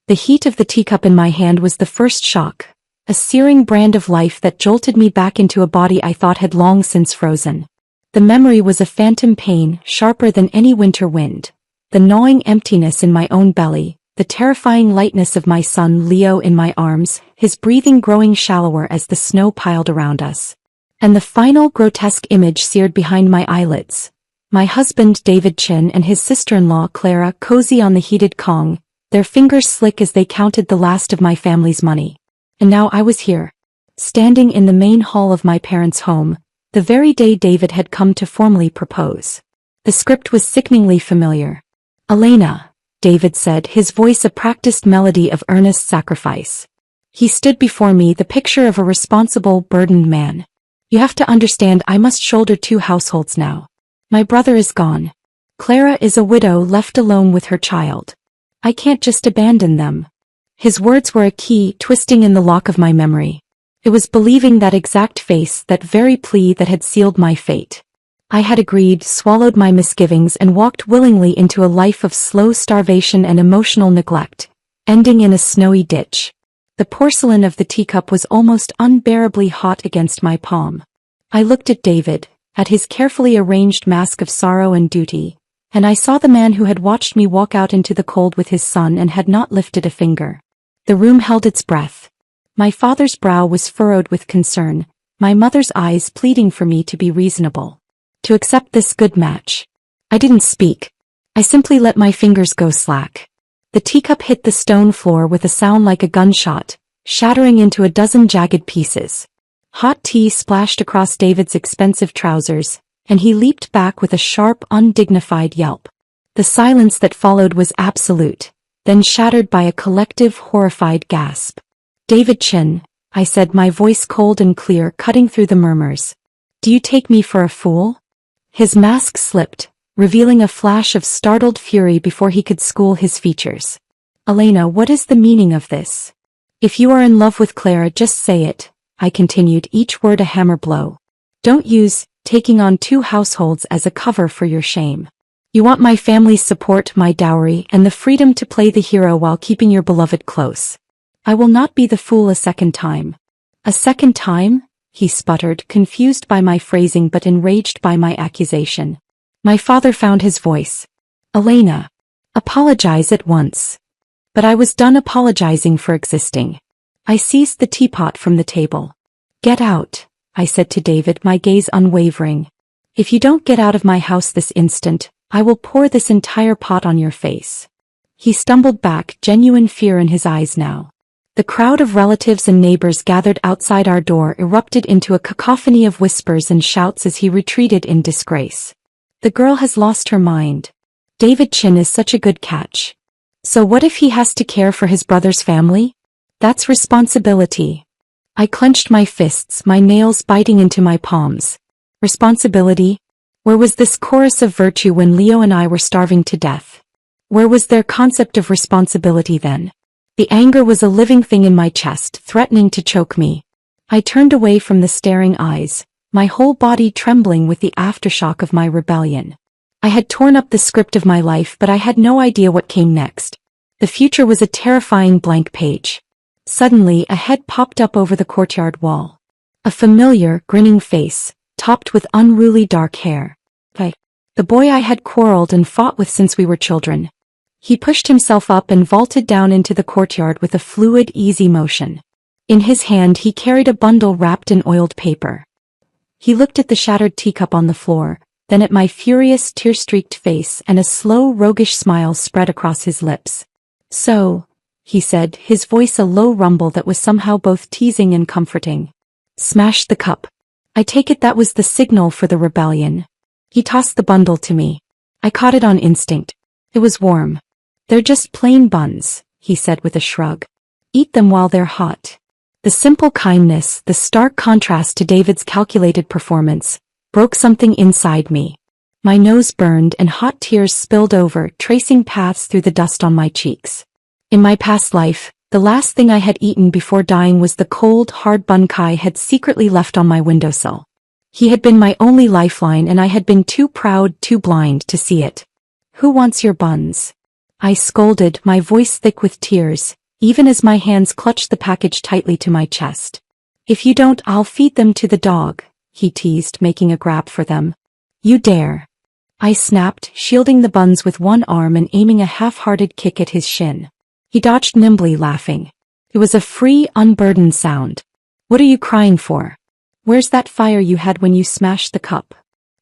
The heat of the teacup in my hand was the first shock, a searing brand of life that jolted me back into a body I thought had long since frozen. The memory was a phantom pain, sharper than any winter wind. The gnawing emptiness in my own belly, the terrifying lightness of my son Leo in my arms, his breathing growing shallower as the snow piled around us. And the final grotesque image seared behind my eyelids. My husband David Chin and his sister-in-law Clara cozy on the heated Kong, their fingers slick as they counted the last of my family's money. And now I was here, standing in the main hall of my parents' home, the very day David had come to formally propose. The script was sickeningly familiar. "Elena," David said, his voice a practiced melody of earnest sacrifice. He stood before me, the picture of a responsible, burdened man. "You have to understand, I must shoulder 2 households now. My brother is gone. Clara is a widow left alone with her child. I can't just abandon them." His words were a key twisting in the lock of my memory. It was believing that exact face, that very plea that had sealed my fate. I had agreed, swallowed my misgivings and walked willingly into a life of slow starvation and emotional neglect, ending in a snowy ditch. The porcelain of the teacup was almost unbearably hot against my palm. I looked at David, at his carefully arranged mask of sorrow and duty, and I saw the man who had watched me walk out into the cold with his son and had not lifted a finger. The room held its breath. My father's brow was furrowed with concern, my mother's eyes pleading for me to be reasonable, to accept this good match. I didn't speak. I simply let my fingers go slack. The teacup hit the stone floor with a sound like a gunshot, shattering into a dozen jagged pieces. Hot tea splashed across David's expensive trousers, and he leaped back with a sharp, undignified yelp. The silence that followed was absolute, then shattered by a collective, horrified gasp. "David Chin," I said, my voice cold and clear, cutting through the murmurs. "Do you take me for a fool?" His mask slipped, revealing a flash of startled fury before he could school his features. "Elena, what is the meaning of this? If you are in love with Clara, just say it," I continued, each word a hammer blow. "Don't use taking on 2 households as a cover for your shame. You want my family's support, my dowry, and the freedom to play the hero while keeping your beloved close. I will not be the fool a second time." "A second time?" he sputtered, confused by my phrasing but enraged by my accusation. My father found his voice. "Elena, apologize at once." But I was done apologizing for existing. I seized the teapot from the table. "Get out," I said to David, my gaze unwavering. "If you don't get out of my house this instant, I will pour this entire pot on your face." He stumbled back, genuine fear in his eyes now. The crowd of relatives and neighbors gathered outside our door erupted into a cacophony of whispers and shouts as he retreated in disgrace. "The girl has lost her mind. David Chin is such a good catch. So what if he has to care for his brother's family? That's responsibility." I clenched my fists, my nails biting into my palms. Responsibility? Where was this chorus of virtue when Leo and I were starving to death? Where was their concept of responsibility then? The anger was a living thing in my chest, threatening to choke me. I turned away from the staring eyes, my whole body trembling with the aftershock of my rebellion. I had torn up the script of my life, but I had no idea what came next. The future was a terrifying blank page. Suddenly, a head popped up over the courtyard wall. A familiar, grinning face, topped with unruly dark hair. The boy I had quarreled and fought with since we were children. He pushed himself up and vaulted down into the courtyard with a fluid, easy motion. In his hand he carried a bundle wrapped in oiled paper. He looked at the shattered teacup on the floor, then at my furious, tear-streaked face, and a slow, roguish smile spread across his lips. "So," he said, his voice a low rumble that was somehow both teasing and comforting. "Smash the cup. I take it that was the signal for the rebellion." He tossed the bundle to me. I caught it on instinct. It was warm. "They're just plain buns," he said with a shrug. "Eat them while they're hot." The simple kindness, the stark contrast to David's calculated performance, broke something inside me. My nose burned and hot tears spilled over, tracing paths through the dust on my cheeks. In my past life, the last thing I had eaten before dying was the cold, hard bun Kai had secretly left on my windowsill. He had been my only lifeline and I had been too proud, too blind to see it. "Who wants your buns?" I scolded, my voice thick with tears, even as my hands clutched the package tightly to my chest. If you don't, I'll feed them to the dog, he teased, making a grab for them. You dare. I snapped, shielding the buns with one arm and aiming a half-hearted kick at his shin. He dodged nimbly, laughing. It was a free, unburdened sound. What are you crying for? Where's that fire you had when you smashed the cup?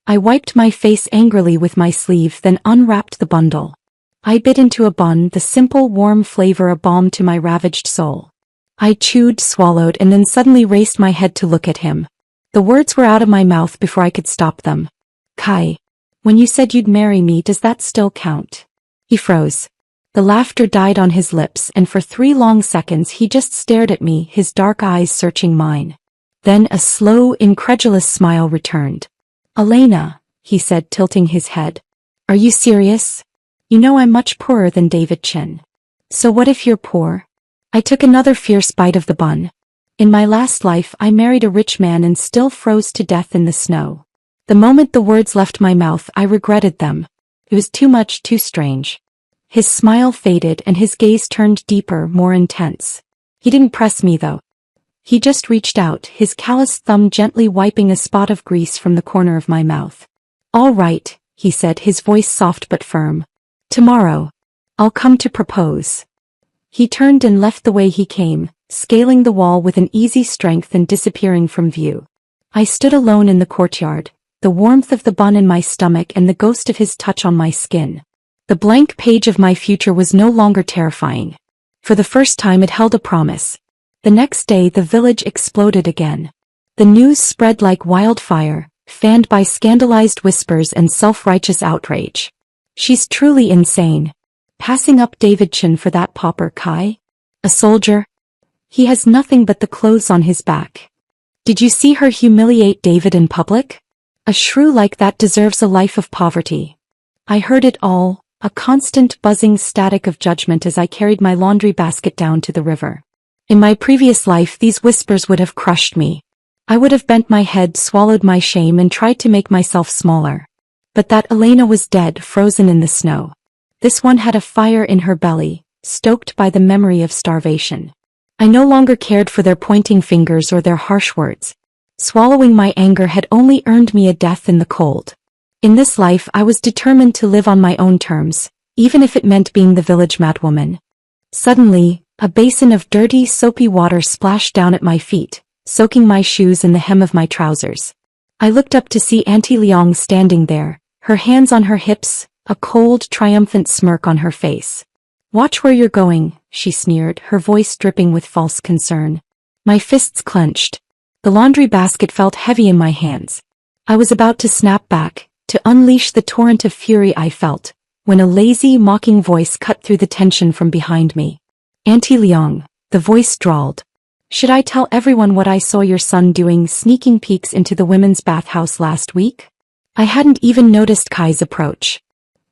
I wiped my face angrily with my sleeve, then unwrapped the bundle. I bit into a bun, the simple, warm flavor a balm to my ravaged soul. I chewed, swallowed, and then suddenly raised my head to look at him. The words were out of my mouth before I could stop them. Kai, when you said you'd marry me, does that still count? He froze. The laughter died on his lips, and for 3 long seconds he just stared at me, his dark eyes searching mine. Then a slow, incredulous smile returned. Elena, he said, tilting his head. Are you serious? You know I'm much poorer than David Chin. So what if you're poor? I took another fierce bite of the bun. In my last life I married a rich man and still froze to death in the snow. The moment the words left my mouth I regretted them. It was too much, too strange. His smile faded and his gaze turned deeper, more intense. He didn't press me though. He just reached out, his calloused thumb gently wiping a spot of grease from the corner of my mouth. All right, he said, his voice soft but firm. Tomorrow. I'll come to propose. He turned and left the way he came, scaling the wall with an easy strength and disappearing from view. I stood alone in the courtyard, the warmth of the bun in my stomach and the ghost of his touch on my skin. The blank page of my future was no longer terrifying. For the first time it held a promise. The next day the village exploded again. The news spread like wildfire, fanned by scandalized whispers and self-righteous outrage. She's truly insane. Passing up David Chin for that pauper Kai? A soldier? He has nothing but the clothes on his back. Did you see her humiliate David in public? A shrew like that deserves a life of poverty. I heard it all, a constant buzzing static of judgment as I carried my laundry basket down to the river. In my previous life these whispers would have crushed me. I would have bent my head, swallowed my shame and tried to make myself smaller. But that Elena was dead, frozen in the snow. This one had a fire in her belly, stoked by the memory of starvation. I no longer cared for their pointing fingers or their harsh words. Swallowing my anger had only earned me a death in the cold. In this life I was determined to live on my own terms, even if it meant being the village madwoman. Suddenly, a basin of dirty, soapy water splashed down at my feet, soaking my shoes and the hem of my trousers. I looked up to see Auntie Liang standing there, her hands on her hips, a cold, triumphant smirk on her face. Watch where you're going, she sneered, her voice dripping with false concern. My fists clenched. The laundry basket felt heavy in my hands. I was about to snap back, to unleash the torrent of fury I felt, when a lazy, mocking voice cut through the tension from behind me. Auntie Liang, the voice drawled. Should I tell everyone what I saw your son doing, sneaking peeks into the women's bathhouse last week? I hadn't even noticed Kai's approach.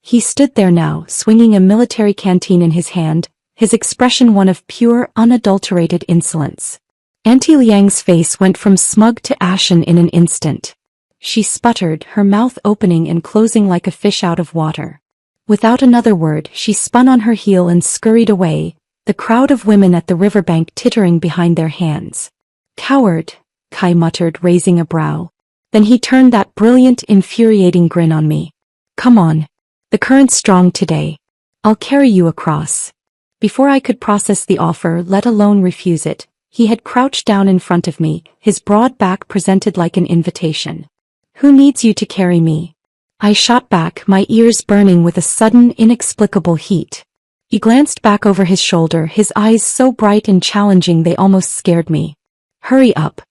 He stood there now, swinging a military canteen in his hand, his expression one of pure, unadulterated insolence. Auntie Liang's face went from smug to ashen in an instant. She sputtered, her mouth opening and closing like a fish out of water. Without another word, she spun on her heel and scurried away, the crowd of women at the riverbank tittering behind their hands. Coward, Kai muttered, raising a brow. Then he turned that brilliant, infuriating grin on me. Come on. The current's strong today. I'll carry you across. Before I could process the offer, let alone refuse it, he had crouched down in front of me, his broad back presented like an invitation. Who needs you to carry me? I shot back, my ears burning with a sudden, inexplicable heat. He glanced back over his shoulder, his eyes so bright and challenging they almost scared me. Hurry up.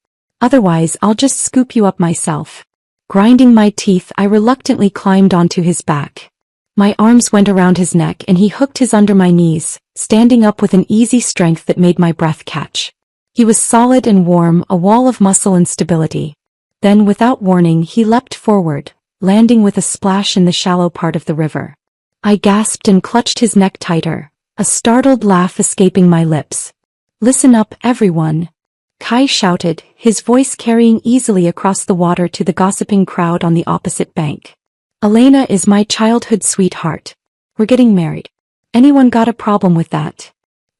Otherwise I'll just scoop you up myself. Grinding my teeth, I reluctantly climbed onto his back. My arms went around his neck and he hooked his under my knees, standing up with an easy strength that made my breath catch. He was solid and warm, a wall of muscle and stability. Then, without warning, he leapt forward, landing with a splash in the shallow part of the river. I gasped and clutched his neck tighter, a startled laugh escaping my lips. Listen up, everyone. Kai shouted, his voice carrying easily across the water to the gossiping crowd on the opposite bank. Elena is my childhood sweetheart. We're getting married. Anyone got a problem with that?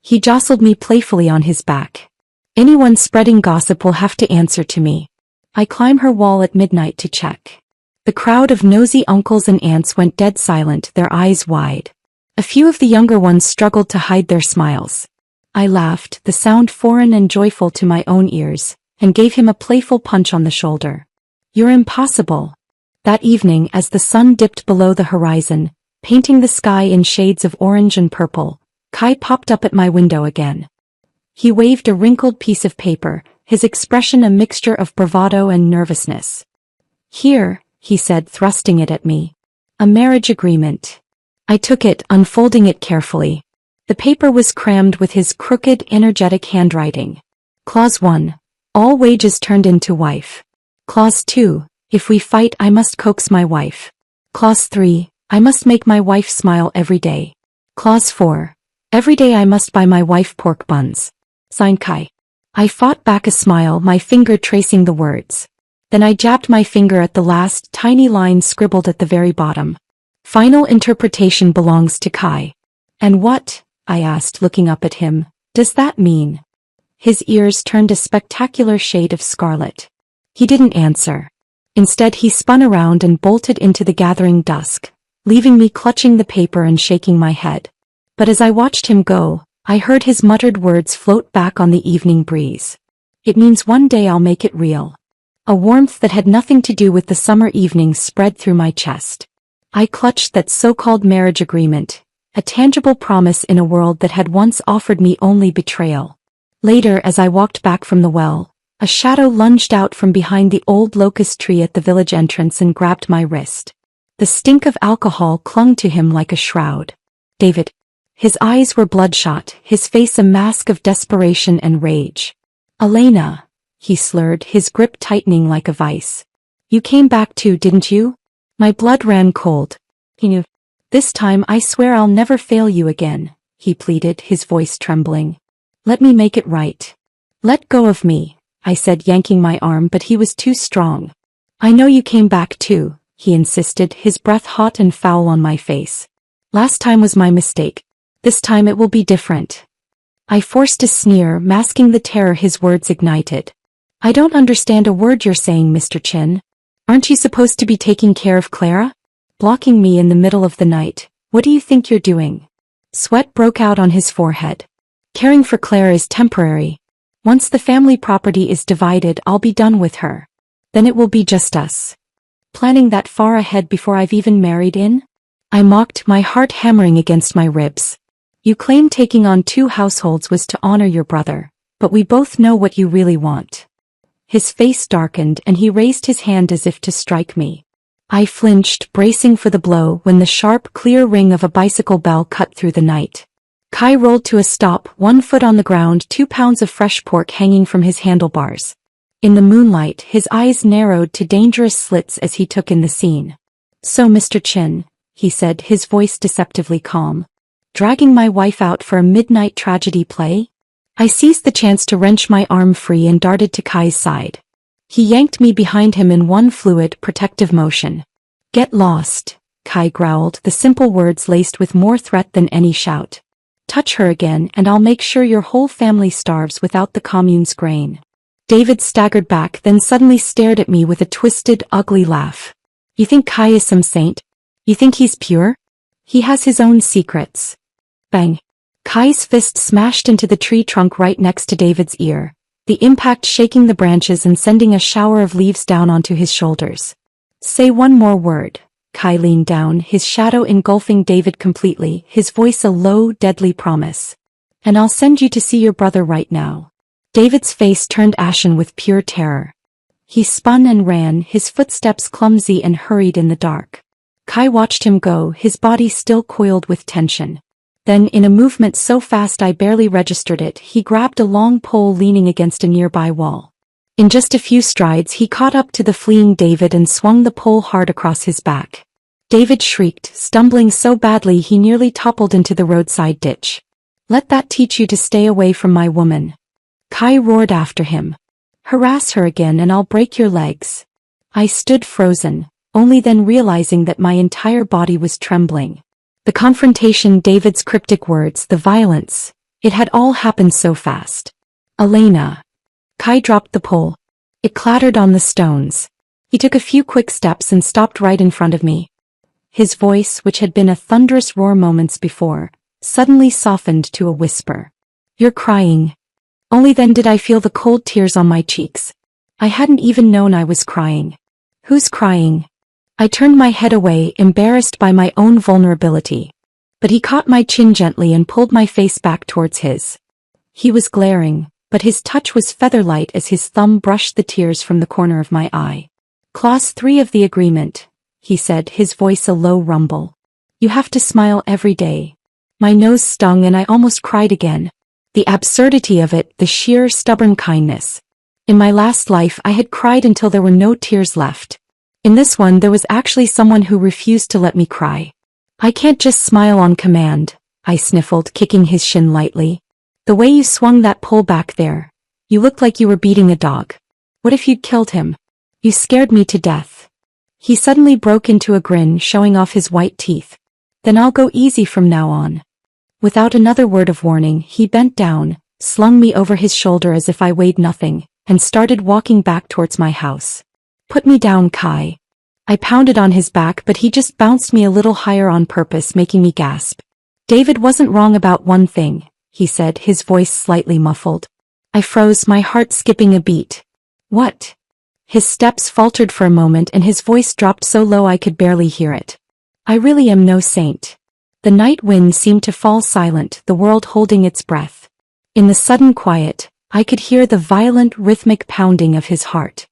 He jostled me playfully on his back. Anyone spreading gossip will have to answer to me. I climb her wall at midnight to check. The crowd of nosy uncles and aunts went dead silent, their eyes wide. A few of the younger ones struggled to hide their smiles. I laughed, the sound foreign and joyful to my own ears, and gave him a playful punch on the shoulder. You're impossible. That evening, as the sun dipped below the horizon, painting the sky in shades of orange and purple, Kai popped up at my window again. He waved a wrinkled piece of paper, his expression a mixture of bravado and nervousness. Here, he said, thrusting it at me. A marriage agreement. I took it, unfolding it carefully. The paper was crammed with his crooked, energetic handwriting. Clause 1. All wages turned into wife. Clause 2. If we fight, I must coax my wife. Clause 3. I must make my wife smile every day. Clause 4. Every day I must buy my wife pork buns. Signed Kai. I fought back a smile, my finger tracing the words. Then I jabbed my finger at the last tiny line scribbled at the very bottom. Final interpretation belongs to Kai. And what, I asked, looking up at him, does that mean? His ears turned a spectacular shade of scarlet. He didn't answer. Instead, he spun around and bolted into the gathering dusk, leaving me clutching the paper and shaking my head. But as I watched him go, I heard his muttered words float back on the evening breeze. It means one day I'll make it real. A warmth that had nothing to do with the summer evenings spread through my chest. I clutched that so-called marriage agreement, a tangible promise in a world that had once offered me only betrayal. Later, as I walked back from the well, a shadow lunged out from behind the old locust tree at the village entrance and grabbed my wrist. The stink of alcohol clung to him like a shroud. David. His eyes were bloodshot, his face a mask of desperation and rage. Elena, he slurred, his grip tightening like a vice. You came back too, didn't you? My blood ran cold. He knew. This time I swear I'll never fail you again, he pleaded, his voice trembling. Let me make it right. Let go of me, I said, yanking my arm, but he was too strong. I know you came back too, he insisted, his breath hot and foul on my face. Last time was my mistake. This time it will be different. I forced a sneer, masking the terror his words ignited. I don't understand a word you're saying, Mr. Chin. Aren't you supposed to be taking care of Clara? Blocking me in the middle of the night. What do you think you're doing? Sweat broke out on his forehead. Caring for Clara is temporary. Once the family property is divided, I'll be done with her. Then it will be just us. Planning that far ahead before I've even married in? I mocked, my heart hammering against my ribs. You claim taking on 2 households was to honor your brother, but we both know what you really want. His face darkened and he raised his hand as if to strike me. I flinched, bracing for the blow, when the sharp, clear ring of a bicycle bell cut through the night. Kai rolled to a stop, 1 foot on the ground, 2 pounds of fresh pork hanging from his handlebars. In the moonlight, his eyes narrowed to dangerous slits as he took in the scene. So, Mr. Chin, he said, his voice deceptively calm. Dragging my wife out for a midnight tragedy play? I seized the chance to wrench my arm free and darted to Kai's side. He yanked me behind him in one fluid, protective motion. Get lost, Kai growled, the simple words laced with more threat than any shout. Touch her again and I'll make sure your whole family starves without the commune's grain. David staggered back, then suddenly stared at me with a twisted, ugly laugh. You think Kai is some saint? You think he's pure? He has his own secrets. Bang. Kai's fist smashed into the tree trunk right next to David's ear, the impact shaking the branches and sending a shower of leaves down onto his shoulders. Say one more word. Kai leaned down, his shadow engulfing David completely, his voice a low, deadly promise. And I'll send you to see your brother right now. David's face turned ashen with pure terror. He spun and ran, his footsteps clumsy and hurried in the dark. Kai watched him go, his body still coiled with tension. Then, in a movement so fast I barely registered it, he grabbed a long pole leaning against a nearby wall. In just a few strides he caught up to the fleeing David and swung the pole hard across his back. David shrieked, stumbling so badly he nearly toppled into the roadside ditch. Let that teach you to stay away from my woman. Kai roared after him. Harass her again and I'll break your legs. I stood frozen, only then realizing that my entire body was trembling. The confrontation, David's cryptic words, the violence. It had all happened so fast. Elena. Kai dropped the pole. It clattered on the stones. He took a few quick steps and stopped right in front of me. His voice, which had been a thunderous roar moments before, suddenly softened to a whisper. You're crying. Only then did I feel the cold tears on my cheeks. I hadn't even known I was crying. Who's crying? I turned my head away, embarrassed by my own vulnerability. But he caught my chin gently and pulled my face back towards his. He was glaring, but his touch was feather-light as his thumb brushed the tears from the corner of my eye. Clause 3 of the agreement, he said, his voice a low rumble. You have to smile every day. My nose stung and I almost cried again. The absurdity of it, the sheer stubborn kindness. In my last life I had cried until there were no tears left. In this one there was actually someone who refused to let me cry. I can't just smile on command, I sniffled, kicking his shin lightly. The way you swung that pole back there. You looked like you were beating a dog. What if you'd killed him? You scared me to death. He suddenly broke into a grin, showing off his white teeth. Then I'll go easy from now on. Without another word of warning, he bent down, slung me over his shoulder as if I weighed nothing, and started walking back towards my house. Put me down, Kai. I pounded on his back, but he just bounced me a little higher on purpose, making me gasp. David wasn't wrong about one thing, he said, his voice slightly muffled. I froze, my heart skipping a beat. What? His steps faltered for a moment and his voice dropped so low I could barely hear it. I really am no saint. The night wind seemed to fall silent, the world holding its breath. In the sudden quiet, I could hear the violent, rhythmic pounding of his heart.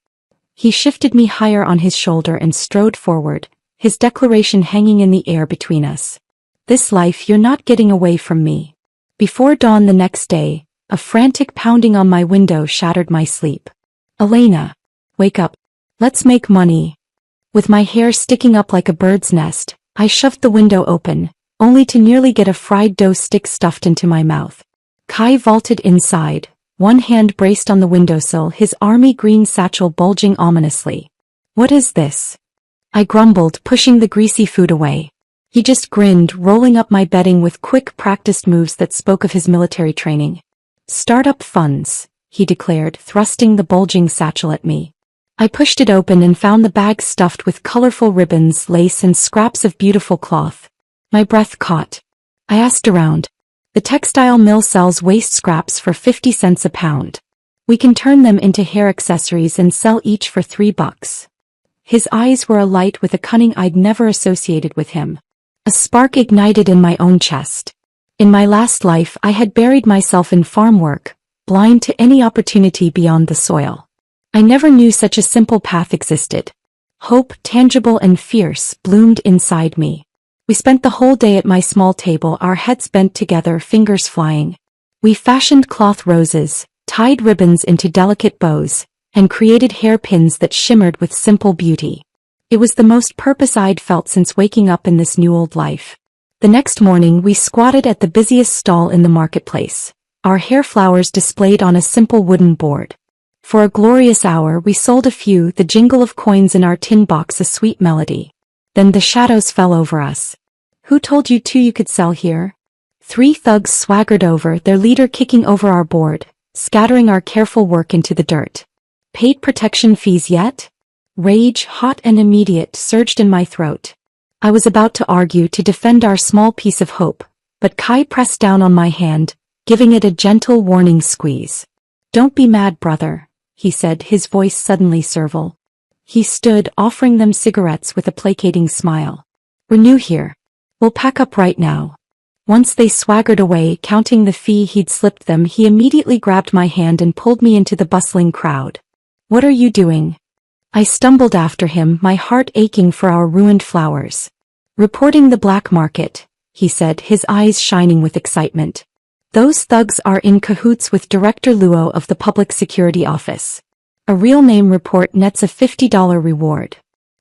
He shifted me higher on his shoulder and strode forward, his declaration hanging in the air between us. This life you're not getting away from me. Before dawn the next day, a frantic pounding on my window shattered my sleep. Elena, wake up. Let's make money. With my hair sticking up like a bird's nest, I shoved the window open, only to nearly get a fried dough stick stuffed into my mouth. Kai vaulted inside, one hand braced on the windowsill, his army green satchel bulging ominously. What is this? I grumbled, pushing the greasy food away. He just grinned, rolling up my bedding with quick practiced moves that spoke of his military training. Startup funds, he declared, thrusting the bulging satchel at me. I pushed it open and found the bag stuffed with colorful ribbons, lace, and scraps of beautiful cloth. My breath caught. I asked around. The textile mill sells waste scraps for 50 cents a pound. We can turn them into hair accessories and sell each for $3. His eyes were alight with a cunning I'd never associated with him. A spark ignited in my own chest. In my last life I had buried myself in farm work, blind to any opportunity beyond the soil. I never knew such a simple path existed. Hope, tangible and fierce, bloomed inside me. We spent the whole day at my small table, our heads bent together, fingers flying. We fashioned cloth roses, tied ribbons into delicate bows, and created hairpins that shimmered with simple beauty. It was the most purpose I'd felt since waking up in this new old life. The next morning we squatted at the busiest stall in the marketplace, our hair flowers displayed on a simple wooden board. For a glorious hour we sold a few, the jingle of coins in our tin box a sweet melody. Then the shadows fell over us. Who told you two you could sell here? 3 thugs swaggered over, their leader kicking over our board, scattering our careful work into the dirt. Paid protection fees yet? Rage, hot and immediate, surged in my throat. I was about to argue to defend our small piece of hope, but Kai pressed down on my hand, giving it a gentle warning squeeze. Don't be mad, brother, he said, his voice suddenly servile. He stood, offering them cigarettes with a placating smile. We're new here. We'll pack up right now. Once they swaggered away, counting the fee he'd slipped them, he immediately grabbed my hand and pulled me into the bustling crowd. What are you doing? I stumbled after him, my heart aching for our ruined flowers. Reporting the black market, he said, his eyes shining with excitement. Those thugs are in cahoots with Director Luo of the Public Security Office. A real name report nets a $50 reward.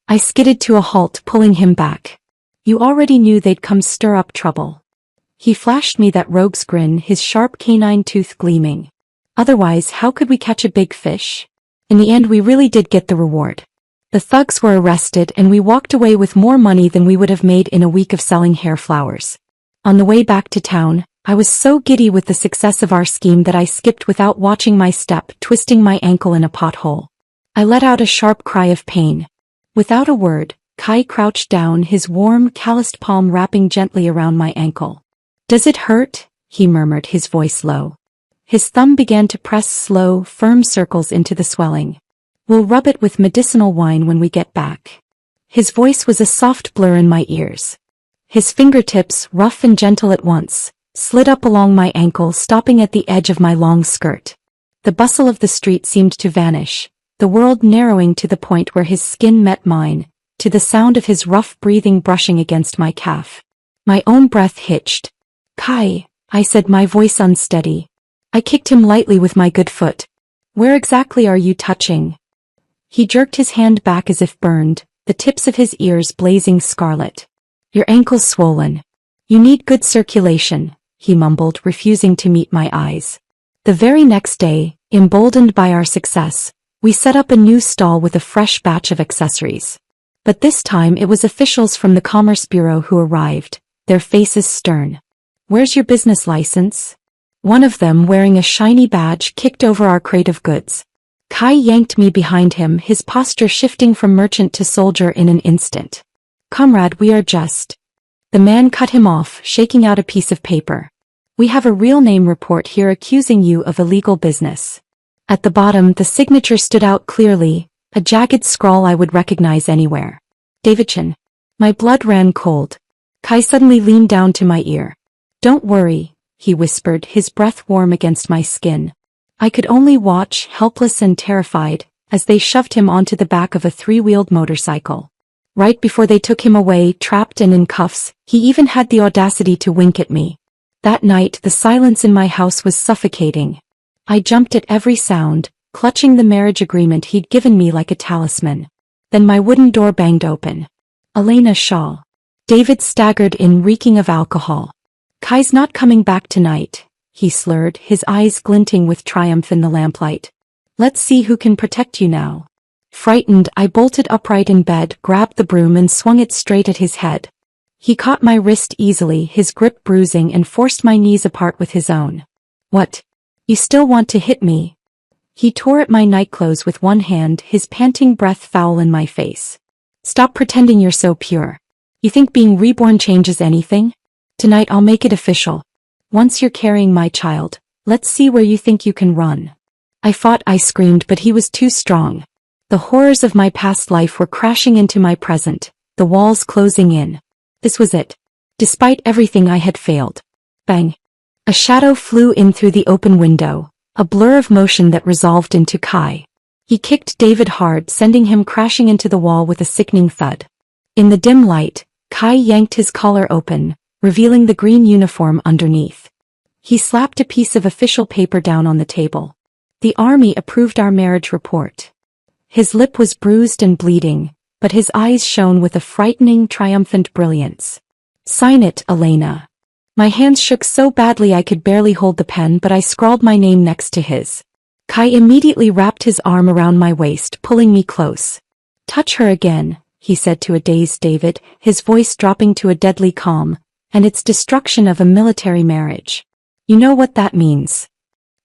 I skidded to a halt, pulling him back. You already knew they'd come stir up trouble. He flashed me that rogue's grin, his sharp canine tooth gleaming. Otherwise, how could we catch a big fish? In the end we really did get the reward. The thugs were arrested and we walked away with more money than we would have made in a week of selling hair flowers. On the way back to town, I was so giddy with the success of our scheme that I skipped without watching my step, twisting my ankle in a pothole. I let out a sharp cry of pain. Without a word, Kai crouched down, his warm, calloused palm wrapping gently around my ankle. "Does it hurt?" he murmured, his voice low. His thumb began to press slow, firm circles into the swelling. "We'll rub it with medicinal wine when we get back." His voice was a soft blur in my ears. His fingertips, rough and gentle at once, slid up along my ankle, stopping at the edge of my long skirt. The bustle of the street seemed to vanish, the world narrowing to the point where his skin met mine, to the sound of his rough breathing brushing against my calf. My own breath hitched. "Kai," I said, my voice unsteady. I kicked him lightly with my good foot. "Where exactly are you touching?" He jerked his hand back as if burned, the tips of his ears blazing scarlet. "Your ankle's swollen. You need good circulation," he mumbled, refusing to meet my eyes. The very next day, emboldened by our success, we set up a new stall with a fresh batch of accessories. But this time it was officials from the Commerce Bureau who arrived, their faces stern. "Where's your business license?" One of them, wearing a shiny badge, kicked over our crate of goods. Kai yanked me behind him, his posture shifting from merchant to soldier in an instant. "Comrade, we are just..." The man cut him off, shaking out a piece of paper. "We have a real name report here accusing you of illegal business." At the bottom, the signature stood out clearly, a jagged scrawl I would recognize anywhere. "Davidson." My blood ran cold. Kai suddenly leaned down to my ear. "Don't worry," he whispered, his breath warm against my skin. I could only watch, helpless and terrified, as they shoved him onto the back of a three-wheeled motorcycle. Right before they took him away, trapped and in cuffs, he even had the audacity to wink at me. That night, the silence in my house was suffocating. I jumped at every sound, clutching the marriage agreement he'd given me like a talisman. Then my wooden door banged open. "Elena Shaw." David staggered in, reeking of alcohol. "Kai's not coming back tonight," he slurred, his eyes glinting with triumph in the lamplight. "Let's see who can protect you now." Frightened, I bolted upright in bed, grabbed the broom and swung it straight at his head. He caught my wrist easily, his grip bruising, and forced my knees apart with his own. "What? You still want to hit me?" He tore at my nightclothes with one hand, his panting breath foul in my face. "Stop pretending you're so pure. You think being reborn changes anything? Tonight I'll make it official. Once you're carrying my child, let's see where you think you can run." I fought, I screamed, but he was too strong. The horrors of my past life were crashing into my present, the walls closing in. This was it. Despite everything, I had failed. Bang! A shadow flew in through the open window, a blur of motion that resolved into Kai. He kicked David hard, sending him crashing into the wall with a sickening thud. In the dim light, Kai yanked his collar open, revealing the green uniform underneath. He slapped a piece of official paper down on the table. The army approved our marriage report. His lip was bruised and bleeding, but his eyes shone with a frightening, triumphant brilliance. "Sign it, Elena." My hands shook so badly I could barely hold the pen, but I scrawled my name next to his. Kai immediately wrapped his arm around my waist, pulling me close. "Touch her again," he said to a dazed David, his voice dropping to a deadly calm, "and it's destruction of a military marriage. You know what that means."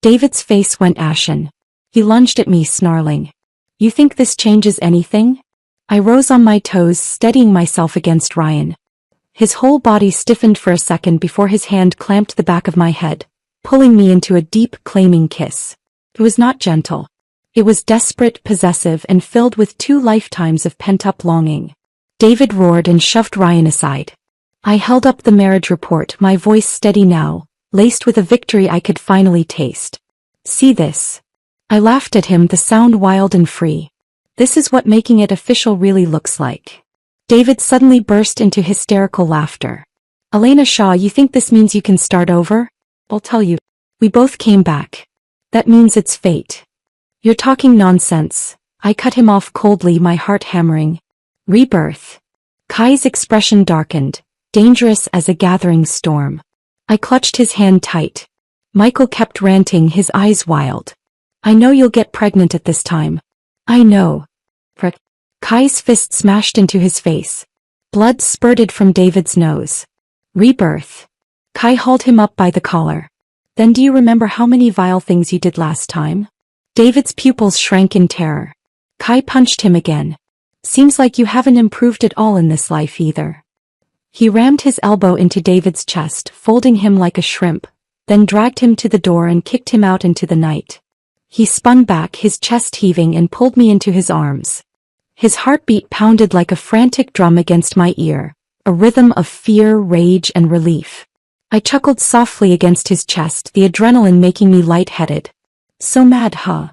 David's face went ashen. He lunged at me, snarling. "You think this changes anything?" I rose on my toes, steadying myself against Ryan. His whole body stiffened for a second before his hand clamped the back of my head, pulling me into a deep, claiming kiss. It was not gentle. It was desperate, possessive, and filled with 2 lifetimes of pent-up longing. David roared and shoved Ryan aside. I held up the marriage report, my voice steady now, laced with a victory I could finally taste. "See this?" I laughed at him, the sound wild and free. "This is what making it official really looks like." David suddenly burst into hysterical laughter. "Elena Shaw, you think this means you can start over? I'll tell you. We both came back. That means it's fate." "You're talking nonsense." I cut him off coldly, my heart hammering. "Rebirth." Kai's expression darkened, dangerous as a gathering storm. I clutched his hand tight. Michael kept ranting, his eyes wild. "I know you'll get pregnant at this time." "I know." Prick. Kai's fist smashed into his face. Blood spurted from David's nose. Rebirth. Kai hauled him up by the collar. Then do you remember how many vile things you did last time? David's pupils shrank in terror. Kai punched him again. Seems like you haven't improved at all in this life either. He rammed his elbow into David's chest, folding him like a shrimp, then dragged him to the door and kicked him out into the night. He spun back, his chest heaving, and pulled me into his arms. His heartbeat pounded like a frantic drum against my ear, a rhythm of fear, rage, and relief. I chuckled softly against his chest, the adrenaline making me lightheaded. So mad, huh?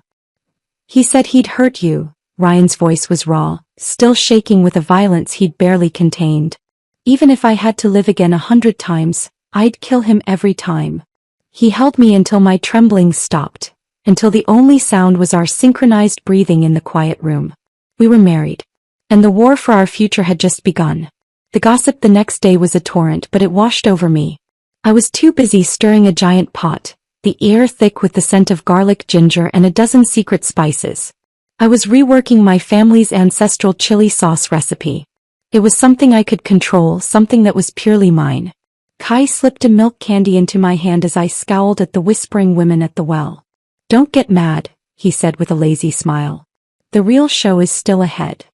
He said he'd hurt you. Ryan's voice was raw, still shaking with a violence he'd barely contained. Even if I had to live again 100 times, I'd kill him every time. He held me until my trembling stopped, until the only sound was our synchronized breathing in the quiet room. We were married, and the war for our future had just begun. The gossip the next day was a torrent, but it washed over me. I was too busy stirring a giant pot, the air thick with the scent of garlic, ginger, and a dozen secret spices. I was reworking my family's ancestral chili sauce recipe. It was something I could control, something that was purely mine. Kai slipped a milk candy into my hand as I scowled at the whispering women at the well. Don't get mad, he said with a lazy smile. The real show is still ahead.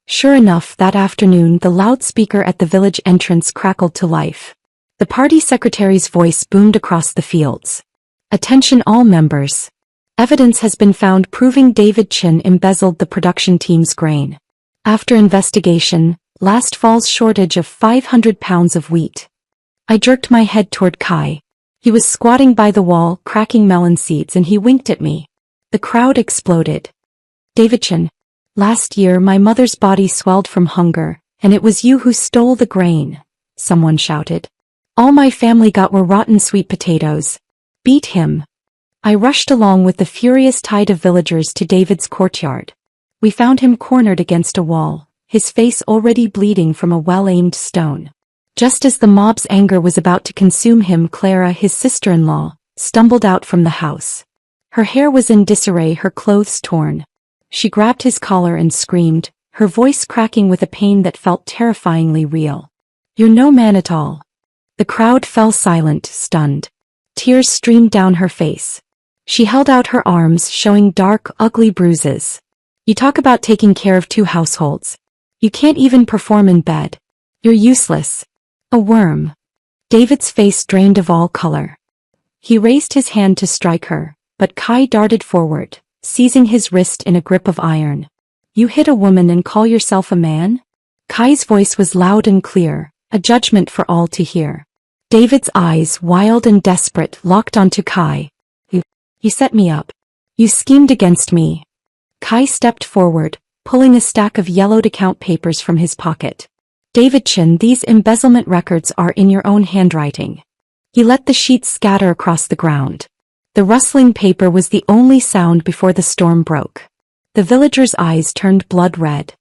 Sure enough, that afternoon the loudspeaker at the village entrance crackled to life. The party secretary's voice boomed across the fields. Attention all members. Evidence has been found proving David Chin embezzled the production team's grain. After investigation, last fall's shortage of 500 pounds of wheat. I jerked my head toward Kai. He was squatting by the wall, cracking melon seeds, and he winked at me. The crowd exploded. David Chin. Last year my mother's body swelled from hunger, and it was you who stole the grain, someone shouted. All my family got were rotten sweet potatoes. Beat him. I rushed along with the furious tide of villagers to David's courtyard. We found him cornered against a wall, his face already bleeding from a well-aimed stone. Just as the mob's anger was about to consume him, Clara, his sister-in-law, stumbled out from the house. Her hair was in disarray, her clothes torn. She grabbed his collar and screamed, her voice cracking with a pain that felt terrifyingly real. You're no man at all. The crowd fell silent, stunned. Tears streamed down her face. She held out her arms, showing dark, ugly bruises. You talk about taking care of 2 households. You can't even perform in bed. You're useless. A worm. David's face drained of all color. He raised his hand to strike her, but Kai darted forward, seizing his wrist in a grip of iron. You hit a woman and call yourself a man? Kai's voice was loud and clear, a judgment for all to hear. David's eyes, wild and desperate, locked onto Kai. You set me up. You schemed against me. Kai stepped forward, pulling a stack of yellowed account papers from his pocket. David Chin, these embezzlement records are in your own handwriting. He let the sheets scatter across the ground. The rustling paper was the only sound before the storm broke. The villagers' eyes turned blood red.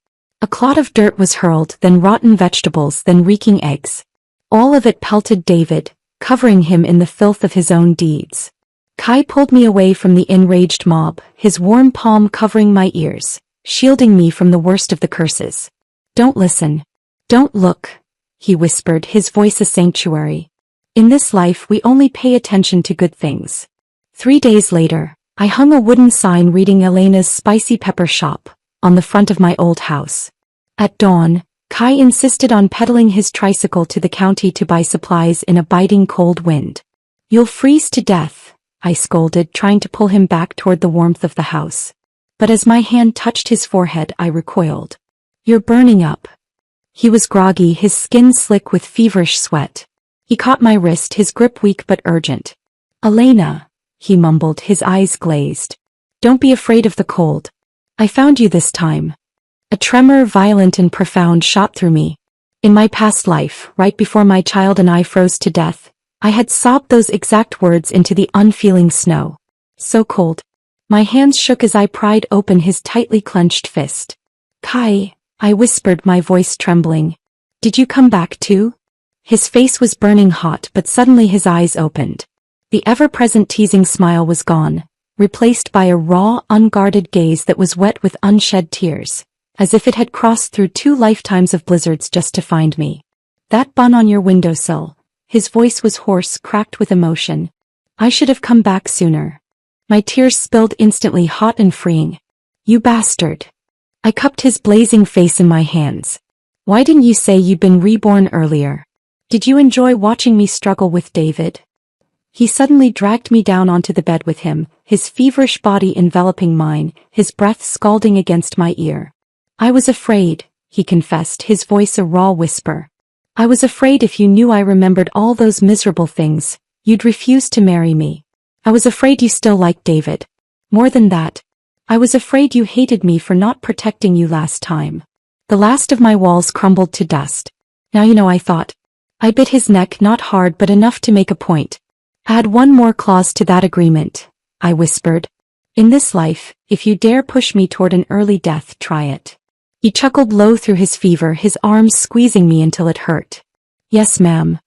A clod of dirt was hurled, then rotten vegetables, then reeking eggs. All of it pelted David, covering him in the filth of his own deeds. Kai pulled me away from the enraged mob, his warm palm covering my ears, shielding me from the worst of the curses. Don't listen. Don't look, he whispered, his voice a sanctuary. In this life we only pay attention to good things. 3 days later, I hung a wooden sign reading Elena's Spicy Pepper Shop on the front of my old house. At dawn, Kai insisted on pedaling his tricycle to the county to buy supplies in a biting cold wind. You'll freeze to death, I scolded, trying to pull him back toward the warmth of the house. But as my hand touched his forehead, I recoiled. You're burning up. He was groggy, his skin slick with feverish sweat. He caught my wrist, his grip weak but urgent. Elena, he mumbled, his eyes glazed. Don't be afraid of the cold. I found you this time. A tremor, violent and profound, shot through me. In my past life, right before my child and I froze to death, I had sobbed those exact words into the unfeeling snow. So cold. My hands shook as I pried open his tightly clenched fist. Kai, I whispered, my voice trembling. Did you come back too? His face was burning hot, but suddenly his eyes opened. The ever-present teasing smile was gone, replaced by a raw, unguarded gaze that was wet with unshed tears. as if it had crossed through 2 lifetimes of blizzards just to find me. That bun on your windowsill. His voice was hoarse, cracked with emotion. I should have come back sooner. My tears spilled instantly, hot and freeing. You bastard. I cupped his blazing face in my hands. Why didn't you say you'd been reborn earlier? Did you enjoy watching me struggle with David? He suddenly dragged me down onto the bed with him, his feverish body enveloping mine, his breath scalding against my ear. I was afraid, he confessed, his voice a raw whisper. I was afraid if you knew I remembered all those miserable things, you'd refuse to marry me. I was afraid you still liked David. More than that, I was afraid you hated me for not protecting you last time. The last of my walls crumbled to dust. Now you know, I thought. I bit his neck, not hard but enough to make a point. Add one more clause to that agreement, I whispered. In this life, if you dare push me toward an early death, try it. He chuckled low through his fever, his arms squeezing me until it hurt. Yes, ma'am.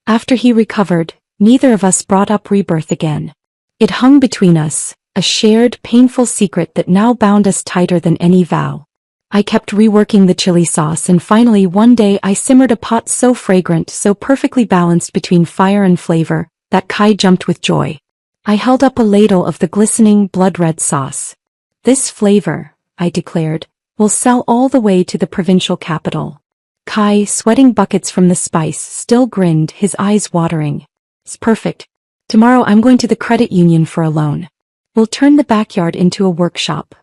After he recovered, neither of us brought up rebirth again. It hung between us, a shared, painful secret that now bound us tighter than any vow. I kept reworking the chili sauce, and finally one day I simmered a pot so fragrant, so perfectly balanced between fire and flavor, that Kai jumped with joy. I held up a ladle of the glistening, blood-red sauce. This flavor, I declared, will sell all the way to the provincial capital. Kai, sweating buckets from the spice, still grinned, his eyes watering. It's perfect. Tomorrow I'm going to the credit union for a loan. We'll turn the backyard into a workshop.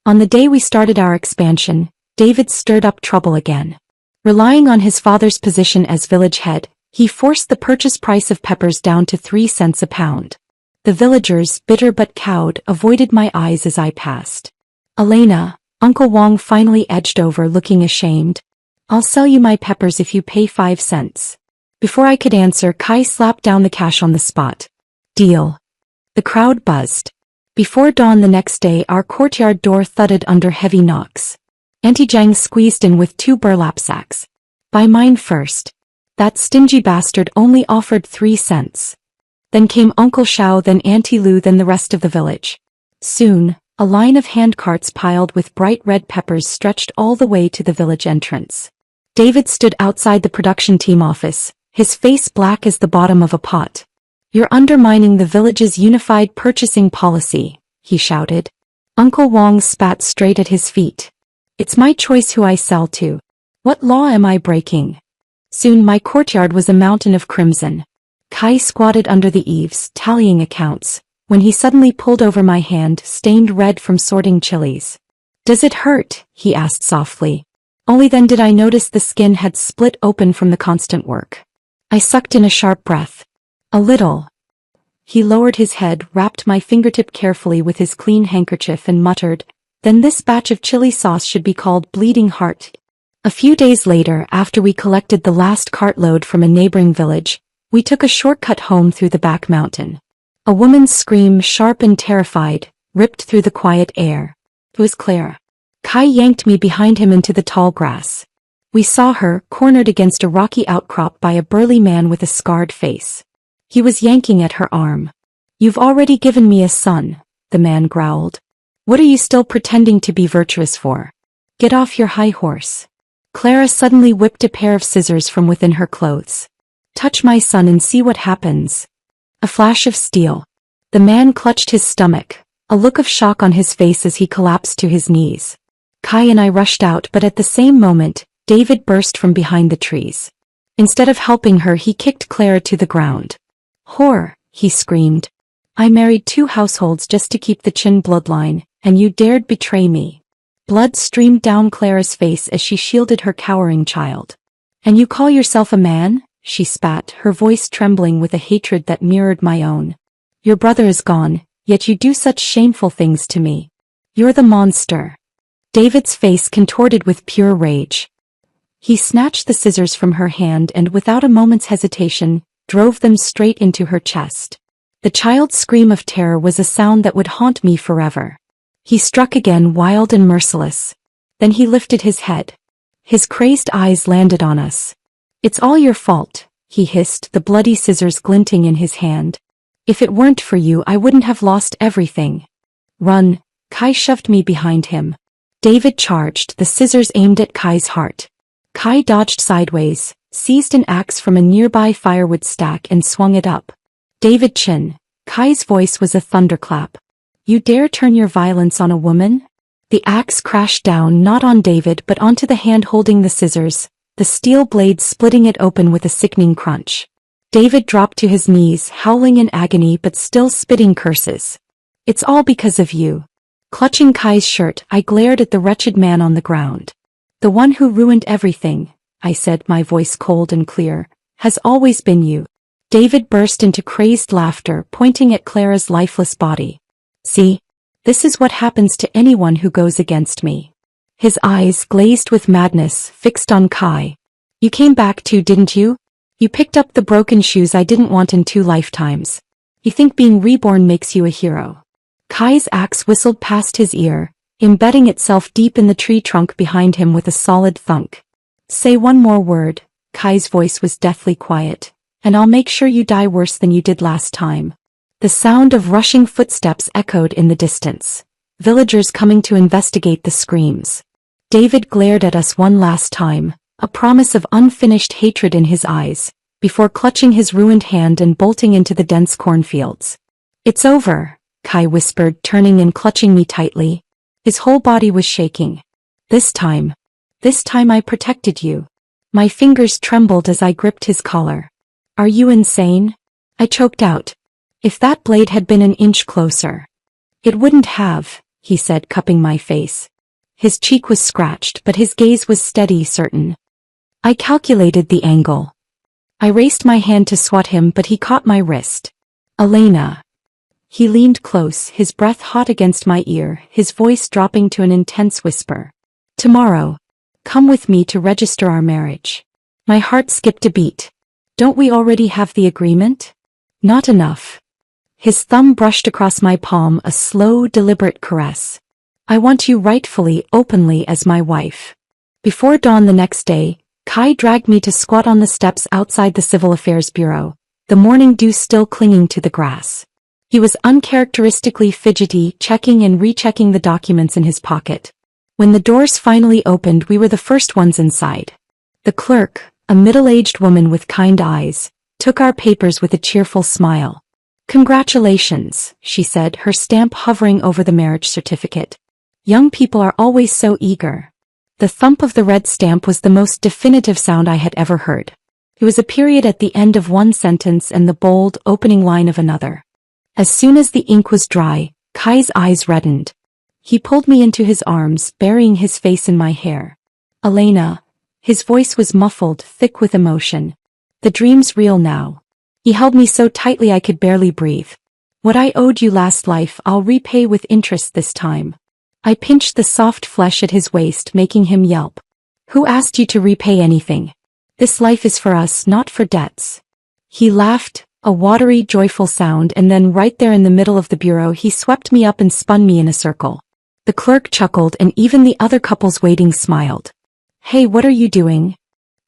On the day we started our expansion, David stirred up trouble again. Relying on his father's position as village head, he forced the purchase price of peppers down to 3 cents a pound. The villagers, bitter but cowed, avoided my eyes as I passed. Elena, Uncle Wong finally edged over, looking ashamed. I'll sell you my peppers if you pay 5 cents. Before I could answer, Kai slapped down the cash on the spot. Deal. The crowd buzzed. Before dawn the next day, our courtyard door thudded under heavy knocks. Auntie Jang squeezed in with 2 burlap sacks. Buy mine first. That stingy bastard only offered 3 cents. Then came Uncle Xiao, then Auntie Lu, then the rest of the village. Soon, a line of handcarts piled with bright red peppers stretched all the way to the village entrance. David stood outside the production team office, his face black as the bottom of a pot. You're undermining the village's unified purchasing policy, he shouted. Uncle Wong spat straight at his feet. It's my choice who I sell to. What law am I breaking? Soon my courtyard was a mountain of crimson. Kai squatted under the eaves, tallying accounts, when he suddenly pulled over my hand, stained red from sorting chilies. Does it hurt? He asked softly. Only then did I notice the skin had split open from the constant work. I sucked in a sharp breath. A little. He lowered his head, wrapped my fingertip carefully with his clean handkerchief and muttered, then this batch of chili sauce should be called Bleeding Heart. A few days later, after we collected the last cartload from a neighboring village, we took a shortcut home through the back mountain. A woman's scream, sharp and terrified, ripped through the quiet air. It was Clara. Kai yanked me behind him into the tall grass. We saw her, cornered against a rocky outcrop by a burly man with a scarred face. He was yanking at her arm. You've already given me a son, the man growled. What are you still pretending to be virtuous for? Get off your high horse. Clara suddenly whipped a pair of scissors from within her clothes. Touch my son and see what happens. A flash of steel. The man clutched his stomach, a look of shock on his face as he collapsed to his knees. Kai and I rushed out, but at the same moment, David burst from behind the trees. Instead of helping her, he kicked Clara to the ground. Whore, he screamed. I married 2 households just to keep the Chin bloodline, and you dared betray me. Blood streamed down Clara's face as she shielded her cowering child. And you call yourself a man? She spat, her voice trembling with a hatred that mirrored my own. Your brother is gone, yet you do such shameful things to me. You're the monster. David's face contorted with pure rage. He snatched the scissors from her hand and without a moment's hesitation, drove them straight into her chest. The child's scream of terror was a sound that would haunt me forever. He struck again, wild and merciless. Then he lifted his head. His crazed eyes landed on us. It's all your fault, he hissed, the bloody scissors glinting in his hand. If it weren't for you, I wouldn't have lost everything. Run. Kai shoved me behind him. David charged, the scissors aimed at Kai's heart. Kai dodged sideways, seized an axe from a nearby firewood stack and swung it up. David chin. Kai's voice was a thunderclap. You dare turn your violence on a woman? The axe crashed down not on David but onto the hand holding the scissors, the steel blade splitting it open with a sickening crunch. David dropped to his knees, howling in agony but still spitting curses. It's all because of you. Clutching Kai's shirt, I glared at the wretched man on the ground. The one who ruined everything, I said, my voice cold and clear, has always been you. David burst into crazed laughter, pointing at Clara's lifeless body. See? This is what happens to anyone who goes against me. His eyes, glazed with madness, fixed on Kai. You came back too, didn't you? You picked up the broken shoes I didn't want in 2 lifetimes. You think being reborn makes you a hero. Kai's axe whistled past his ear, embedding itself deep in the tree trunk behind him with a solid thunk. Say one more word, Kai's voice was deathly quiet, and I'll make sure you die worse than you did last time. The sound of rushing footsteps echoed in the distance. Villagers coming to investigate the screams. David glared at us one last time, a promise of unfinished hatred in his eyes, before clutching his ruined hand and bolting into the dense cornfields. It's over, Kai whispered, turning and clutching me tightly. His whole body was shaking. This time I protected you. My fingers trembled as I gripped his collar. Are you insane? I choked out. If that blade had been an inch closer. It wouldn't have, he said, cupping my face. His cheek was scratched, but his gaze was steady, certain. I calculated the angle. I raised my hand to swat him, but he caught my wrist. Elena. He leaned close, his breath hot against my ear, his voice dropping to an intense whisper. Tomorrow. Come with me to register our marriage. My heart skipped a beat. Don't we already have the agreement? Not enough. His thumb brushed across my palm, a slow, deliberate caress. I want you rightfully, openly as my wife. Before dawn the next day, Kai dragged me to squat on the steps outside the Civil Affairs Bureau, the morning dew still clinging to the grass. He was uncharacteristically fidgety, checking and rechecking the documents in his pocket. When the doors finally opened, we were the first ones inside. The clerk, a middle-aged woman with kind eyes, took our papers with a cheerful smile. Congratulations, she said, her stamp hovering over the marriage certificate. Young people are always so eager. The thump of the red stamp was the most definitive sound I had ever heard. It was a period at the end of one sentence and the bold, opening line of another. As soon as the ink was dry, Kai's eyes reddened. He pulled me into his arms, burying his face in my hair. Elena. His voice was muffled, thick with emotion. The dream's real now. He held me so tightly I could barely breathe. What I owed you last life, I'll repay with interest this time. I pinched the soft flesh at his waist, making him yelp. Who asked you to repay anything? This life is for us, not for debts. He laughed, a watery, joyful sound, and then right there in the middle of the bureau he swept me up and spun me in a circle. The clerk chuckled and even the other couples waiting smiled. Hey, what are you doing?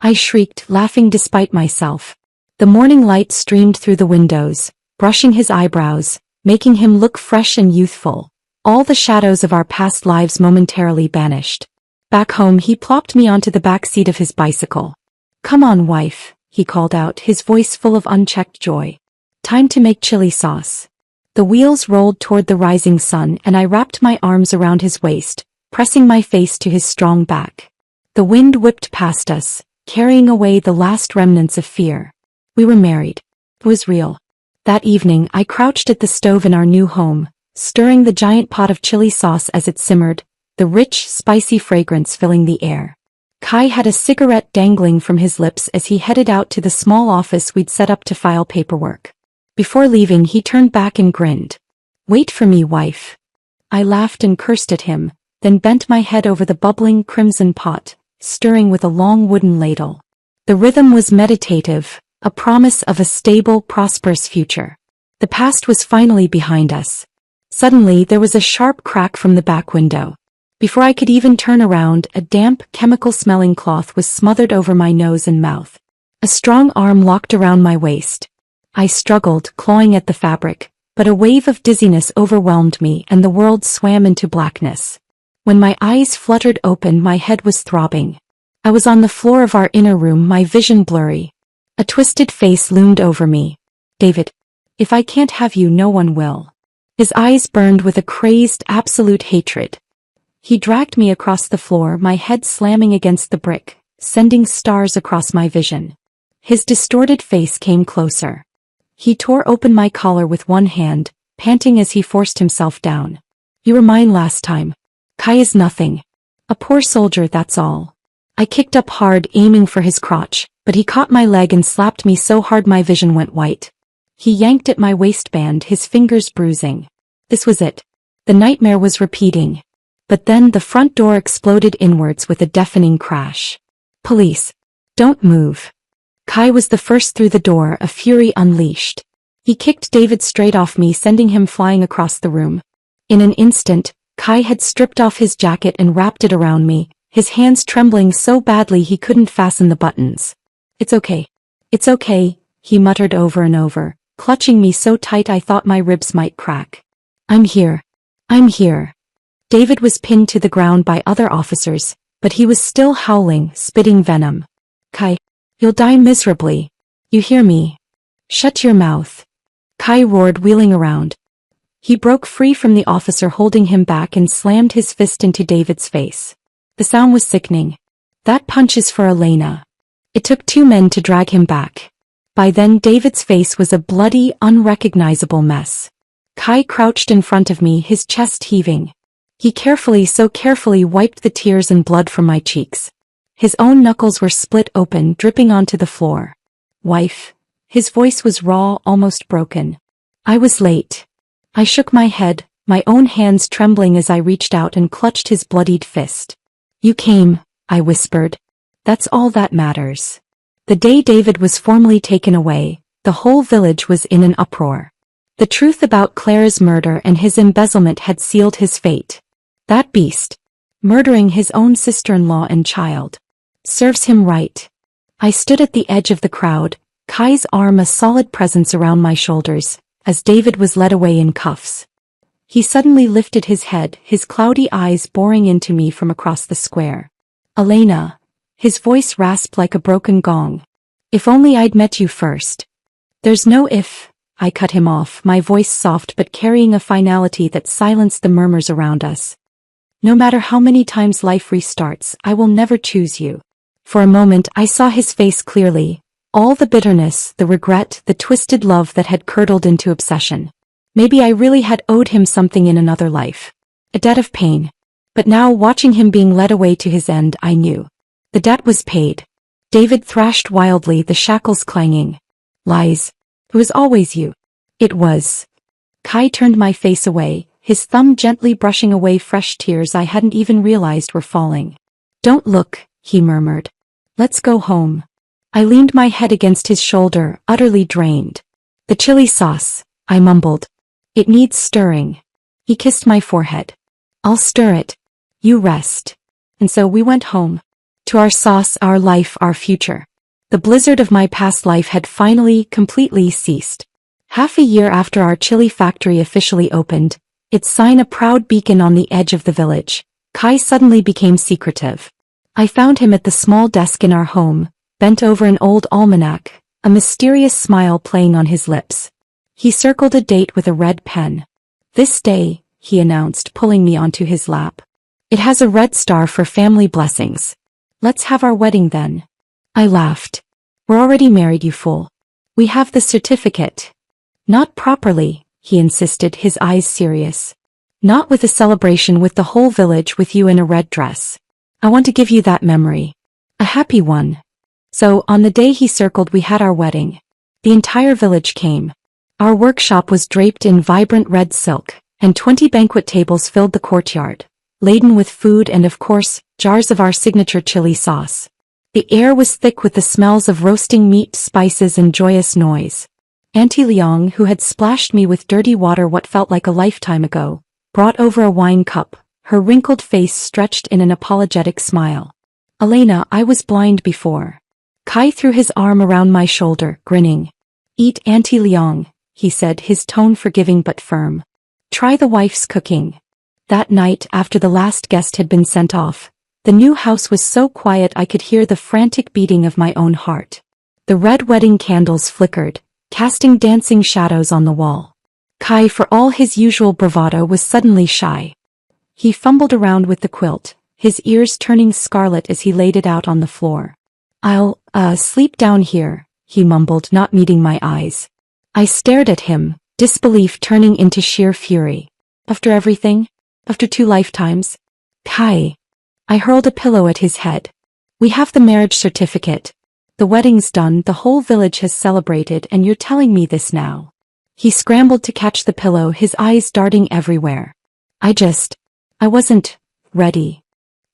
I shrieked, laughing despite myself. The morning light streamed through the windows, brushing his eyebrows, making him look fresh and youthful. All the shadows of our past lives momentarily banished. Back home he plopped me onto the back seat of his bicycle. Come on, wife, he called out, his voice full of unchecked joy. Time to make chili sauce. The wheels rolled toward the rising sun and I wrapped my arms around his waist, pressing my face to his strong back. The wind whipped past us, carrying away the last remnants of fear. We were married. It was real. That evening I crouched at the stove in our new home, stirring the giant pot of chili sauce as it simmered, the rich, spicy fragrance filling the air. Kai had a cigarette dangling from his lips as he headed out to the small office we'd set up to file paperwork. Before leaving he turned back and grinned. Wait for me, wife. I laughed and cursed at him, then bent my head over the bubbling crimson pot, stirring with a long wooden ladle. The rhythm was meditative, a promise of a stable, prosperous future. The past was finally behind us. Suddenly there was a sharp crack from the back window. Before I could even turn around, a damp, chemical-smelling cloth was smothered over my nose and mouth. A strong arm locked around my waist. I struggled, clawing at the fabric, but a wave of dizziness overwhelmed me and the world swam into blackness. When my eyes fluttered open, my head was throbbing. I was on the floor of our inner room, my vision blurry. A twisted face loomed over me. David, if I can't have you, no one will. His eyes burned with a crazed, absolute hatred. He dragged me across the floor, my head slamming against the brick, sending stars across my vision. His distorted face came closer. He tore open my collar with one hand, panting as he forced himself down. You were mine last time. Kai is nothing. A poor soldier, that's all. I kicked up hard, aiming for his crotch, but he caught my leg and slapped me so hard my vision went white. He yanked at my waistband, his fingers bruising. This was it. The nightmare was repeating. But then the front door exploded inwards with a deafening crash. Police. Don't move. Kai was the first through the door, a fury unleashed. He kicked David straight off me, sending him flying across the room. In an instant, Kai had stripped off his jacket and wrapped it around me, his hands trembling so badly he couldn't fasten the buttons. It's okay. It's okay, he muttered over and over, clutching me so tight I thought my ribs might crack. I'm here. I'm here. David was pinned to the ground by other officers, but he was still howling, spitting venom. Kai, you'll die miserably. You hear me? Shut your mouth. Kai roared, wheeling around. He broke free from the officer holding him back and slammed his fist into David's face. The sound was sickening. That punch is for Elena. It took 2 men to drag him back. By then David's face was a bloody, unrecognizable mess. Kai crouched in front of me, his chest heaving. He so carefully wiped the tears and blood from my cheeks. His own knuckles were split open, dripping onto the floor. Wife. His voice was raw, almost broken. I was late. I shook my head, my own hands trembling as I reached out and clutched his bloodied fist. You came, I whispered. That's all that matters. The day David was formally taken away, the whole village was in an uproar. The truth about Clara's murder and his embezzlement had sealed his fate. That beast, murdering his own sister-in-law and child, serves him right. I stood at the edge of the crowd, Kai's arm a solid presence around my shoulders, as David was led away in cuffs. He suddenly lifted his head, his cloudy eyes boring into me from across the square. Elena. His voice rasped like a broken gong. If only I'd met you first. There's no if, I cut him off, my voice soft but carrying a finality that silenced the murmurs around us. No matter how many times life restarts, I will never choose you. For a moment I saw his face clearly, all the bitterness, the regret, the twisted love that had curdled into obsession. Maybe I really had owed him something in another life. A debt of pain. But now, watching him being led away to his end, I knew. The debt was paid. David thrashed wildly, the shackles clanging. Lies. It was always you. It was. Kai turned my face away, his thumb gently brushing away fresh tears I hadn't even realized were falling. Don't look, he murmured. Let's go home. I leaned my head against his shoulder, utterly drained. The chili sauce, I mumbled. It needs stirring. He kissed my forehead. I'll stir it. You rest. And so we went home. To our sauce, our life, our future. The blizzard of my past life had finally, completely ceased. Half a year after our chili factory officially opened, its sign a proud beacon on the edge of the village, Kai suddenly became secretive. I found him at the small desk in our home, bent over an old almanac, a mysterious smile playing on his lips. He circled a date with a red pen. This day, he announced, pulling me onto his lap. It has a red star for family blessings. Let's have our wedding then. I laughed. We're already married, you fool. We have the certificate. Not properly, he insisted, his eyes serious. Not with a celebration with the whole village with you in a red dress. I want to give you that memory. A happy one. So, on the day he circled, we had our wedding. The entire village came. Our workshop was draped in vibrant red silk, and 20 banquet tables filled the courtyard, laden with food and, of course, jars of our signature chili sauce. The air was thick with the smells of roasting meat, spices, and joyous noise. Auntie Liang, who had splashed me with dirty water what felt like a lifetime ago, brought over a wine cup, her wrinkled face stretched in an apologetic smile. Elena, I was blind before. Kai threw his arm around my shoulder, grinning. Eat, Auntie Liang, he said, his tone forgiving but firm. Try the wife's cooking. That night, after the last guest had been sent off, the new house was so quiet I could hear the frantic beating of my own heart. The red wedding candles flickered, casting dancing shadows on the wall. Kai, for all his usual bravado, was suddenly shy. He fumbled around with the quilt, his ears turning scarlet as he laid it out on the floor. "I'll, sleep down here," he mumbled, not meeting my eyes. I stared at him, disbelief turning into sheer fury. After everything? After 2 lifetimes? Kai. I hurled a pillow at his head. "We have the marriage certificate. The wedding's done, the whole village has celebrated, and you're telling me this now." He scrambled to catch the pillow, his eyes darting everywhere. I wasn't ready."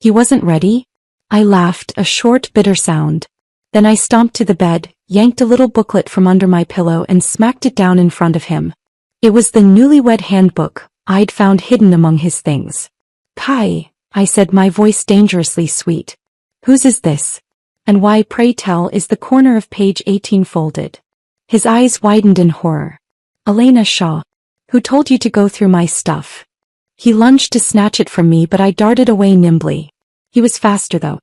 "He wasn't ready?" I laughed, a short, bitter sound. Then I stomped to the bed, yanked a little booklet from under my pillow and smacked it down in front of him. It was the newlywed handbook I'd found hidden among his things. "Kai," I said, my voice dangerously sweet. "Whose is this? And why, pray tell, is the corner of page 18 folded?" His eyes widened in horror. "Elena Shaw. Who told you to go through my stuff?" He lunged to snatch it from me, but I darted away nimbly. He was faster though.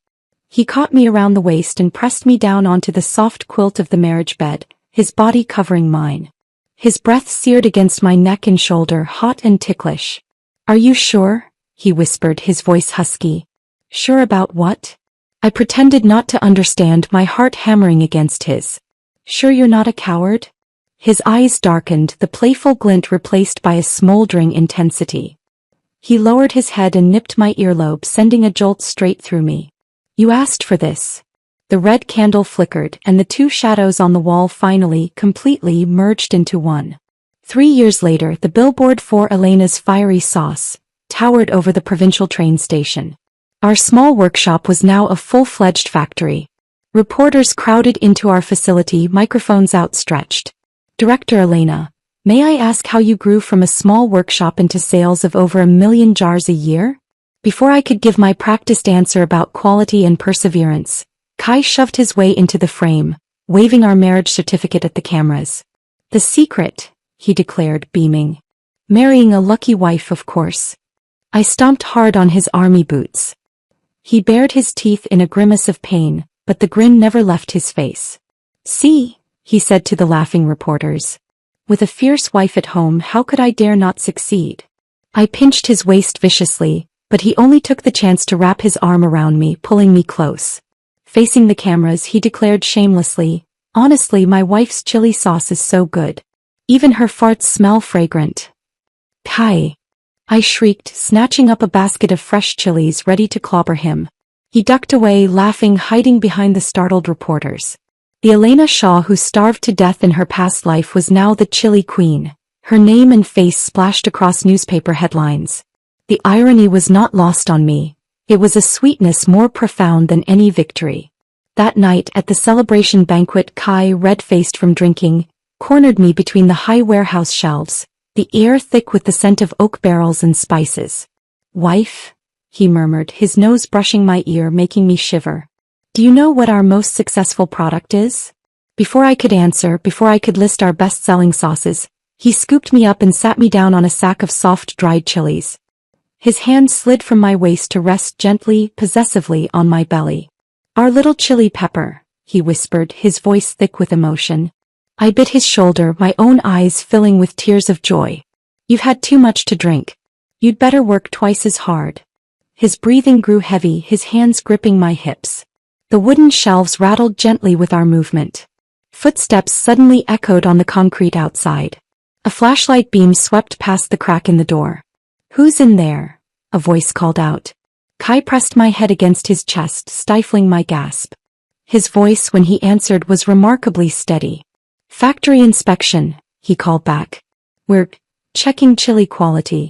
He caught me around the waist and pressed me down onto the soft quilt of the marriage bed, his body covering mine. His breath seared against my neck and shoulder, hot and ticklish. "Are you sure?" he whispered, his voice husky. "Sure about what?" I pretended not to understand, my heart hammering against his. "Sure you're not a coward?" His eyes darkened, the playful glint replaced by a smoldering intensity. He lowered his head and nipped my earlobe, sending a jolt straight through me. "You asked for this." The red candle flickered, and the 2 shadows on the wall finally, completely merged into one. 3 years later, the billboard for Elena's Fiery Sauce towered over the provincial train station. Our small workshop was now a full-fledged factory. Reporters crowded into our facility, microphones outstretched. "Director Elena, may I ask how you grew from a small workshop into sales of over 1 million jars a year?" Before I could give my practiced answer about quality and perseverance, Kai shoved his way into the frame, waving our marriage certificate at the cameras. "The secret," he declared, beaming. "Marrying a lucky wife, of course." I stomped hard on his army boots. He bared his teeth in a grimace of pain, but the grin never left his face. "See," he said to the laughing reporters. "With a fierce wife at home, how could I dare not succeed?" I pinched his waist viciously, but he only took the chance to wrap his arm around me, pulling me close. Facing the cameras, he declared shamelessly, "Honestly, my wife's chili sauce is so good. Even her farts smell fragrant." "Kai!" I shrieked, snatching up a basket of fresh chilies ready to clobber him. He ducked away, laughing, hiding behind the startled reporters. The Elena Shaw who starved to death in her past life was now the chili queen. Her name and face splashed across newspaper headlines. The irony was not lost on me. It was a sweetness more profound than any victory. That night at the celebration banquet, Kai, red-faced from drinking, cornered me between the high warehouse shelves, the air thick with the scent of oak barrels and spices. "Wife?" he murmured, his nose brushing my ear, making me shiver. "Do you know what our most successful product is?" Before I could answer, before I could list our best-selling sauces, he scooped me up and sat me down on a sack of soft, dried chilies. His hand slid from my waist to rest gently, possessively on my belly. "Our little chili pepper," he whispered, his voice thick with emotion. I bit his shoulder, my own eyes filling with tears of joy. "You've had too much to drink. You'd better work twice as hard." His breathing grew heavy, his hands gripping my hips. The wooden shelves rattled gently with our movement. Footsteps suddenly echoed on the concrete outside. A flashlight beam swept past the crack in the door. "Who's in there?" a voice called out. Kai pressed my head against his chest, stifling my gasp. His voice, when he answered, was remarkably steady. "Factory inspection," he called back. "We're checking chili quality."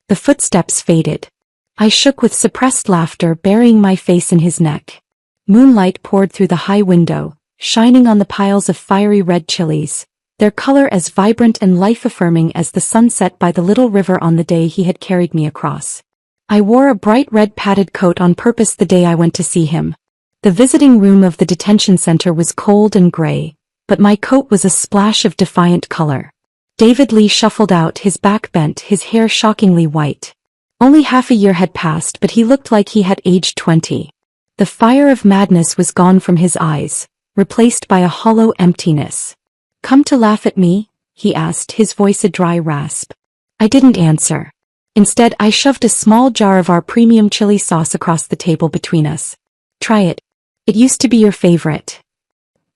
The footsteps faded. I shook with suppressed laughter, burying my face in his neck. Moonlight poured through the high window, shining on the piles of fiery red chilies, their color as vibrant and life-affirming as the sunset by the little river on the day he had carried me across. I wore a bright red padded coat on purpose the day I went to see him. The visiting room of the detention center was cold and gray, but my coat was a splash of defiant color. David Lee shuffled out, his back bent, his hair shockingly white. Only half a year had passed, but he looked like he had aged 20. The fire of madness was gone from his eyes, replaced by a hollow emptiness. "Come to laugh at me?" he asked, his voice a dry rasp. I didn't answer. Instead, I shoved a small jar of our premium chili sauce across the table between us. "Try it. It used to be your favorite."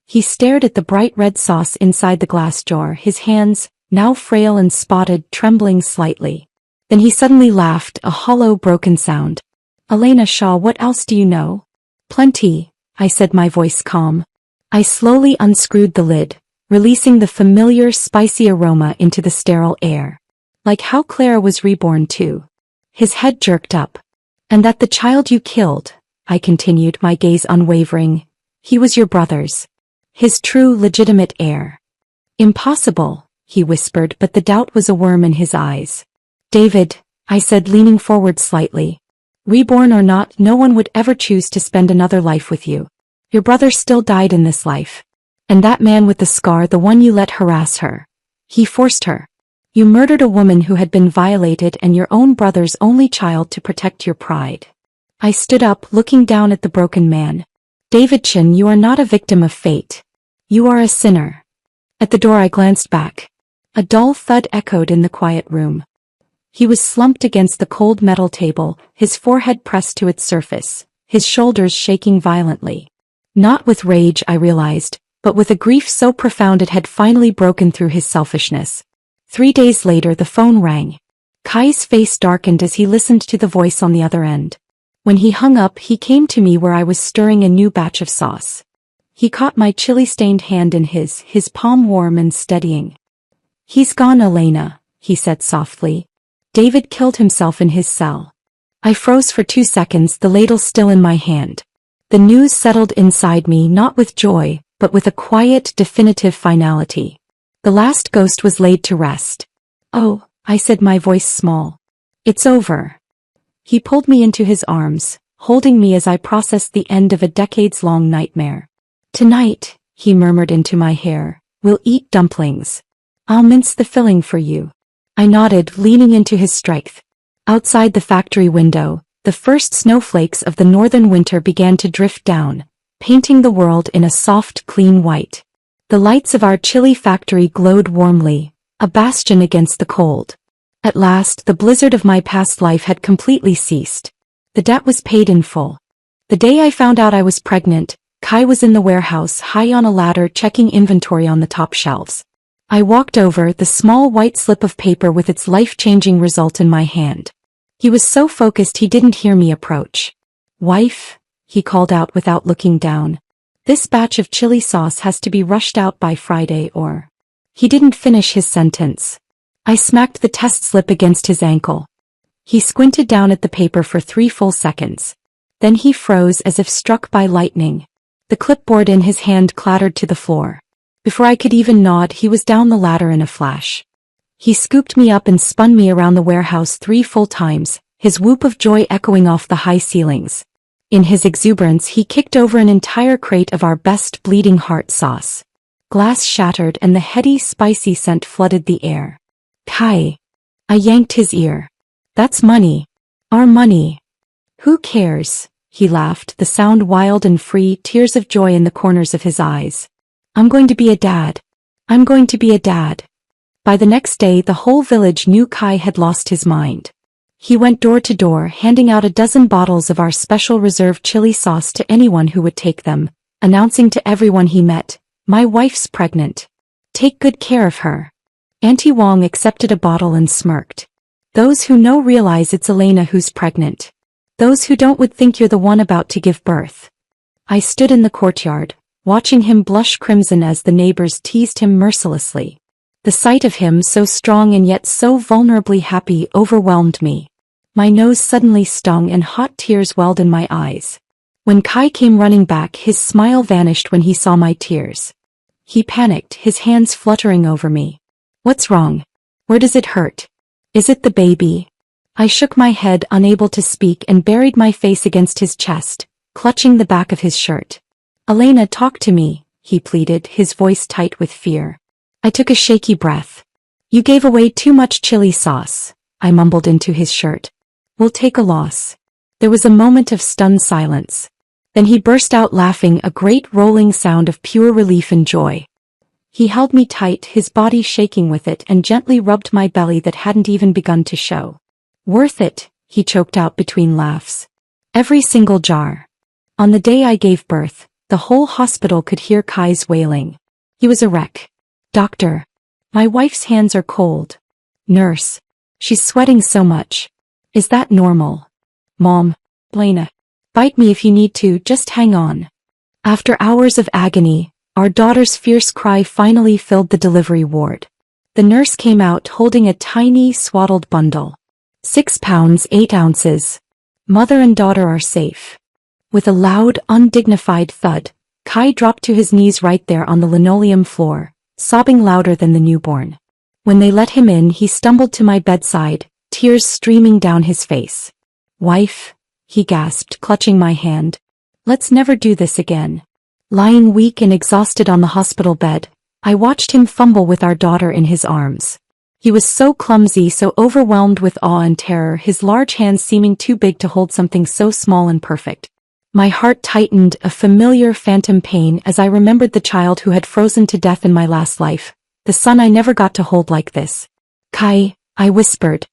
He stared at the bright red sauce inside the glass jar, his hands, now frail and spotted, trembling slightly. Then he suddenly laughed, a hollow, broken sound. "Elena Shaw, what else do you know?" "Plenty," I said, my voice calm. I slowly unscrewed the lid, releasing the familiar spicy aroma into the sterile air. "Like how Clara was reborn too." His head jerked up. "And that the child you killed," I continued, my gaze unwavering, "he was your brother's. His true, legitimate heir." "Impossible," he whispered, but the doubt was a worm in his eyes. "David," I said, leaning forward slightly. "Reborn or not, no one would ever choose to spend another life with you. Your brother still died in this life. And that man with the scar, the one you let harass her. He forced her. You murdered a woman who had been violated and your own brother's only child to protect your pride." I stood up, looking down at the broken man. "David Chin, you are not a victim of fate. You are a sinner." At the door I glanced back. A dull thud echoed in the quiet room. He was slumped against the cold metal table, his forehead pressed to its surface, his shoulders shaking violently. Not with rage, I realized, but with a grief so profound it had finally broken through his selfishness. 3 days later the phone rang. Kai's face darkened as he listened to the voice on the other end. When he hung up, he came to me where I was stirring a new batch of sauce. He caught my chili-stained hand in his palm warm and steadying. "He's gone, Elena," he said softly. "David killed himself in his cell." I froze for 2 seconds, the ladle still in my hand. The news settled inside me, not with joy, but with a quiet, definitive finality. The last ghost was laid to rest. "Oh," I said, my voice small. "It's over." He pulled me into his arms, holding me as I processed the end of a decades-long nightmare. "Tonight," he murmured into my hair, "we'll eat dumplings. I'll mince the filling for you." I nodded, leaning into his strength. Outside the factory window, the first snowflakes of the northern winter began to drift down, painting the world in a soft, clean white. The lights of our chili factory glowed warmly, a bastion against the cold. At last, the blizzard of my past life had completely ceased. The debt was paid in full. The day I found out I was pregnant, Kai was in the warehouse, high on a ladder, checking inventory on the top shelves. I walked over, the small white slip of paper with its life-changing result in my hand. He was so focused he didn't hear me approach. "Wife," he called out without looking down. "This batch of chili sauce has to be rushed out by Friday or—" He didn't finish his sentence. I smacked the test slip against his ankle. He squinted down at the paper for 3 full seconds. Then he froze as if struck by lightning. The clipboard in his hand clattered to the floor. Before I could even nod, he was down the ladder in a flash. He scooped me up and spun me around the warehouse 3 full times, his whoop of joy echoing off the high ceilings. In his exuberance, he kicked over an entire crate of our best bleeding heart sauce. Glass shattered and the heady, spicy scent flooded the air. "Kai." I yanked his ear. "That's money. Our money." "Who cares?" He laughed, the sound wild and free, tears of joy in the corners of his eyes. "I'm going to be a dad. I'm going to be a dad." By the next day, the whole village knew Kai had lost his mind. He went door to door, handing out a dozen bottles of our special reserve chili sauce to anyone who would take them, announcing to everyone he met, "My wife's pregnant. Take good care of her." Auntie Wong accepted a bottle and smirked. "Those who know realize it's Elena who's pregnant. Those who don't would think you're the one about to give birth." I stood in the courtyard, watching him blush crimson as the neighbors teased him mercilessly. The sight of him, so strong and yet so vulnerably happy, overwhelmed me. My nose suddenly stung and hot tears welled in my eyes. When Kai came running back, his smile vanished when he saw my tears. He panicked, his hands fluttering over me. "What's wrong? Where does it hurt? Is it the baby?" I shook my head, unable to speak, and buried my face against his chest, clutching the back of his shirt. "Elena, talk to me," he pleaded, his voice tight with fear. I took a shaky breath. "You gave away too much chili sauce," I mumbled into his shirt. We'll take a loss. There was a moment of stunned silence. Then he burst out laughing, a great rolling sound of pure relief and joy. He held me tight, his body shaking with it, and gently rubbed my belly that hadn't even begun to show. Worth it, he choked out between laughs. Every single jar. On the day I gave birth, the whole hospital could hear Kai's wailing. He was a wreck. Doctor. My wife's hands are cold. Nurse. She's sweating so much. Is that normal? Mom. Blana. Bite me if you need to, just hang on. After hours of agony, our daughter's fierce cry finally filled the delivery ward. The nurse came out holding a tiny, swaddled bundle. 6 pounds 8 ounces. Mother and daughter are safe. With a loud, undignified thud, Kai dropped to his knees right there on the linoleum floor, sobbing louder than the newborn. When they let him in, he stumbled to my bedside, tears streaming down his face. Wife, he gasped, clutching my hand. Let's never do this again. Lying weak and exhausted on the hospital bed, I watched him fumble with our daughter in his arms. He was so clumsy, so overwhelmed with awe and terror, his large hands seeming too big to hold something so small and perfect. My heart tightened, a familiar phantom pain as I remembered the child who had frozen to death in my last life, the son I never got to hold like this. Kai, I whispered.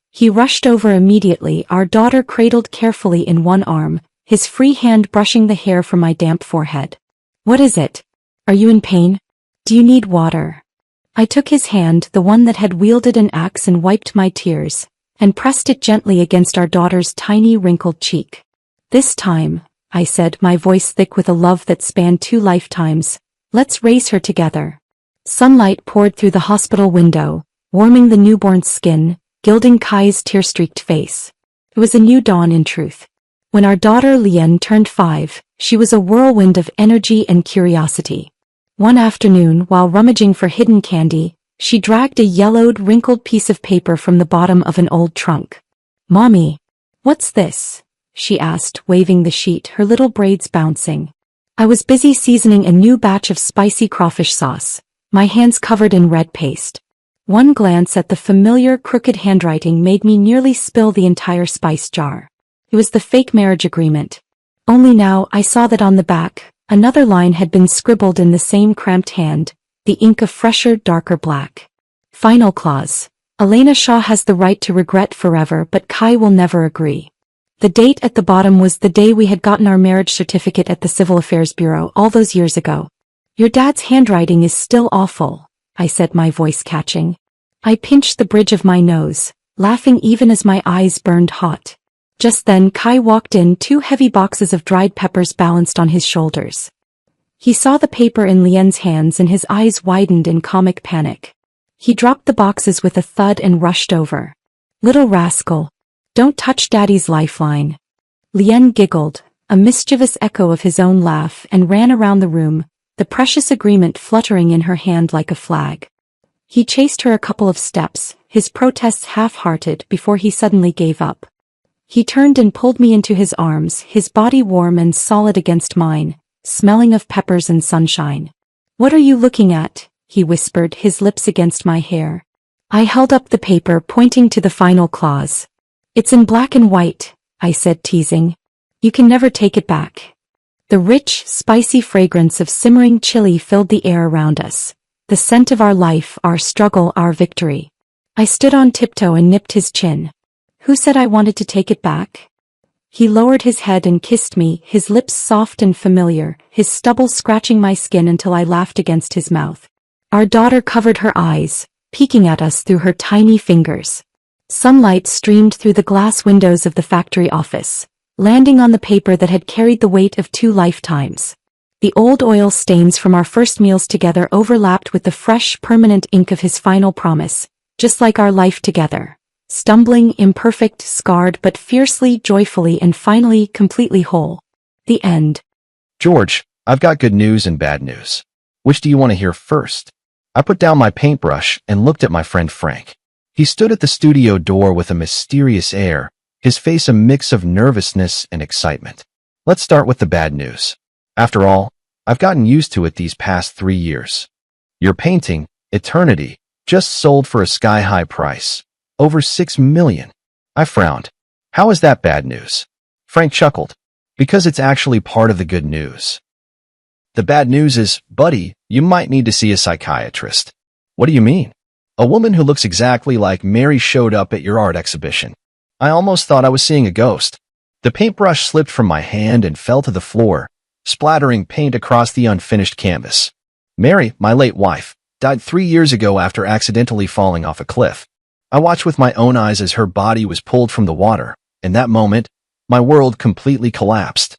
He rushed over immediately, our daughter cradled carefully in one arm, his free hand brushing the hair from my damp forehead. What is it? Are you in pain? Do you need water? I took his hand, the one that had wielded an axe, and wiped my tears, and pressed it gently against our daughter's tiny wrinkled cheek. This time, I said, my voice thick with a love that spanned 2 lifetimes, let's raise her together. Sunlight poured through the hospital window, warming the newborn's skin, gilding Kai's tear-streaked face. It was a new dawn in truth. When our daughter Lien turned 5, she was a whirlwind of energy and curiosity. One afternoon, while rummaging for hidden candy, she dragged a yellowed, wrinkled piece of paper from the bottom of an old trunk. Mommy, what's this? She asked, waving the sheet, her little braids bouncing. I was busy seasoning a new batch of spicy crawfish sauce, my hands covered in red paste. One glance at the familiar crooked handwriting made me nearly spill the entire spice jar. It was the fake marriage agreement. Only now I saw that on the back, another line had been scribbled in the same cramped hand, the ink a fresher, darker black. Final clause. Elena Shaw has the right to regret forever, but Kai will never agree. The date at the bottom was the day we had gotten our marriage certificate at the Civil Affairs Bureau all those years ago. Your dad's handwriting is still awful, I said, my voice catching. I pinched the bridge of my nose, laughing even as my eyes burned hot. Just then Kai walked in, 2 heavy boxes of dried peppers balanced on his shoulders. He saw the paper in Lien's hands and his eyes widened in comic panic. He dropped the boxes with a thud and rushed over. Little rascal. Don't touch Daddy's lifeline. Lien giggled, a mischievous echo of his own laugh, and ran around the room, the precious agreement fluttering in her hand like a flag. He chased her a couple of steps, his protests half-hearted, before he suddenly gave up. He turned and pulled me into his arms, his body warm and solid against mine, smelling of peppers and sunshine. What are you looking at? He whispered, his lips against my hair. I held up the paper, pointing to the final clause. It's in black and white, I said, teasing. You can never take it back. The rich, spicy fragrance of simmering chili filled the air around us, the scent of our life, our struggle, our victory. I stood on tiptoe and nipped his chin. Who said I wanted to take it back? He lowered his head and kissed me, his lips soft and familiar, his stubble scratching my skin until I laughed against his mouth. Our daughter covered her eyes, peeking at us through her tiny fingers. Sunlight streamed through the glass windows of the factory office, landing on the paper that had carried the weight of 2 lifetimes. The old oil stains from our first meals together overlapped with the fresh, permanent ink of his final promise, just like our life together. Stumbling, imperfect, scarred, but fiercely, joyfully, and finally completely whole. The end. George, I've got good news and bad news. Which do you want to hear first? I put down my paintbrush and looked at my friend Frank. He stood at the studio door with a mysterious air, his face a mix of nervousness and excitement. Let's start with the bad news. After all, I've gotten used to it these past 3 years. Your painting, Eternity, just sold for a sky-high price. Over $6 million. I frowned. How is that bad news? Frank chuckled. Because it's actually part of the good news. The bad news is, buddy, you might need to see a psychiatrist. What do you mean? A woman who looks exactly like Mary showed up at your art exhibition. I almost thought I was seeing a ghost. The paintbrush slipped from my hand and fell to the floor, splattering paint across the unfinished canvas. Mary, my late wife, died 3 years ago after accidentally falling off a cliff. I watched with my own eyes as her body was pulled from the water. In that moment, my world completely collapsed.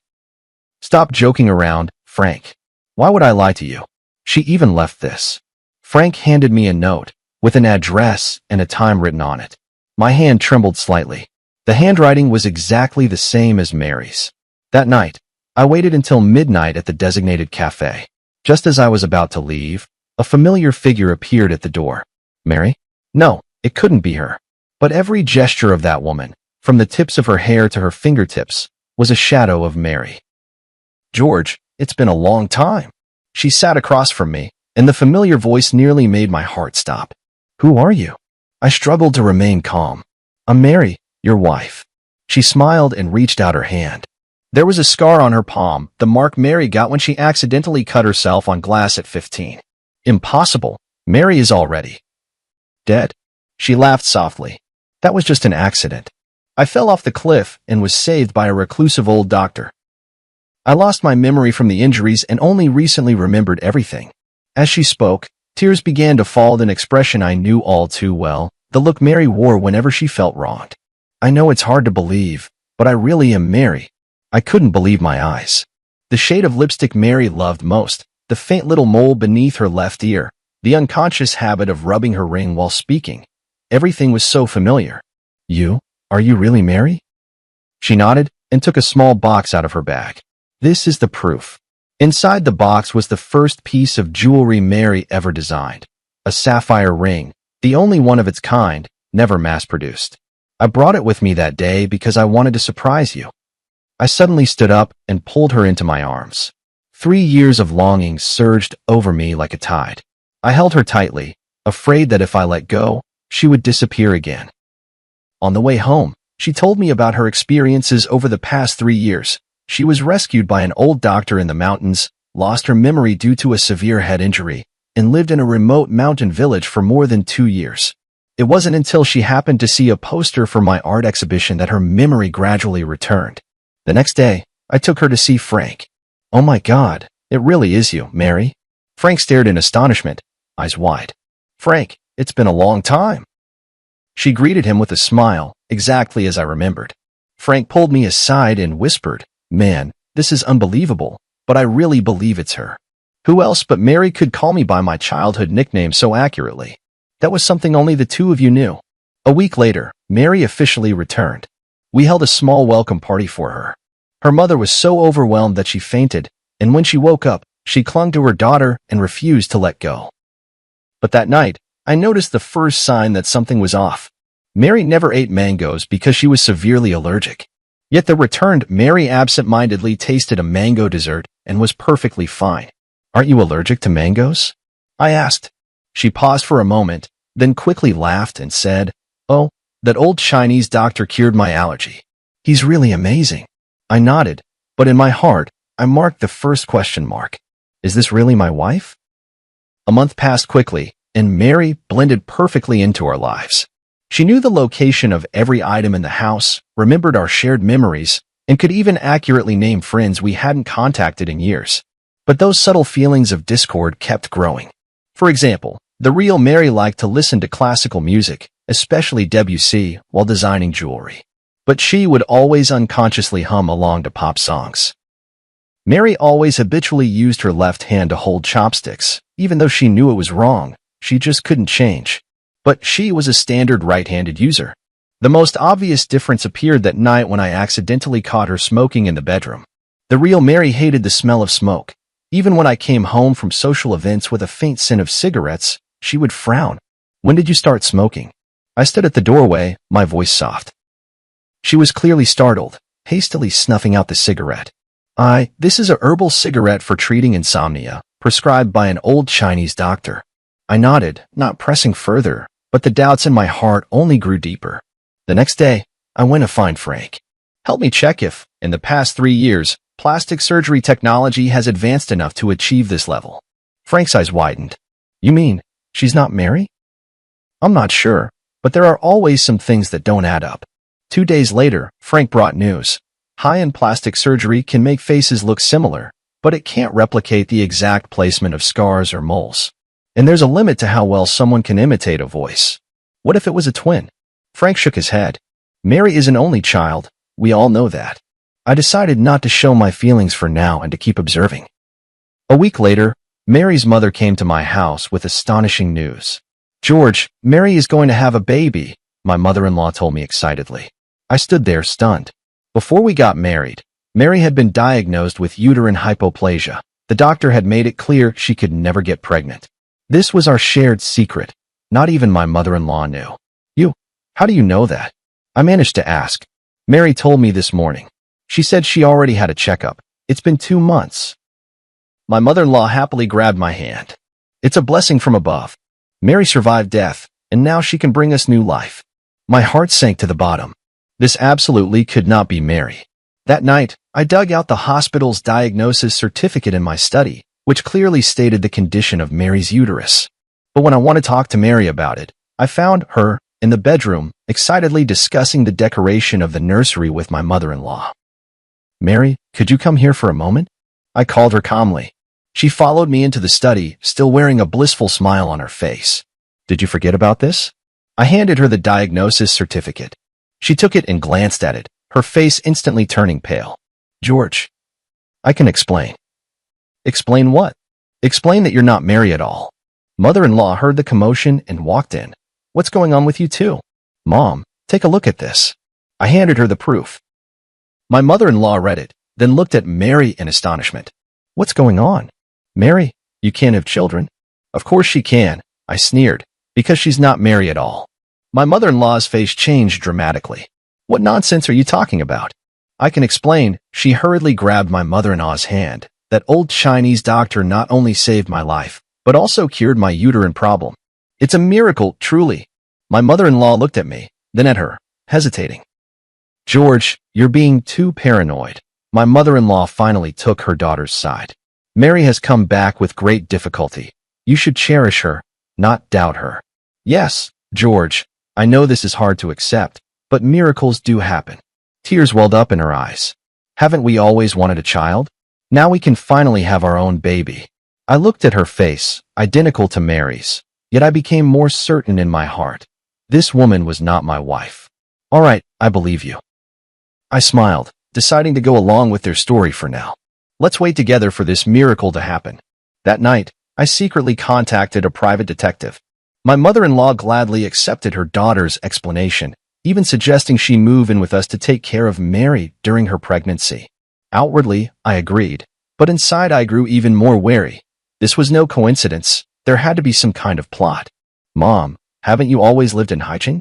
Stop joking around, Frank. Why would I lie to you? She even left this. Frank handed me a note, with an address and a time written on it. My hand trembled slightly. The handwriting was exactly the same as Mary's. That night, I waited until midnight at the designated cafe. Just as I was about to leave, a familiar figure appeared at the door. Mary? No, it couldn't be her. But every gesture of that woman, from the tips of her hair to her fingertips, was a shadow of Mary. George, it's been a long time. She sat across from me, and the familiar voice nearly made my heart stop. Who are you? I struggled to remain calm. I'm Mary, your wife. She smiled and reached out her hand. There was a scar on her palm, the mark Mary got when she accidentally cut herself on glass at 15. Impossible. Mary is already dead. She laughed softly. That was just an accident. I fell off the cliff and was saved by a reclusive old doctor. I lost my memory from the injuries and only recently remembered everything. As she spoke, tears began to fall with an expression I knew all too well, the look Mary wore whenever she felt wronged. I know it's hard to believe, but I really am Mary. I couldn't believe my eyes. The shade of lipstick Mary loved most, the faint little mole beneath her left ear, the unconscious habit of rubbing her ring while speaking. Everything was so familiar. Are you really Mary? She nodded and took a small box out of her bag. This is the proof. Inside the box was the first piece of jewelry Mary ever designed. A sapphire ring, the only one of its kind, never mass-produced. I brought it with me that day because I wanted to surprise you. I suddenly stood up and pulled her into my arms. 3 years of longing surged over me like a tide. I held her tightly, afraid that if I let go, she would disappear again. On the way home, she told me about her experiences over the past 3 years. She was rescued by an old doctor in the mountains, lost her memory due to a severe head injury, and lived in a remote mountain village for more than 2 years. It wasn't until she happened to see a poster for my art exhibition that her memory gradually returned. The next day, I took her to see Frank. Oh my God, it really is you, Mary. Frank stared in astonishment, eyes wide. Frank, it's been a long time. She greeted him with a smile, exactly as I remembered. Frank pulled me aside and whispered, Man, this is unbelievable, but I really believe it's her. Who else but Mary could call me by my childhood nickname so accurately? That was something only the two of you knew. A week later, Mary officially returned. We held a small welcome party for her. Her mother was so overwhelmed that she fainted, and when she woke up, she clung to her daughter and refused to let go. But that night, I noticed the first sign that something was off. Mary never ate mangoes because she was severely allergic. Yet the returned Mary absent-mindedly tasted a mango dessert and was perfectly fine. Aren't you allergic to mangoes? I asked. She paused for a moment, then quickly laughed and said, Oh, that old Chinese doctor cured my allergy. He's really amazing. I nodded, but in my heart, I marked the first question mark. Is this really my wife? A month passed quickly, and Mary blended perfectly into our lives. She knew the location of every item in the house, remembered our shared memories, and could even accurately name friends we hadn't contacted in years. But those subtle feelings of discord kept growing. For example, the real Mary liked to listen to classical music, especially Debussy, while designing jewelry. But she would always unconsciously hum along to pop songs. Mary always habitually used her left hand to hold chopsticks, even though she knew it was wrong. She just couldn't change. But she was a standard right-handed user. The most obvious difference appeared that night when I accidentally caught her smoking in the bedroom. The real Mary hated the smell of smoke. Even when I came home from social events with a faint scent of cigarettes, she would frown. When did you start smoking? I stood at the doorway, my voice soft. She was clearly startled, hastily snuffing out the cigarette. This is a herbal cigarette for treating insomnia, prescribed by an old Chinese doctor. I nodded, not pressing further, but the doubts in my heart only grew deeper. The next day, I went to find Frank. Help me check if, in the past 3 years, plastic surgery technology has advanced enough to achieve this level. Frank's eyes widened. You mean, she's not Mary? I'm not sure, but there are always some things that don't add up. 2 days later, Frank brought news. High-end plastic surgery can make faces look similar, but it can't replicate the exact placement of scars or moles. And there's a limit to how well someone can imitate a voice. What if it was a twin? Frank shook his head. Mary is an only child. We all know that. I decided not to show my feelings for now and to keep observing. A week later, Mary's mother came to my house with astonishing news. George, Mary is going to have a baby, my mother-in-law told me excitedly. I stood there stunned. Before we got married, Mary had been diagnosed with uterine hypoplasia. The doctor had made it clear she could never get pregnant. This was our shared secret. Not even my mother-in-law knew. How do you know that? I managed to ask. Mary told me this morning. She said she already had a checkup. It's been 2 months. My mother-in-law happily grabbed my hand. It's a blessing from above. Mary survived death, and now she can bring us new life. My heart sank to the bottom. This absolutely could not be Mary. That night, I dug out the hospital's diagnosis certificate in my study, which clearly stated the condition of Mary's uterus. But when I wanted to talk to Mary about it, I found her in the bedroom, excitedly discussing the decoration of the nursery with my mother-in-law. Mary, could you come here for a moment? I called her calmly. She followed me into the study, still wearing a blissful smile on her face. Did you forget about this? I handed her the diagnosis certificate. She took it and glanced at it, her face instantly turning pale. George, I can explain. Explain what? Explain that you're not Mary at all. Mother-in-law heard the commotion and walked in. What's going on with you two? Mom, take a look at this. I handed her the proof. My mother-in-law read it, then looked at Mary in astonishment. What's going on? Mary, you can't have children. Of course she can, I sneered, because she's not Mary at all. My mother-in-law's face changed dramatically. What nonsense are you talking about? I can explain. She hurriedly grabbed my mother-in-law's hand. That old Chinese doctor not only saved my life, but also cured my uterine problem. It's a miracle, truly. My mother-in-law looked at me, then at her, hesitating. George, you're being too paranoid. My mother-in-law finally took her daughter's side. Mary has come back with great difficulty. You should cherish her, not doubt her. Yes, George, I know this is hard to accept, but miracles do happen. Tears welled up in her eyes. Haven't we always wanted a child? Now we can finally have our own baby. I looked at her face, identical to Mary's. Yet I became more certain in my heart. This woman was not my wife. All right, I believe you. I smiled, deciding to go along with their story for now. Let's wait together for this miracle to happen. That night, I secretly contacted a private detective. My mother-in-law gladly accepted her daughter's explanation, even suggesting she move in with us to take care of Mary during her pregnancy. Outwardly, I agreed, but inside I grew even more wary. This was no coincidence. There had to be some kind of plot. Mom, haven't you always lived in Haicheng?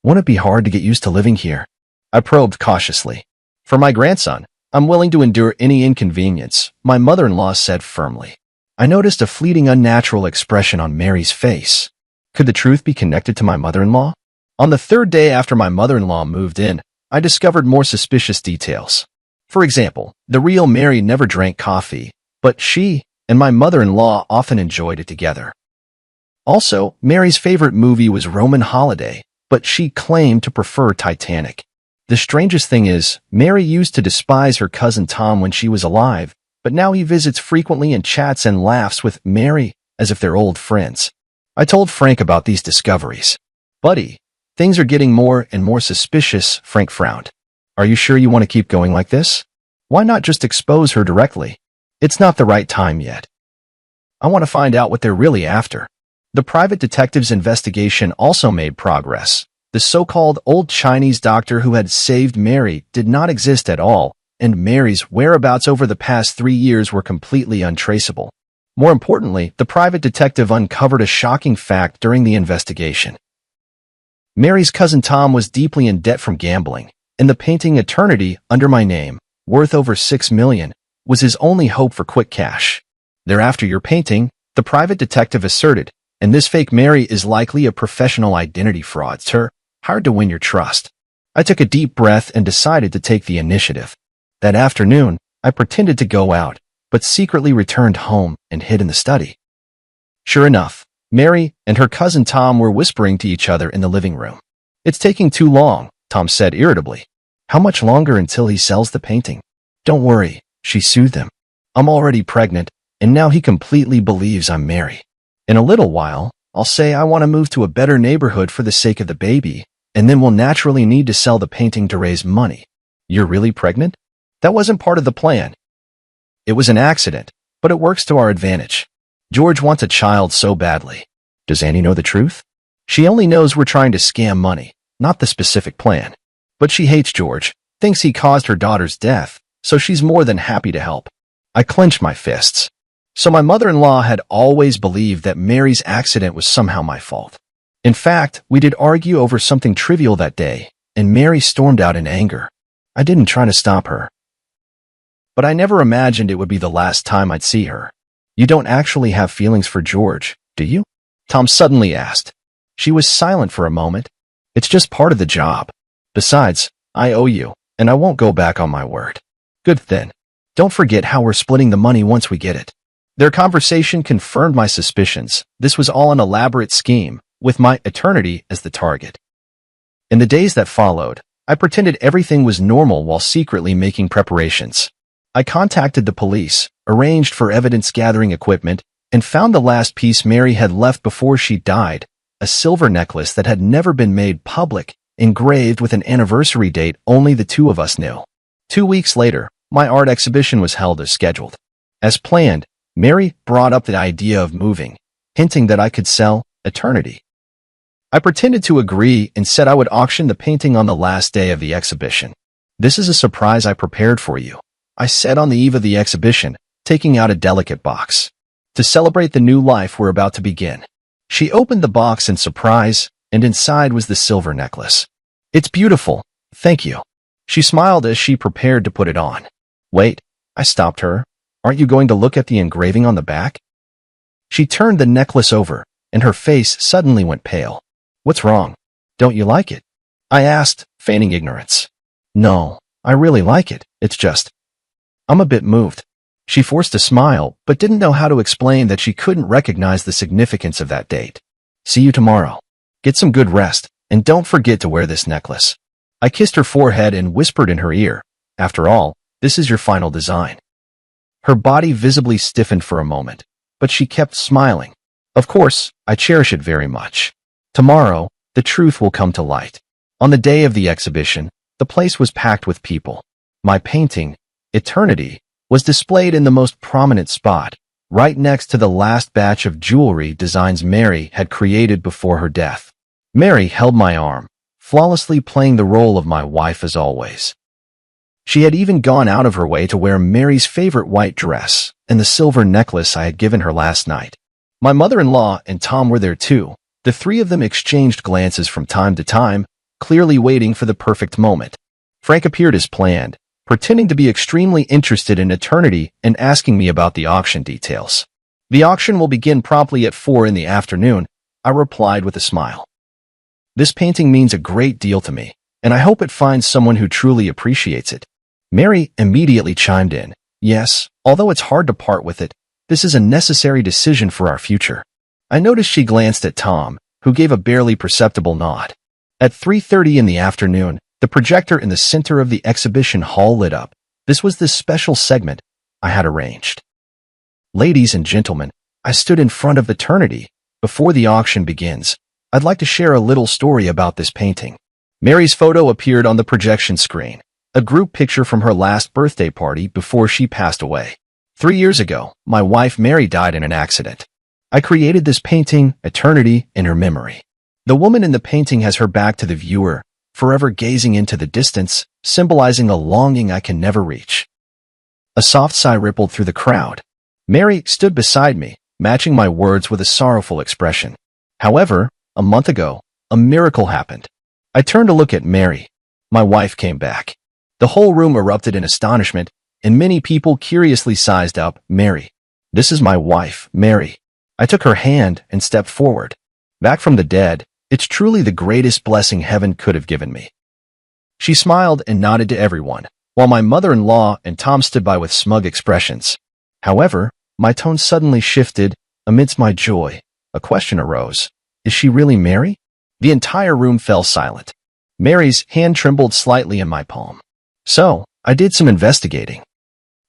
Won't it be hard to get used to living here? I probed cautiously. For my grandson, I'm willing to endure any inconvenience, my mother-in-law said firmly. I noticed a fleeting unnatural expression on Mary's face. Could the truth be connected to my mother-in-law? On the 3rd day after my mother-in-law moved in, I discovered more suspicious details. For example, the real Mary never drank coffee, but she and my mother-in-law often enjoyed it together. Also, Mary's favorite movie was Roman Holiday, but she claimed to prefer Titanic. The strangest thing is, Mary used to despise her cousin Tom when she was alive, but now he visits frequently and chats and laughs with Mary as if they're old friends. I told Frank about these discoveries. Buddy, things are getting more and more suspicious, Frank frowned. Are you sure you want to keep going like this? Why not just expose her directly? It's not the right time yet. I want to find out what they're really after. The private detective's investigation also made progress. The so-called old Chinese doctor who had saved Mary did not exist at all, and Mary's whereabouts over the past 3 years were completely untraceable. More importantly, the private detective uncovered a shocking fact during the investigation. Mary's cousin Tom was deeply in debt from gambling, and the painting Eternity under my name, worth over $6 million, was his only hope for quick cash. They're after your painting, the private detective asserted, and this fake Mary is likely a professional identity fraudster, hard to win your trust. I took a deep breath and decided to take the initiative. That afternoon, I pretended to go out, but secretly returned home and hid in the study. Sure enough, Mary and her cousin Tom were whispering to each other in the living room. "It's taking too long," Tom said irritably. "How much longer until he sells the painting?" "Don't worry," she soothed him. "I'm already pregnant, and now he completely believes I'm Mary. In a little while, I'll say I want to move to a better neighborhood for the sake of the baby, and then we'll naturally need to sell the painting to raise money." "You're really pregnant?" "That wasn't part of the plan. It was an accident, but it works to our advantage. George wants a child so badly." "Does Annie know the truth?" "She only knows we're trying to scam money, not the specific plan. But she hates George, thinks he caused her daughter's death, so she's more than happy to help." I clenched my fists. So my mother-in-law had always believed that Mary's accident was somehow my fault. In fact, we did argue over something trivial that day, and Mary stormed out in anger. I didn't try to stop her. But I never imagined it would be the last time I'd see her. "You don't actually have feelings for George, do you?" Tom suddenly asked. She was silent for a moment. "It's just part of the job. Besides, I owe you, and I won't go back on my word." "Good then. Don't forget how we're splitting the money once we get it." Their conversation confirmed my suspicions. This was all an elaborate scheme, with my eternity as the target. In the days that followed, I pretended everything was normal while secretly making preparations. I contacted the police, arranged for evidence-gathering equipment, and found the last piece Mary had left before she died, a silver necklace that had never been made public, engraved with an anniversary date only the two of us knew. 2 weeks later, my art exhibition was held as scheduled. As planned, Mary brought up the idea of moving, hinting that I could sell eternity. I pretended to agree and said I would auction the painting on the last day of the exhibition. "This is a surprise I prepared for you," I said on the eve of the exhibition, taking out a delicate box. "To celebrate the new life we're about to begin." She opened the box in surprise, and inside was the silver necklace. "It's beautiful, thank you." She smiled as she prepared to put it on. "Wait," I stopped her. "Aren't you going to look at the engraving on the back?" She turned the necklace over, and her face suddenly went pale. "What's wrong? Don't you like it?" I asked, feigning ignorance. "No, I really like it. It's just, I'm a bit moved." She forced a smile, but didn't know how to explain that she couldn't recognize the significance of that date. "See you tomorrow. Get some good rest, and don't forget to wear this necklace." I kissed her forehead and whispered in her ear, "After all, this is your final design." Her body visibly stiffened for a moment, but she kept smiling. "Of course, I cherish it very much. Tomorrow, the truth will come to light." On the day of the exhibition, the place was packed with people. My painting, Eternity, was displayed in the most prominent spot, right next to the last batch of jewelry designs Mary had created before her death. Mary held my arm, flawlessly playing the role of my wife as always. She had even gone out of her way to wear Mary's favorite white dress and the silver necklace I had given her last night. My mother-in-law and Tom were there too. The three of them exchanged glances from time to time, clearly waiting for the perfect moment. Frank appeared as planned, pretending to be extremely interested in Eternity and asking me about the auction details. "The auction will begin promptly at 4 in the afternoon," I replied with a smile. "This painting means a great deal to me, and I hope it finds someone who truly appreciates it." Mary immediately chimed in. "Yes, although it's hard to part with it, this is a necessary decision for our future." I noticed she glanced at Tom, who gave a barely perceptible nod. At 3:30 in the afternoon, the projector in the center of the exhibition hall lit up. This was the special segment I had arranged. "Ladies and gentlemen, I stood in front of Eternity. Before the auction begins, I'd like to share a little story about this painting." Mary's photo appeared on the projection screen, a group picture from her last birthday party before she passed away. 3 years ago, my wife Mary died in an accident. I created this painting, Eternity, in her memory. The woman in the painting has her back to the viewer, forever gazing into the distance, symbolizing a longing I can never reach. A soft sigh rippled through the crowd. Mary stood beside me, matching my words with a sorrowful expression. However, a month ago, a miracle happened. I turned to look at Mary. My wife came back. The whole room erupted in astonishment, and many people curiously sized up, "Mary. This is my wife, Mary." I took her hand and stepped forward. Back from the dead, it's truly the greatest blessing heaven could have given me. She smiled and nodded to everyone, while my mother-in-law and Tom stood by with smug expressions. However, my tone suddenly shifted. Amidst my joy, a question arose. Is she really Mary? The entire room fell silent. Mary's hand trembled slightly in my palm. So, I did some investigating.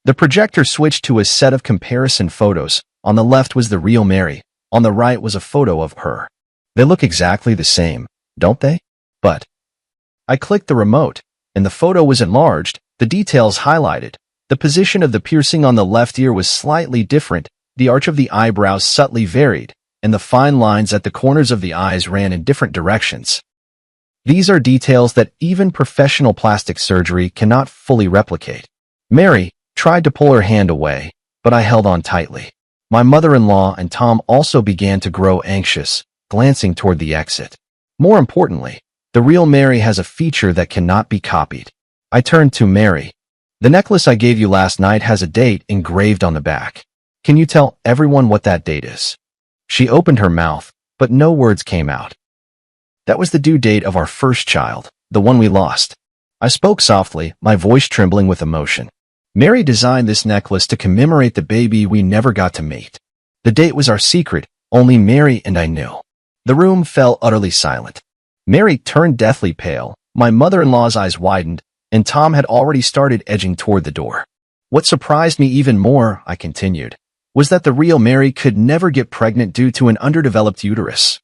The projector switched to a set of comparison photos. On the left was the real Mary. On the right was a photo of her. They look exactly the same, don't they? But I clicked the remote, and the photo was enlarged, the details highlighted. The position of the piercing on the left ear was slightly different, the arch of the eyebrows subtly varied, and the fine lines at the corners of the eyes ran in different directions. These are details that even professional plastic surgery cannot fully replicate. Mary tried to pull her hand away, but I held on tightly. My mother-in-law and Tom also began to grow anxious, glancing toward the exit. More importantly, the real Mary has a feature that cannot be copied. I turned to Mary. The necklace I gave you last night has a date engraved on the back. Can you tell everyone what that date is? She opened her mouth, but no words came out. That was the due date of our first child, the one we lost. I spoke softly, my voice trembling with emotion. Mary designed this necklace to commemorate the baby we never got to meet. The date was our secret, only Mary and I knew. The room fell utterly silent. Mary turned deathly pale, my mother-in-law's eyes widened, and Tom had already started edging toward the door. What surprised me even more, I continued, was that the real Mary could never get pregnant due to an underdeveloped uterus.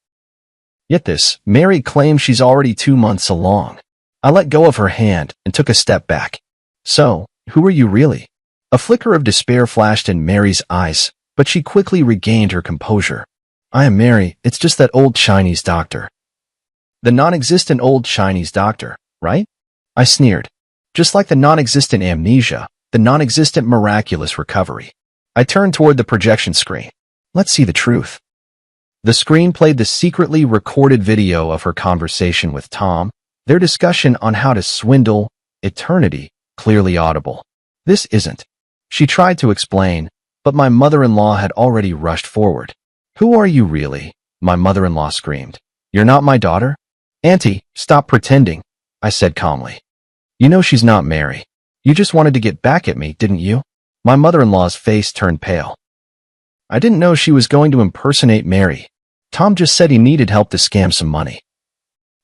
Yet this, Mary claims she's already 2 months along. I let go of her hand and took a step back. So, who are you really? A flicker of despair flashed in Mary's eyes, but she quickly regained her composure. I am Mary, it's just that old Chinese doctor. The non-existent old Chinese doctor, right? I sneered. Just like the non-existent amnesia, the non-existent miraculous recovery. I turned toward the projection screen. Let's see the truth. The screen played the secretly recorded video of her conversation with Tom, their discussion on how to swindle eternity, clearly audible. This isn't. She tried to explain, but my mother-in-law had already rushed forward. Who are you really? My mother-in-law screamed. You're not my daughter? Auntie, stop pretending, I said calmly. You know she's not Mary. You just wanted to get back at me, didn't you? My mother-in-law's face turned pale. I didn't know she was going to impersonate Mary. Tom just said he needed help to scam some money.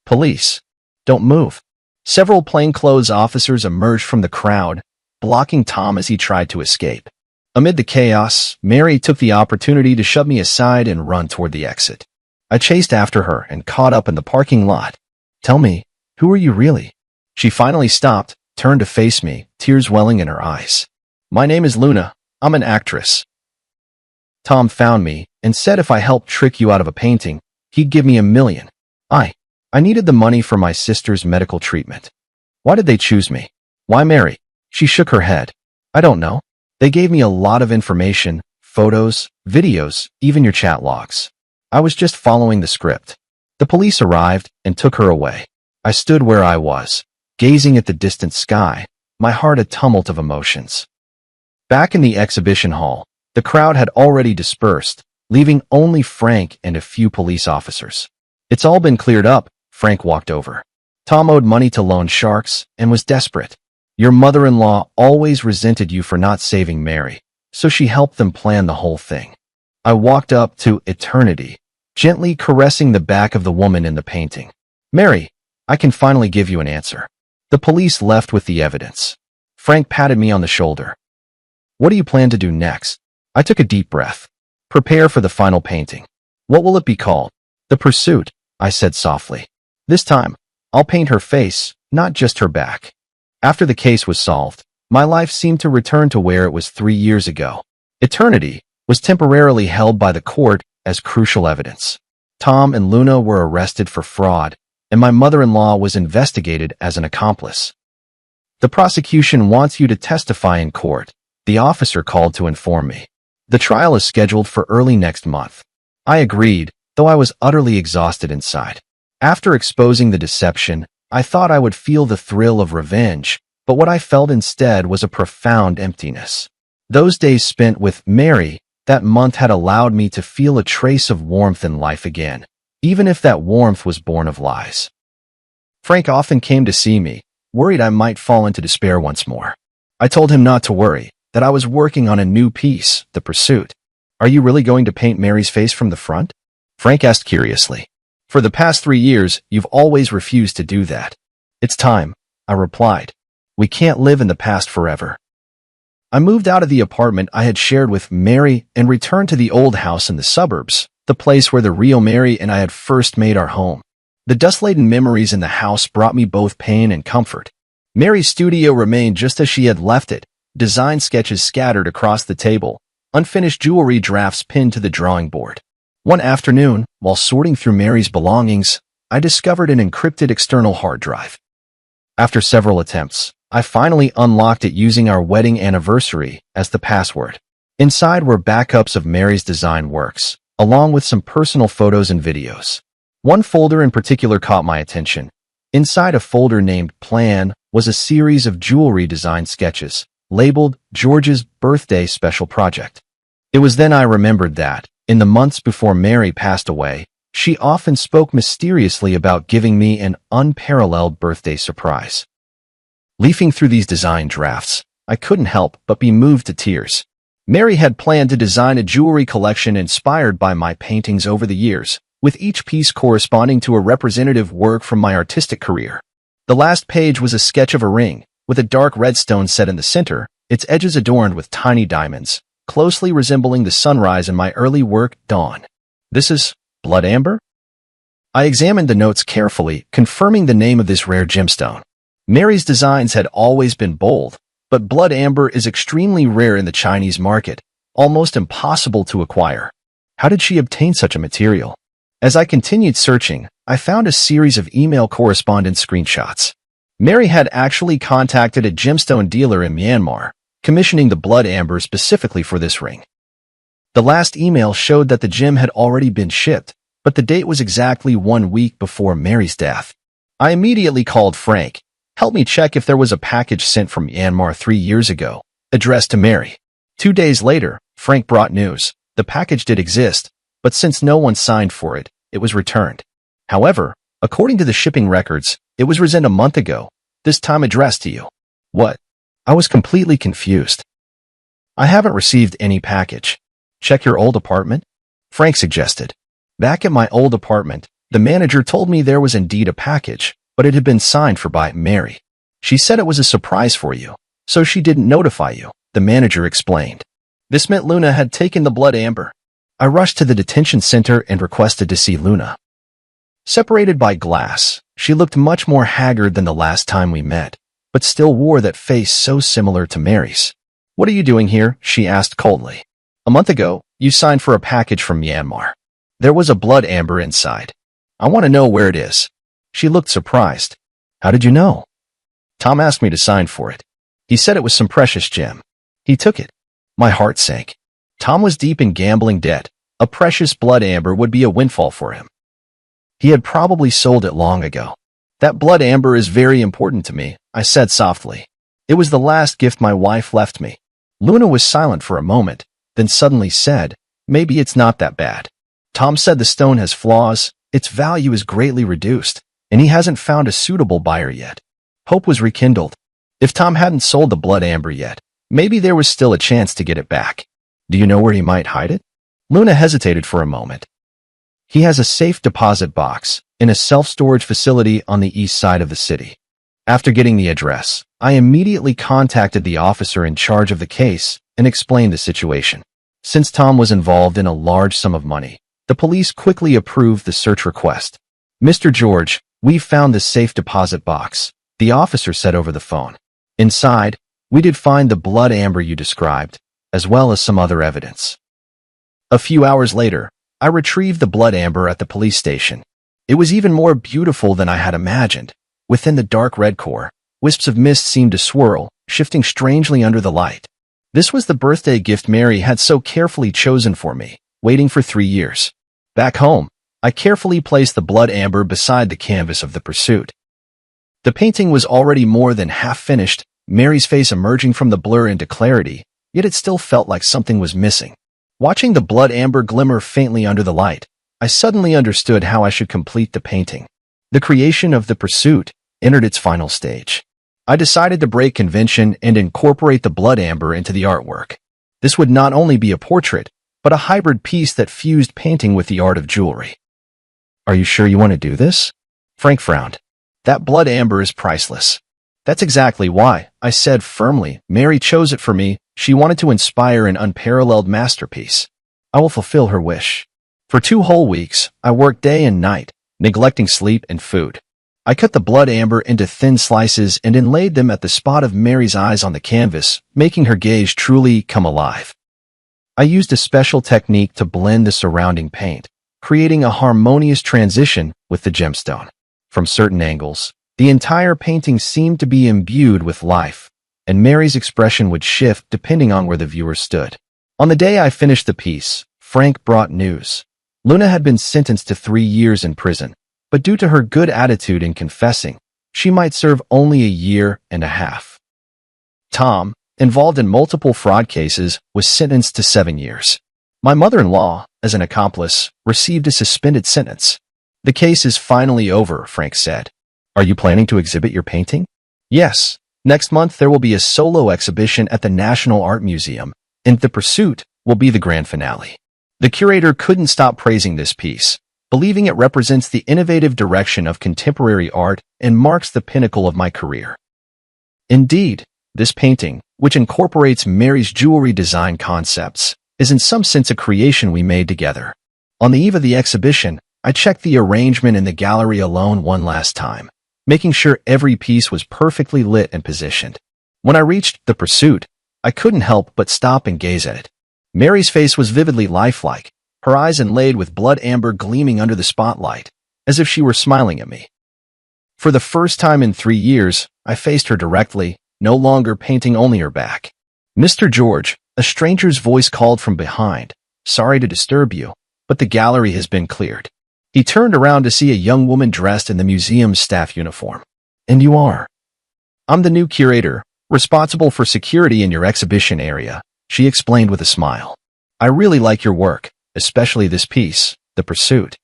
Police. Don't move. Several plainclothes officers emerged from the crowd, blocking Tom as he tried to escape. Amid the chaos, Mary took the opportunity to shove me aside and run toward the exit. I chased after her and caught up in the parking lot. Tell me, who are you really? She finally stopped, turned to face me, tears welling in her eyes. My name is Luna. I'm an actress. Tom found me and said if I helped trick you out of a painting, he'd give me $1 million. I needed the money for my sister's medical treatment. Why did they choose me? Why Mary? She shook her head. I don't know. They gave me a lot of information, photos, videos, even your chat logs. I was just following the script. The police arrived and took her away. I stood where I was, gazing at the distant sky, my heart a tumult of emotions. Back in the exhibition hall, the crowd had already dispersed, leaving only Frank and a few police officers. It's all been cleared up, Frank walked over. Tom owed money to loan sharks and was desperate. Your mother-in-law always resented you for not saving Mary, so she helped them plan the whole thing. I walked up to eternity, gently caressing the back of the woman in the painting. Mary, I can finally give you an answer. The police left with the evidence. Frank patted me on the shoulder. What do you plan to do next? I took a deep breath. Prepare for the final painting. What will it be called? The Pursuit, I said softly. This time, I'll paint her face, not just her back. After the case was solved, my life seemed to return to where it was 3 years ago. Eternity was temporarily held by the court as crucial evidence. Tom and Luna were arrested for fraud, and my mother-in-law was investigated as an accomplice. The prosecution wants you to testify in court, the officer called to inform me. The trial is scheduled for early next month. I agreed, though I was utterly exhausted inside. After exposing the deception, I thought I would feel the thrill of revenge, but what I felt instead was a profound emptiness. Those days spent with Mary that month had allowed me to feel a trace of warmth in life again, even if that warmth was born of lies. Frank often came to see me, worried I might fall into despair once more. I told him not to worry, that I was working on a new piece, The Pursuit. Are you really going to paint Mary's face from the front? Frank asked curiously. For the past 3 years, you've always refused to do that. It's time, I replied. We can't live in the past forever. I moved out of the apartment I had shared with Mary and returned to the old house in the suburbs, the place where the real Mary and I had first made our home. The dust-laden memories in the house brought me both pain and comfort. Mary's studio remained just as she had left it, design sketches scattered across the table, unfinished jewelry drafts pinned to the drawing board. One afternoon, while sorting through Mary's belongings, I discovered an encrypted external hard drive. After several attempts, I finally unlocked it using our wedding anniversary as the password. Inside were backups of Mary's design works, along with some personal photos and videos. One folder in particular caught my attention. Inside a folder named Plan was a series of jewelry design sketches, labeled George's Birthday Special Project. It was then I remembered that, in the months before Mary passed away, she often spoke mysteriously about giving me an unparalleled birthday surprise. Leafing through these design drafts, I couldn't help but be moved to tears. Mary had planned to design a jewelry collection inspired by my paintings over the years, with each piece corresponding to a representative work from my artistic career. The last page was a sketch of a ring, with a dark red stone set in the center, its edges adorned with tiny diamonds, closely resembling the sunrise in my early work, Dawn. This is blood amber? I examined the notes carefully, confirming the name of this rare gemstone. Mary's designs had always been bold, but blood amber is extremely rare in the Chinese market, almost impossible to acquire. How did she obtain such a material? As I continued searching, I found a series of email correspondence screenshots. Mary had actually contacted a gemstone dealer in Myanmar, commissioning the blood amber specifically for this ring. The last email showed that the gem had already been shipped, but the date was exactly 1 week before Mary's death. I immediately called Frank. Help me check if there was a package sent from Myanmar 3 years ago, addressed to Mary. 2 days later, Frank brought news. The package did exist, but since no one signed for it, it was returned. However, according to the shipping records, it was resent a month ago, this time addressed to you. What? I was completely confused. I haven't received any package. Check your old apartment? Frank suggested. Back at my old apartment, the manager told me there was indeed a package, but it had been signed for by Mary. She said it was a surprise for you, so she didn't notify you, the manager explained. This meant Luna had taken the blood amber. I rushed to the detention center and requested to see Luna. Separated by glass, she looked much more haggard than the last time we met, but still wore that face so similar to Mary's. What are you doing here? She asked coldly. A month ago, you signed for a package from Myanmar. There was a blood amber inside. I want to know where it is. She looked surprised. How did you know? Tom asked me to sign for it. He said it was some precious gem. He took it. My heart sank. Tom was deep in gambling debt. A precious blood amber would be a windfall for him. He had probably sold it long ago. That blood amber is very important to me, I said softly. It was the last gift my wife left me. Luna was silent for a moment, then suddenly said, maybe it's not that bad. Tom said the stone has flaws, its value is greatly reduced, and he hasn't found a suitable buyer yet. Hope was rekindled. If Tom hadn't sold the blood amber yet, maybe there was still a chance to get it back. Do you know where he might hide it? Luna hesitated for a moment. He has a safe deposit box in a self-storage facility on the east side of the city. After getting the address, I immediately contacted the officer in charge of the case and explained the situation. Since Tom was involved in a large sum of money, the police quickly approved the search request. Mr. George, we've found the safe deposit box, the officer said over the phone. Inside, we did find the blood amber you described, as well as some other evidence. A few hours later, I retrieved the blood amber at the police station. It was even more beautiful than I had imagined. Within the dark red core, wisps of mist seemed to swirl, shifting strangely under the light. This was the birthday gift Mary had so carefully chosen for me, waiting for 3 years. Back home, I carefully placed the blood amber beside the canvas of The Pursuit. The painting was already more than half finished, Mary's face emerging from the blur into clarity, yet it still felt like something was missing. Watching the blood amber glimmer faintly under the light, I suddenly understood how I should complete the painting. The creation of The Pursuit entered its final stage. I decided to break convention and incorporate the blood amber into the artwork. This would not only be a portrait, but a hybrid piece that fused painting with the art of jewelry. Are you sure you want to do this? Frank frowned. That blood amber is priceless. That's exactly why, I said firmly. Mary chose it for me. She wanted to inspire an unparalleled masterpiece. I will fulfill her wish. For 2 whole weeks, I worked day and night, neglecting sleep and food. I cut the blood amber into thin slices and inlaid them at the spot of Mary's eyes on the canvas, making her gaze truly come alive. I used a special technique to blend the surrounding paint, creating a harmonious transition with the gemstone. From certain angles, the entire painting seemed to be imbued with life, and Mary's expression would shift depending on where the viewer stood. On the day I finished the piece, Frank brought news. Luna had been sentenced to 3 years in prison, but due to her good attitude in confessing, she might serve only a year and a half. Tom, involved in multiple fraud cases, was sentenced to 7 years. My mother-in-law, as an accomplice, received a suspended sentence. The case is finally over, Frank said. Are you planning to exhibit your painting? Yes. Next month there will be a solo exhibition at the National Art Museum, and The Pursuit will be the grand finale. The curator couldn't stop praising this piece, believing it represents the innovative direction of contemporary art and marks the pinnacle of my career. Indeed, this painting, which incorporates Mary's jewelry design concepts, is in some sense a creation we made together. On the eve of the exhibition, I checked the arrangement in the gallery alone one last time, making sure every piece was perfectly lit and positioned. When I reached The Pursuit, I couldn't help but stop and gaze at it. Mary's face was vividly lifelike, her eyes inlaid with blood amber gleaming under the spotlight, as if she were smiling at me. For the first time in 3 years, I faced her directly, no longer painting only her back. Mr. George, a stranger's voice called from behind. Sorry to disturb you, but the gallery has been cleared. He turned around to see a young woman dressed in the museum's staff uniform. And you are? I'm the new curator, responsible for security in your exhibition area, she explained with a smile. I really like your work, especially this piece, The Pursuit.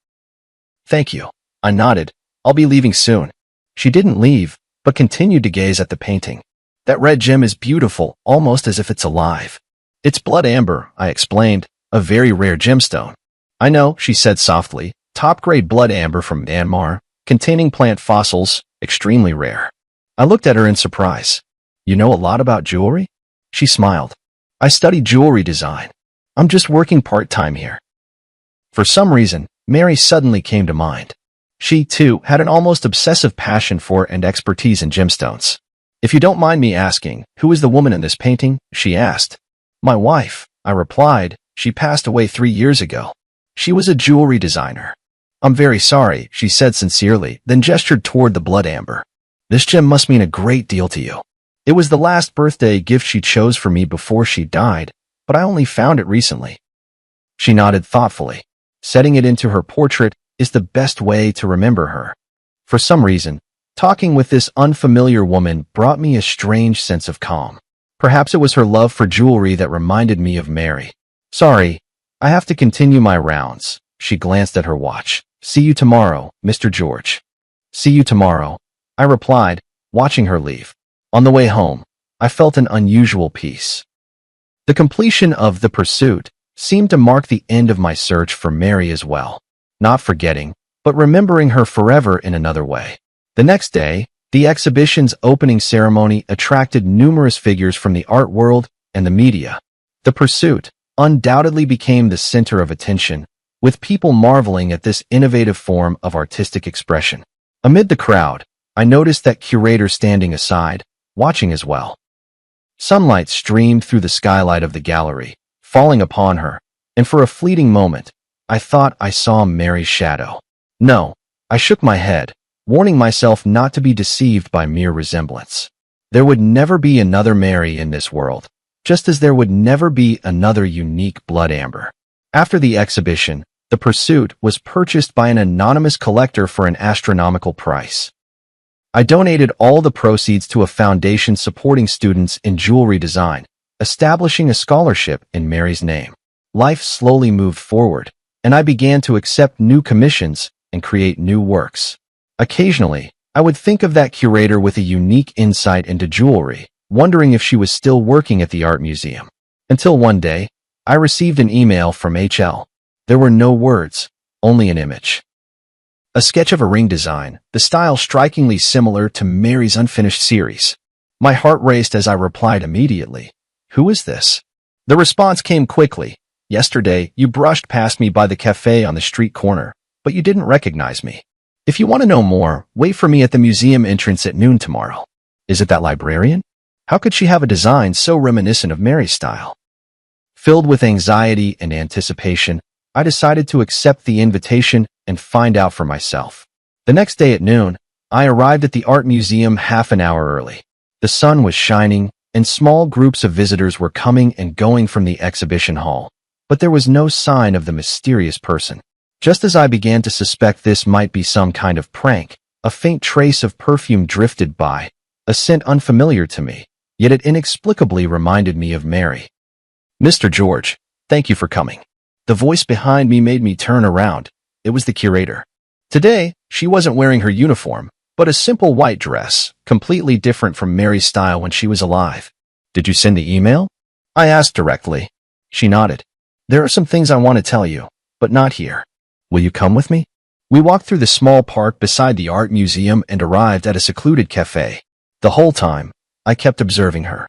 Thank you. I nodded. I'll be leaving soon. She didn't leave, but continued to gaze at the painting. That red gem is beautiful, almost as if it's alive. It's blood amber, I explained, a very rare gemstone. I know, she said softly, top-grade blood amber from Myanmar, containing plant fossils, extremely rare. I looked at her in surprise. You know a lot about jewelry? She smiled. I studied jewelry design. I'm just working part-time here. For some reason, Mary suddenly came to mind. She, too, had an almost obsessive passion for and expertise in gemstones. If you don't mind me asking, who is the woman in this painting? She asked. My wife, I replied. She passed away 3 years ago. She was a jewelry designer. I'm very sorry, she said sincerely, then gestured toward the blood amber. This gem must mean a great deal to you. It was the last birthday gift she chose for me before she died, but I only found it recently. She nodded thoughtfully. Setting it into her portrait is the best way to remember her. For some reason, talking with this unfamiliar woman brought me a strange sense of calm. Perhaps it was her love for jewelry that reminded me of Mary. Sorry, I have to continue my rounds. She glanced at her watch. See you tomorrow, Mr. George. See you tomorrow, I replied, watching her leave. On the way home, I felt an unusual peace. The completion of The Pursuit seemed to mark the end of my search for Mary as well. Not forgetting, but remembering her forever in another way. The next day, the exhibition's opening ceremony attracted numerous figures from the art world and the media. The Pursuit undoubtedly became the center of attention, with people marveling at this innovative form of artistic expression. Amid the crowd, I noticed that curator standing aside, watching as well. Sunlight streamed through the skylight of the gallery, falling upon her, and for a fleeting moment, I thought I saw Mary's shadow. No, I shook my head, warning myself not to be deceived by mere resemblance. There would never be another Mary in this world, just as there would never be another unique blood amber. After the exhibition, The Pursuit was purchased by an anonymous collector for an astronomical price. I donated all the proceeds to a foundation supporting students in jewelry design, establishing a scholarship in Mary's name. Life slowly moved forward, and I began to accept new commissions and create new works. Occasionally, I would think of that curator with a unique insight into jewelry, wondering if she was still working at the art museum. Until one day, I received an email from HL. There were no words, only an image. A sketch of a ring design, the style strikingly similar to Mary's unfinished series. My heart raced as I replied immediately. Who is this? The response came quickly. Yesterday, you brushed past me by the cafe on the street corner, but you didn't recognize me. If you want to know more, wait for me at the museum entrance at noon tomorrow. Is it that librarian? How could she have a design so reminiscent of Mary's style? Filled with anxiety and anticipation, I decided to accept the invitation and find out for myself. The next day at noon, I arrived at the art museum half an hour early. The sun was shining, and small groups of visitors were coming and going from the exhibition hall, but there was no sign of the mysterious person. Just as I began to suspect this might be some kind of prank, a faint trace of perfume drifted by, a scent unfamiliar to me, yet it inexplicably reminded me of Mary. Mr. George, thank you for coming. The voice behind me made me turn around. It was the curator. Today, she wasn't wearing her uniform, but a simple white dress, completely different from Mary's style when she was alive. Did you send the email? I asked directly. She nodded. There are some things I want to tell you, but not here. Will you come with me? We walked through the small park beside the art museum and arrived at a secluded cafe. The whole time, I kept observing her.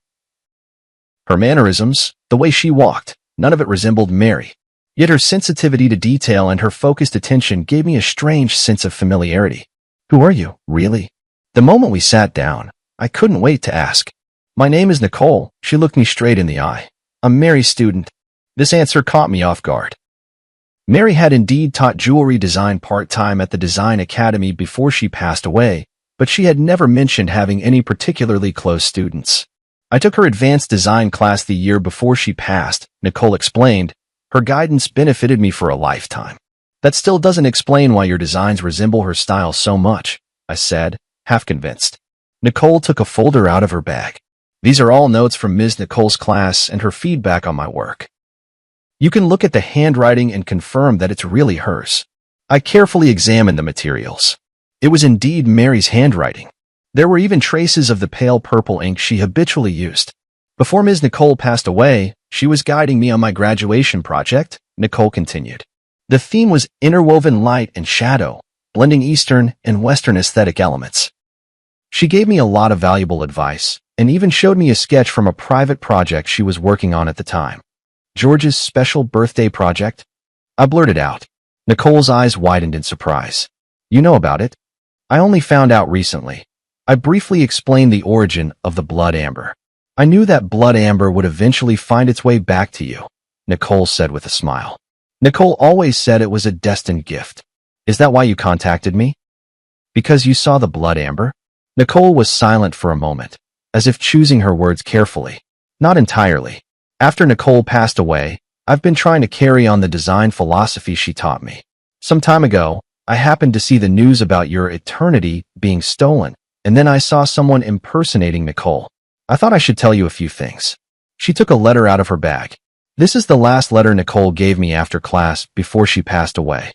Her mannerisms, the way she walked, none of it resembled Mary. Yet her sensitivity to detail and her focused attention gave me a strange sense of familiarity. Who are you, really? The moment we sat down, I couldn't wait to ask. My name is Nicole. She looked me straight in the eye. I'm Mary's student. This answer caught me off guard. Mary had indeed taught jewelry design part-time at the Design Academy before she passed away, but she had never mentioned having any particularly close students. I took her advanced design class the year before she passed, Nicole explained. Her guidance benefited me for a lifetime. That still doesn't explain why your designs resemble her style so much, I said, half convinced. Nicole took a folder out of her bag. These are all notes from Ms. Nicole's class and her feedback on my work. You can look at the handwriting and confirm that it's really hers. I carefully examined the materials. It was indeed Mary's handwriting. There were even traces of the pale purple ink she habitually used. Before Ms. Nicole passed away, she was guiding me on my graduation project, Nicole continued. The theme was interwoven light and shadow, blending Eastern and Western aesthetic elements. She gave me a lot of valuable advice, and even showed me a sketch from a private project she was working on at the time. George's special birthday project? I blurted out. Nicole's eyes widened in surprise. You know about it? I only found out recently. I briefly explained the origin of the blood amber. I knew that blood amber would eventually find its way back to you, Nicole said with a smile. Nicole always said it was a destined gift. Is that why you contacted me? Because you saw the blood amber? Nicole was silent for a moment, as if choosing her words carefully. Not entirely. After Nicole passed away, I've been trying to carry on the design philosophy she taught me. Some time ago, I happened to see the news about your eternity being stolen, and then I saw someone impersonating Nicole. I thought I should tell you a few things. She took a letter out of her bag. This is the last letter Nicole gave me after class before she passed away.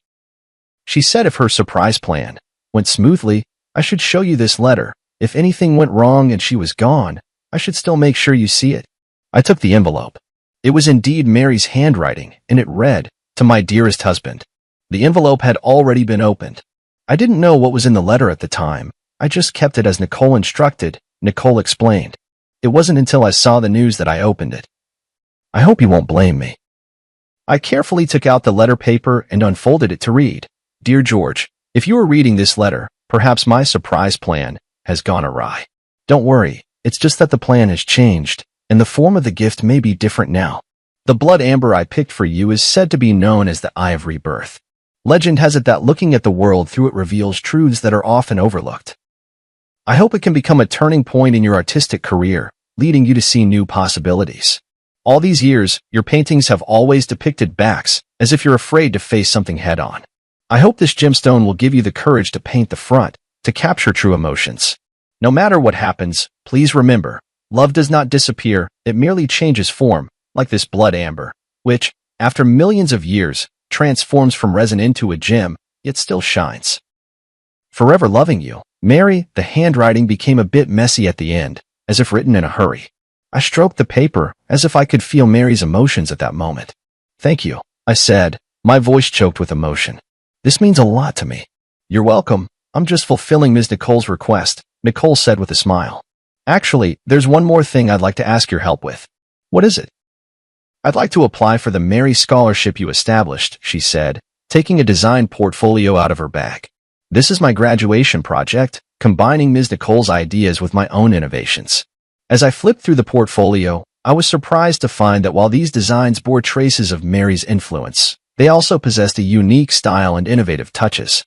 She said if her surprise plan went smoothly, I should show you this letter. If anything went wrong and she was gone, I should still make sure you see it. I took the envelope. It was indeed Mary's handwriting, and it read, "To my dearest husband." The envelope had already been opened. I didn't know what was in the letter at the time. I just kept it as Nicole instructed, Nicole explained. It wasn't until I saw the news that I opened it. I hope you won't blame me. I carefully took out the letter paper and unfolded it to read. Dear George, if you are reading this letter, perhaps my surprise plan has gone awry. Don't worry, it's just that the plan has changed, and the form of the gift may be different now. The blood amber I picked for you is said to be known as the Eye of Rebirth. Legend has it that looking at the world through it reveals truths that are often overlooked. I hope it can become a turning point in your artistic career, leading you to see new possibilities. All these years, your paintings have always depicted backs, as if you're afraid to face something head-on. I hope this gemstone will give you the courage to paint the front, to capture true emotions. No matter what happens, please remember, love does not disappear, it merely changes form, like this blood amber, which, after millions of years, transforms from resin into a gem, yet still shines. Forever loving you, Mary, the handwriting became a bit messy at the end, as if written in a hurry. I stroked the paper, as if I could feel Mary's emotions at that moment. "Thank you," I said, my voice choked with emotion. "This means a lot to me." "You're welcome. I'm just fulfilling Ms. Nicole's request," Nicole said with a smile. "Actually, there's one more thing I'd like to ask your help with." "What is it?" "I'd like to apply for the Mary Scholarship you established," she said, taking a design portfolio out of her bag. "This is my graduation project, combining Ms. Nicole's ideas with my own innovations." As I flipped through the portfolio, I was surprised to find that while these designs bore traces of Mary's influence, they also possessed a unique style and innovative touches.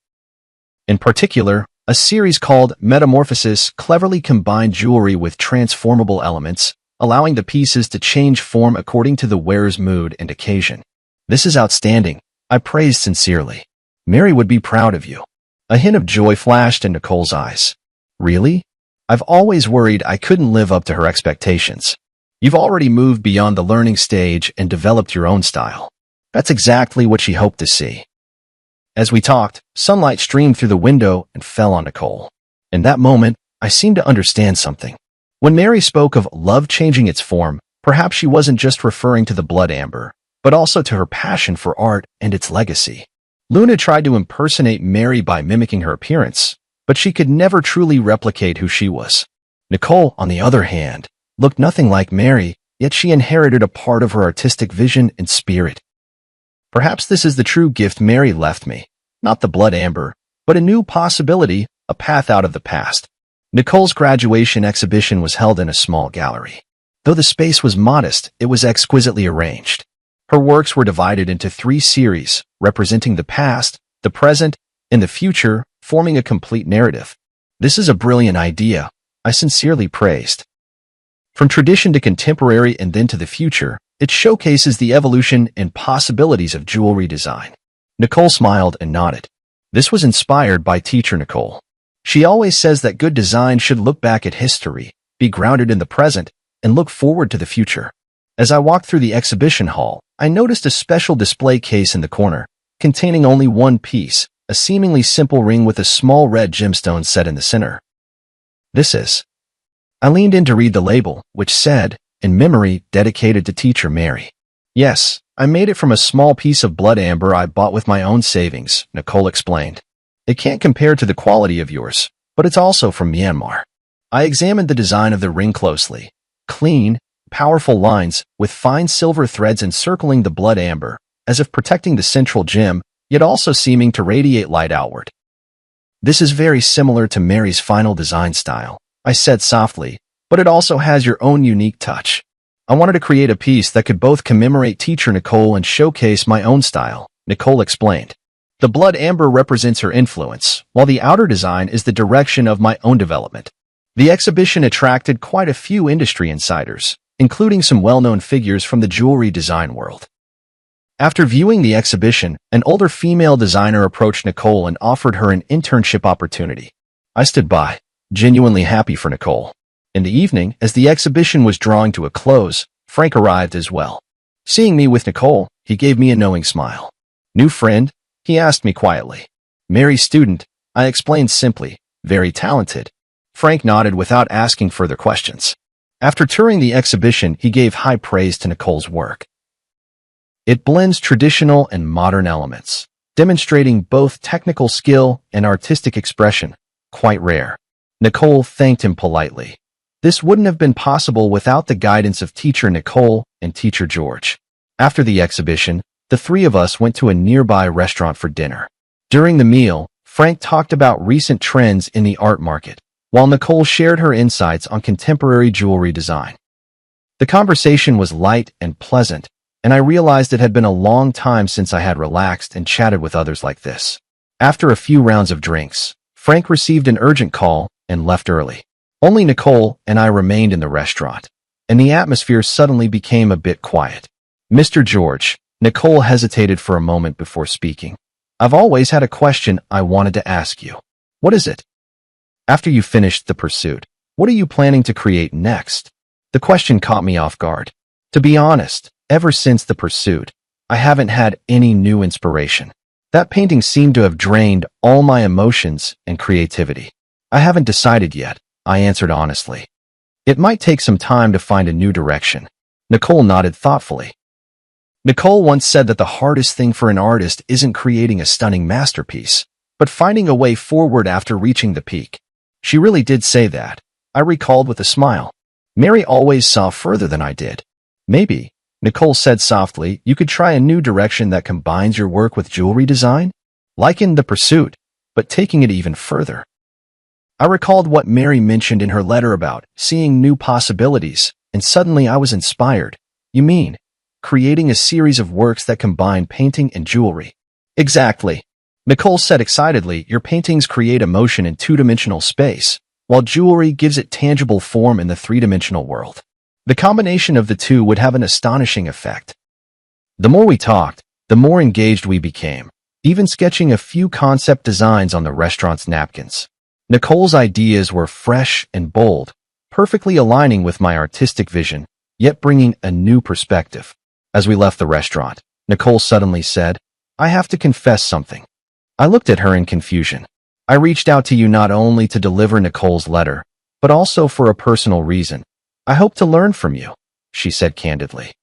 In particular, a series called Metamorphosis cleverly combined jewelry with transformable elements, allowing the pieces to change form according to the wearer's mood and occasion. "This is outstanding," I praised sincerely. "Mary would be proud of you." A hint of joy flashed in Nicole's eyes. "Really? I've always worried I couldn't live up to her expectations." "You've already moved beyond the learning stage and developed your own style." That's exactly what she hoped to see. As we talked, sunlight streamed through the window and fell on Nicole. In that moment, I seemed to understand something. When Mary spoke of love changing its form, perhaps she wasn't just referring to the blood amber, but also to her passion for art and its legacy. Luna tried to impersonate Mary by mimicking her appearance, but she could never truly replicate who she was. Nicole, on the other hand, looked nothing like Mary, yet she inherited a part of her artistic vision and spirit. Perhaps this is the true gift Mary left me, not the blood amber, but a new possibility, a path out of the past. Nicole's graduation exhibition was held in a small gallery. Though the space was modest, it was exquisitely arranged. Her works were divided into 3 series, representing the past, the present, and the future, forming a complete narrative. "This is a brilliant idea," I sincerely praised. From tradition to contemporary and then to the future, it showcases the evolution and possibilities of jewelry design. Nicole smiled and nodded. This was inspired by teacher Nicole. She always says that good design should look back at history, be grounded in the present, and look forward to the future. As I walked through the exhibition hall, I noticed a special display case in the corner, containing only one piece, a seemingly simple ring with a small red gemstone set in the center. "This is..." I leaned in to read the label, which said, "In memory, dedicated to teacher Mary." "Yes, I made it from a small piece of blood amber I bought with my own savings," Nicole explained. "It can't compare to the quality of yours, but it's also from Myanmar." I examined the design of the ring closely. Clean, powerful lines, with fine silver threads encircling the blood amber, as if protecting the central gem, yet also seeming to radiate light outward. "This is very similar to Mary's final design style," I said softly, "but it also has your own unique touch. I wanted to create a piece that could both commemorate teacher Nicole and showcase my own style," Nicole explained. "The blood amber represents her influence, while the outer design is the direction of my own development." The exhibition attracted quite a few industry insiders, including some well-known figures from the jewelry design world. After viewing the exhibition, an older female designer approached Nicole and offered her an internship opportunity. I stood by, genuinely happy for Nicole. In the evening, as the exhibition was drawing to a close, Frank arrived as well. Seeing me with Nicole, he gave me a knowing smile. "New friend?" he asked me quietly. "Mary's student," I explained simply. "Very talented." Frank nodded without asking further questions. After touring the exhibition, he gave high praise to Nicole's work. It blends traditional and modern elements, demonstrating both technical skill and artistic expression, quite rare. Nicole thanked him politely. This wouldn't have been possible without the guidance of teacher Nicole and teacher George. After the exhibition, the 3 of us went to a nearby restaurant for dinner. During the meal, Frank talked about recent trends in the art market, while Nicole shared her insights on contemporary jewelry design. The conversation was light and pleasant, and I realized it had been a long time since I had relaxed and chatted with others like this. After a few rounds of drinks, Frank received an urgent call and left early. Only Nicole and I remained in the restaurant, and the atmosphere suddenly became a bit quiet. "Mr. George," Nicole hesitated for a moment before speaking. "I've always had a question I wanted to ask you." "What is it?" "After you finished The Pursuit, what are you planning to create next?" The question caught me off guard. To be honest, ever since The Pursuit, I haven't had any new inspiration. That painting seemed to have drained all my emotions and creativity. I haven't decided yet, I answered honestly. It might take some time to find a new direction. Nicole nodded thoughtfully. Nicole once said that the hardest thing for an artist isn't creating a stunning masterpiece, but finding a way forward after reaching the peak. She really did say that, I recalled with a smile. Mary always saw further than I did. Maybe, Nicole said softly, you could try a new direction that combines your work with jewelry design? Like in The Pursuit, but taking it even further. I recalled what Mary mentioned in her letter about seeing new possibilities, and suddenly I was inspired. You mean, creating a series of works that combine painting and jewelry? Exactly. Nicole said excitedly, your paintings create emotion in two-dimensional space, while jewelry gives it tangible form in the three-dimensional world. The combination of the two would have an astonishing effect. The more we talked, the more engaged we became, even sketching a few concept designs on the restaurant's napkins. Nicole's ideas were fresh and bold, perfectly aligning with my artistic vision, yet bringing a new perspective. As we left the restaurant, Nicole suddenly said, I have to confess something. I looked at her in confusion. I reached out to you not only to deliver Nicole's letter, but also for a personal reason. I hope to learn from you, she said candidly.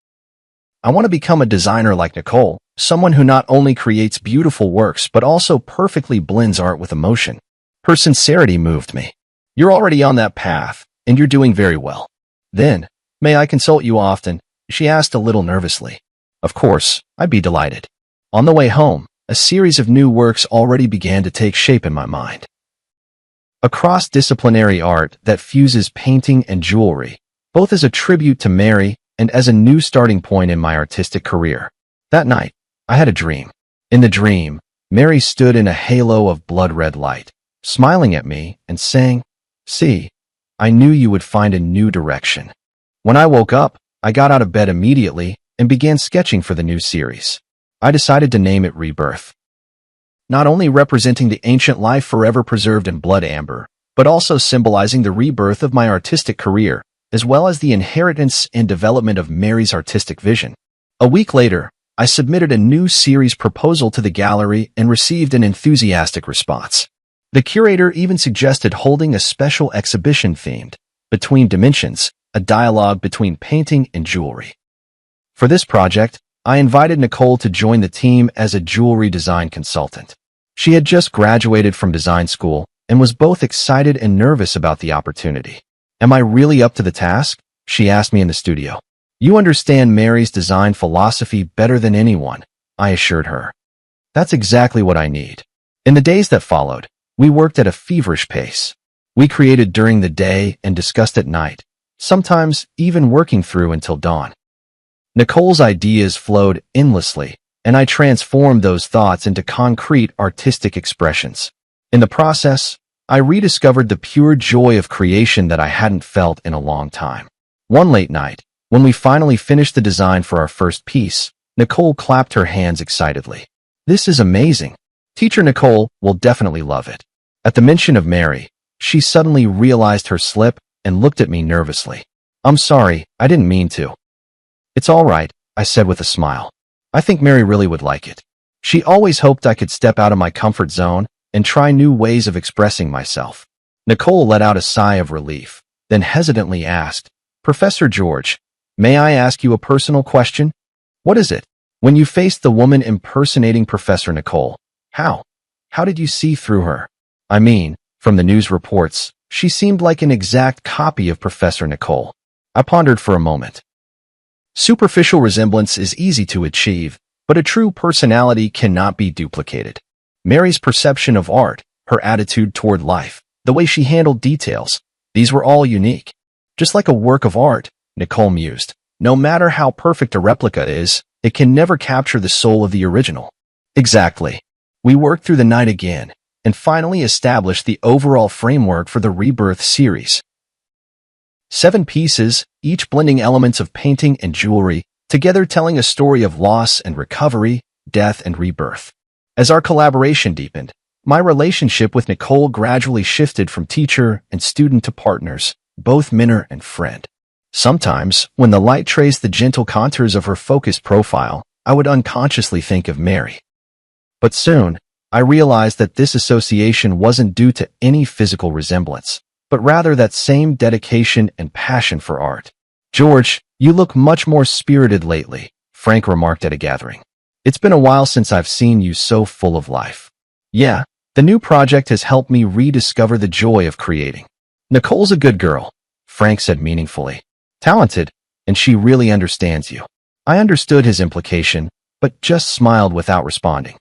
I want to become a designer like Nicole, someone who not only creates beautiful works but also perfectly blends art with emotion. Her sincerity moved me. You're already on that path, and you're doing very well. Then, may I consult you often? She asked a little nervously. Of course, I'd be delighted. On the way home, a series of new works already began to take shape in my mind. A cross-disciplinary art that fuses painting and jewelry, both as a tribute to Mary and as a new starting point in my artistic career. That night, I had a dream. In the dream, Mary stood in a halo of blood-red light, smiling at me and saying, See, I knew you would find a new direction. When I woke up, I got out of bed immediately and began sketching for the new series. I decided to name it Rebirth. Not only representing the ancient life forever preserved in blood amber, but also symbolizing the rebirth of my artistic career, as well as the inheritance and development of Mary's artistic vision. A week later, I submitted a new series proposal to the gallery and received an enthusiastic response. The curator even suggested holding a special exhibition themed Between Dimensions, a dialogue between painting and jewelry. For this project, I invited Nicole to join the team as a jewelry design consultant. She had just graduated from design school and was both excited and nervous about the opportunity. Am I really up to the task? She asked me in the studio. You understand Mary's design philosophy better than anyone, I assured her. That's exactly what I need. In the days that followed, we worked at a feverish pace. We created during the day and discussed at night, sometimes even working through until dawn. Nicole's ideas flowed endlessly, and I transformed those thoughts into concrete artistic expressions. In the process, I rediscovered the pure joy of creation that I hadn't felt in a long time. One late night, when we finally finished the design for our first piece, Nicole clapped her hands excitedly. This is amazing. Teacher Nicole will definitely love it. At the mention of Mary, she suddenly realized her slip and looked at me nervously. I'm sorry, I didn't mean to. It's all right, I said with a smile. I think Mary really would like it. She always hoped I could step out of my comfort zone and try new ways of expressing myself. Nicole let out a sigh of relief, then hesitantly asked, Professor George, may I ask you a personal question? What is it? When you faced the woman impersonating Professor Nicole, how did you see through her? I mean, from the news reports, she seemed like an exact copy of Professor Nicole. I pondered for a moment. Superficial resemblance is easy to achieve, but a true personality cannot be duplicated. Mary's perception of art, her attitude toward life, the way she handled details, these were all unique. Just like a work of art, Nicole mused, no matter how perfect a replica is, it can never capture the soul of the original. Exactly. We worked through the night again, and finally established the overall framework for the Rebirth series. 7 pieces, each blending elements of painting and jewelry, together telling a story of loss and recovery, death and rebirth. As our collaboration deepened, my relationship with Nicole gradually shifted from teacher and student to partners, both mentor and friend. Sometimes, when the light traced the gentle contours of her focused profile, I would unconsciously think of Mary. But soon, I realized that this association wasn't due to any physical resemblance, but rather that same dedication and passion for art. "George, you look much more spirited lately," Frank remarked at a gathering. "It's been a while since I've seen you so full of life." "Yeah, the new project has helped me rediscover the joy of creating." "Nicole's a good girl," Frank said meaningfully. "Talented, and she really understands you." I understood his implication, but just smiled without responding.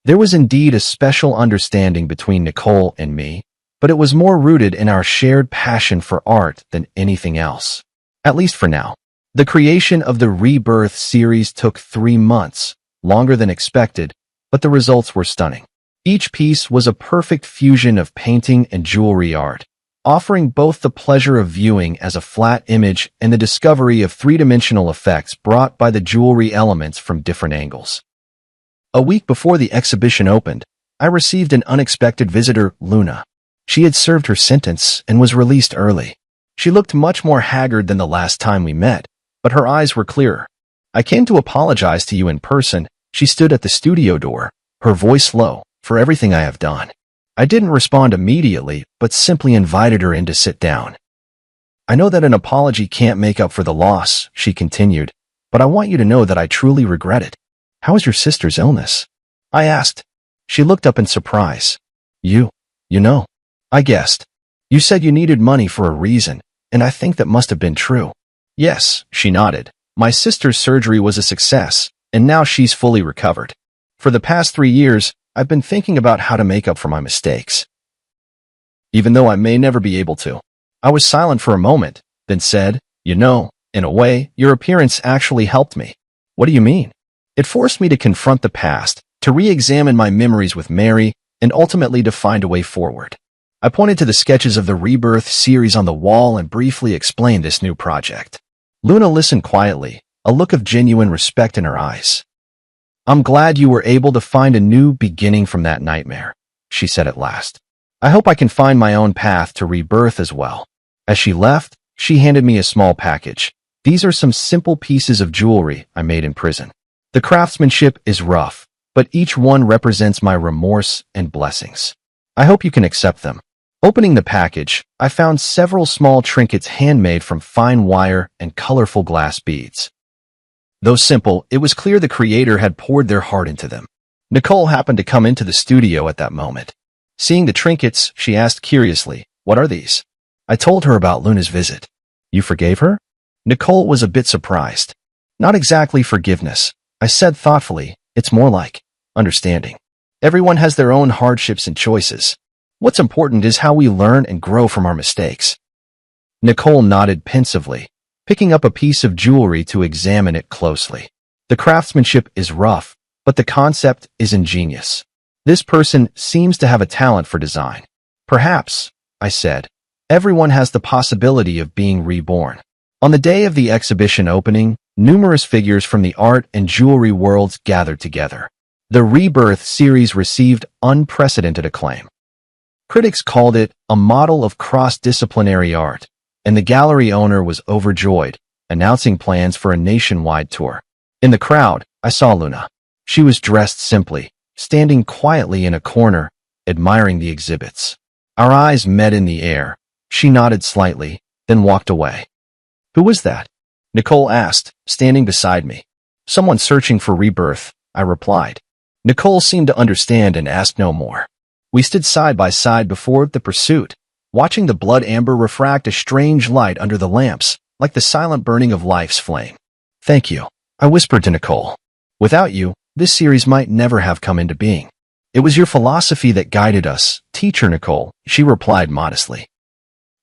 There was indeed a special understanding between Nicole and me, but it was more rooted in our shared passion for art than anything else. At least for now. The creation of the Rebirth series took 3 months, longer than expected, but the results were stunning. Each piece was a perfect fusion of painting and jewelry art, offering both the pleasure of viewing as a flat image and the discovery of three-dimensional effects brought by the jewelry elements from different angles. A week before the exhibition opened, I received an unexpected visitor, Luna. She had served her sentence and was released early. She looked much more haggard than the last time we met, but her eyes were clearer. "I came to apologize to you in person." She stood at the studio door, her voice low, "for everything I have done." I didn't respond immediately, but simply invited her in to sit down. "I know that an apology can't make up for the loss," she continued, "but I want you to know that I truly regret it." "How is your sister's illness?" I asked. She looked up in surprise. You know. I guessed. "You said you needed money for a reason, and I think that must have been true." "Yes," she nodded. "My sister's surgery was a success, and now she's fully recovered. For the past 3 years, I've been thinking about how to make up for my mistakes, even though I may never be able to." I was silent for a moment, then said, "You know, in a way, your appearance actually helped me." "What do you mean?" "It forced me to confront the past, to re-examine my memories with Mary, and ultimately to find a way forward." I pointed to the sketches of the Rebirth series on the wall and briefly explained this new project. Luna listened quietly, a look of genuine respect in her eyes. "I'm glad you were able to find a new beginning from that nightmare," she said at last. "I hope I can find my own path to rebirth as well." As she left, she handed me a small package. "These are some simple pieces of jewelry I made in prison. The craftsmanship is rough, but each one represents my remorse and blessings. I hope you can accept them." Opening the package, I found several small trinkets handmade from fine wire and colorful glass beads. Though simple, it was clear the creator had poured their heart into them. Nicole happened to come into the studio at that moment. Seeing the trinkets, she asked curiously, "What are these?" I told her about Luna's visit. "You forgave her?" Nicole was a bit surprised. "Not exactly forgiveness," I said thoughtfully. "It's more like understanding. Everyone has their own hardships and choices. What's important is how we learn and grow from our mistakes." Nicole nodded pensively, picking up a piece of jewelry to examine it closely. "The craftsmanship is rough, but the concept is ingenious. This person seems to have a talent for design." "Perhaps," I said. "Everyone has the possibility of being reborn." On the day of the exhibition opening, numerous figures from the art and jewelry worlds gathered together. The Rebirth series received unprecedented acclaim. Critics called it a model of cross-disciplinary art, and the gallery owner was overjoyed, announcing plans for a nationwide tour. In the crowd, I saw Luna. She was dressed simply, standing quietly in a corner, admiring the exhibits. Our eyes met in the air. She nodded slightly, then walked away. "Who was that?" Nicole asked, standing beside me. "Someone searching for rebirth," I replied. Nicole seemed to understand and asked no more. We stood side by side before the pursuit, watching the blood amber refract a strange light under the lamps, like the silent burning of life's flame. "Thank you," I whispered to Nicole. "Without you, this series might never have come into being." "It was your philosophy that guided us, Teacher Nicole," she replied modestly.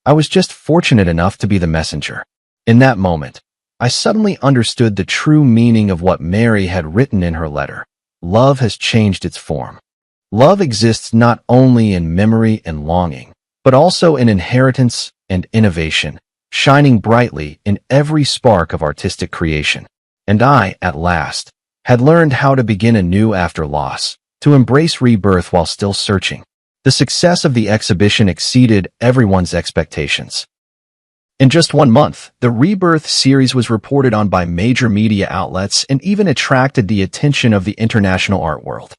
"I was just fortunate enough to be the messenger." In that moment, I suddenly understood the true meaning of what Mary had written in her letter. Love has changed its form. Love exists not only in memory and longing, but also in inheritance and innovation, shining brightly in every spark of artistic creation. And I, at last, had learned how to begin anew after loss, to embrace rebirth while still searching. The success of the exhibition exceeded everyone's expectations. In just 1 month, the Rebirth series was reported on by major media outlets and even attracted the attention of the international art world.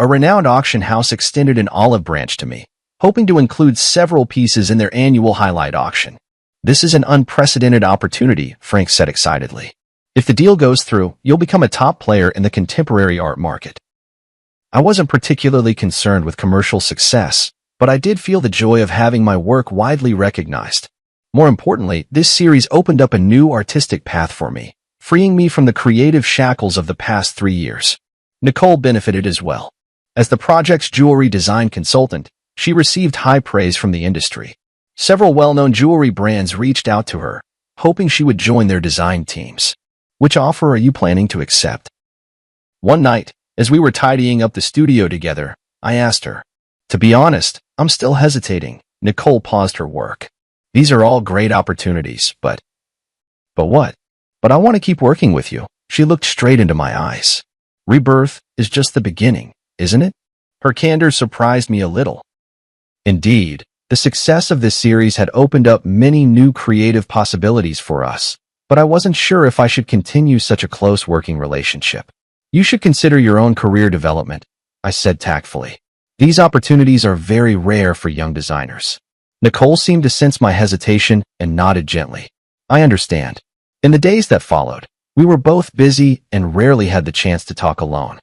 A renowned auction house extended an olive branch to me, hoping to include several pieces in their annual highlight auction. This is an unprecedented opportunity, Frank said excitedly. If the deal goes through, you'll become a top player in the contemporary art market. I wasn't particularly concerned with commercial success, but I did feel the joy of having my work widely recognized. More importantly, this series opened up a new artistic path for me, freeing me from the creative shackles of the past 3 years. Nicole benefited as well. As the project's jewelry design consultant, she received high praise from the industry. Several well-known jewelry brands reached out to her, hoping she would join their design teams. Which offer are you planning to accept? One night, as we were tidying up the studio together, I asked her. To be honest, I'm still hesitating. Nicole paused her work. These are all great opportunities, but what? But I want to keep working with you. She looked straight into my eyes. Rebirth is just the beginning, isn't it? Her candor surprised me a little. Indeed, the success of this series had opened up many new creative possibilities for us, but I wasn't sure if I should continue such a close working relationship. You should consider your own career development, I said tactfully. These opportunities are very rare for young designers. Nicole seemed to sense my hesitation and nodded gently. I understand. In the days that followed, we were both busy and rarely had the chance to talk alone.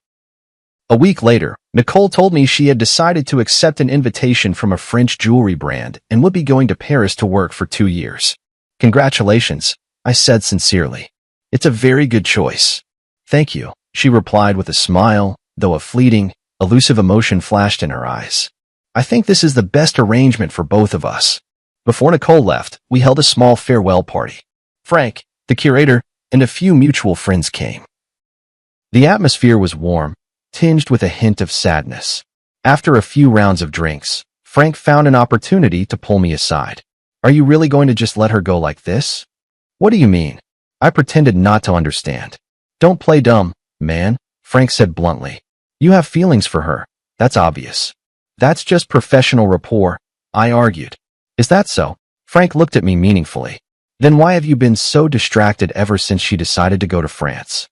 A week later, Nicole told me she had decided to accept an invitation from a French jewelry brand and would be going to Paris to work for 2 years. Congratulations, I said sincerely. It's a very good choice. Thank you, she replied with a smile, though a fleeting, elusive emotion flashed in her eyes. I think this is the best arrangement for both of us. Before Nicole left, we held a small farewell party. Frank, the curator, and a few mutual friends came. The atmosphere was warm, tinged with a hint of sadness. After a few rounds of drinks, Frank found an opportunity to pull me aside. Are you really going to just let her go like this? What do you mean? I pretended not to understand. Don't play dumb, man, Frank said bluntly. You have feelings for her. That's obvious. That's just professional rapport, I argued. Is that so? Frank looked at me meaningfully. Then why have you been so distracted ever since she decided to go to France?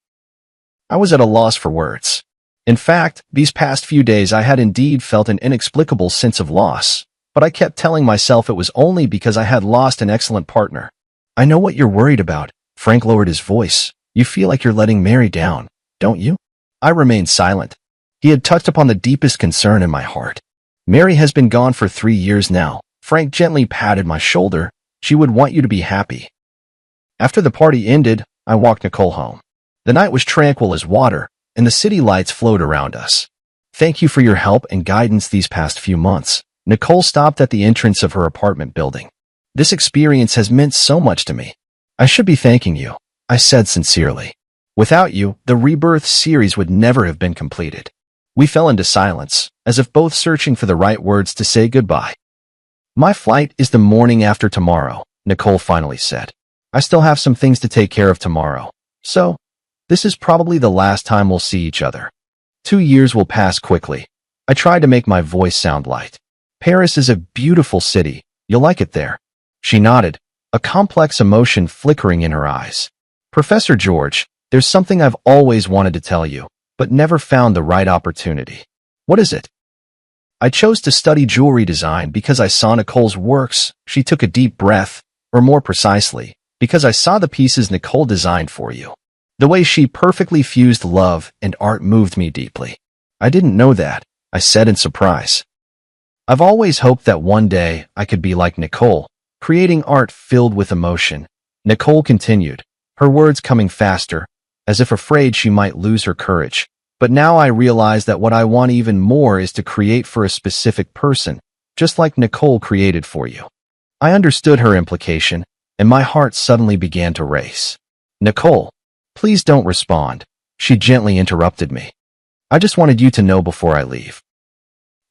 I was at a loss for words. In fact, these past few days I had indeed felt an inexplicable sense of loss, but I kept telling myself it was only because I had lost an excellent partner. I know what you're worried about, Frank lowered his voice. You feel like you're letting Mary down, don't you? I remained silent. He had touched upon the deepest concern in my heart. Mary has been gone for 3 years now. Frank gently patted my shoulder. She would want you to be happy. After the party ended, I walked Nicole home. The night was tranquil as water, and the city lights flowed around us. Thank you for your help and guidance these past few months. Nicole stopped at the entrance of her apartment building. This experience has meant so much to me. I should be thanking you, I said sincerely. Without you, the Rebirth series would never have been completed. We fell into silence, as if both searching for the right words to say goodbye. My flight is the morning after tomorrow, Nicole finally said. I still have some things to take care of tomorrow, so this is probably the last time we'll see each other. 2 years will pass quickly. I tried to make my voice sound light. Paris is a beautiful city. You'll like it there. She nodded, a complex emotion flickering in her eyes. Professor George, there's something I've always wanted to tell you, but never found the right opportunity. What is it? I chose to study jewelry design because I saw Nicole's works. She took a deep breath, or more precisely, because I saw the pieces Nicole designed for you. The way she perfectly fused love and art moved me deeply. I didn't know that, I said in surprise. I've always hoped that one day I could be like Nicole, creating art filled with emotion. Nicole continued, her words coming faster, as if afraid she might lose her courage. But now I realize that what I want even more is to create for a specific person, just like Nicole created for you. I understood her implication, and my heart suddenly began to race. Nicole, please don't respond, she gently interrupted me. I just wanted you to know before I leave.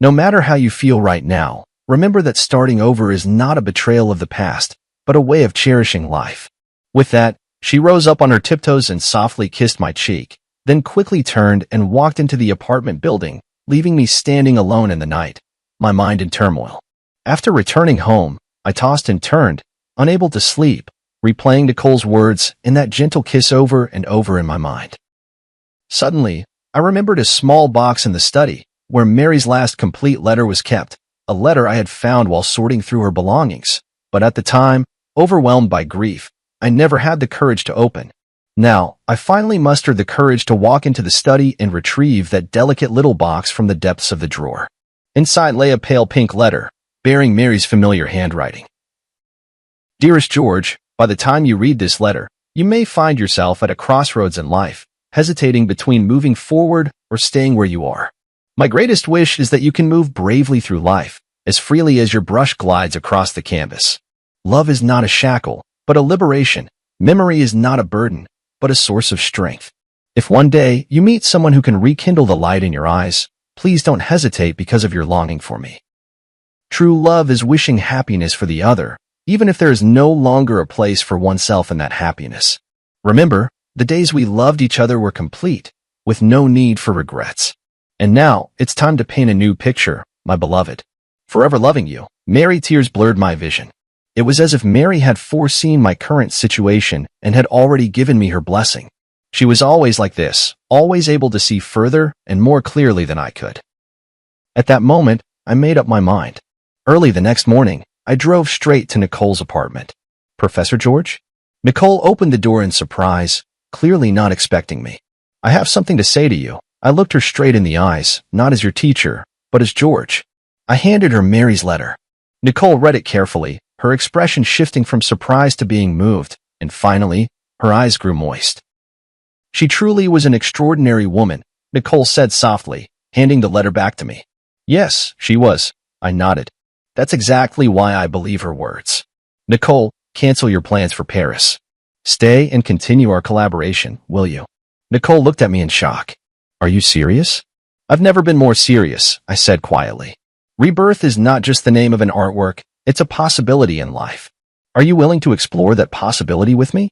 No matter how you feel right now, remember that starting over is not a betrayal of the past, but a way of cherishing life. With that, she rose up on her tiptoes and softly kissed my cheek, then quickly turned and walked into the apartment building, leaving me standing alone in the night, my mind in turmoil. After returning home, I tossed and turned, unable to sleep, replaying Nicole's words and that gentle kiss over and over in my mind. Suddenly, I remembered a small box in the study, where Mary's last complete letter was kept, a letter I had found while sorting through her belongings. But at the time, overwhelmed by grief, I never had the courage to open. Now, I finally mustered the courage to walk into the study and retrieve that delicate little box from the depths of the drawer. Inside lay a pale pink letter, bearing Mary's familiar handwriting. Dearest George, by the time you read this letter, you may find yourself at a crossroads in life, hesitating between moving forward or staying where you are. My greatest wish is that you can move bravely through life, as freely as your brush glides across the canvas. Love is not a shackle, but a liberation. Memory is not a burden, but a source of strength. If one day you meet someone who can rekindle the light in your eyes, please don't hesitate because of your longing for me. True love is wishing happiness for the other, even if there is no longer a place for oneself in that happiness. Remember, the days we loved each other were complete, with no need for regrets. And now, it's time to paint a new picture, my beloved. Forever loving you. Mary. Tears blurred my vision. It was as if Mary had foreseen my current situation and had already given me her blessing. She was always like this, always able to see further and more clearly than I could. At that moment, I made up my mind. Early the next morning, I drove straight to Nicole's apartment. Professor George? Nicole opened the door in surprise, clearly not expecting me. I have something to say to you. I looked her straight in the eyes, not as your teacher, but as George. I handed her Mary's letter. Nicole read it carefully, her expression shifting from surprise to being moved, and finally, her eyes grew moist. She truly was an extraordinary woman, Nicole said softly, handing the letter back to me. Yes, she was. I nodded. That's exactly why I believe her words. Nicole, cancel your plans for Paris. Stay and continue our collaboration, will you? Nicole looked at me in shock. Are you serious? I've never been more serious, I said quietly. Rebirth is not just the name of an artwork, it's a possibility in life. Are you willing to explore that possibility with me?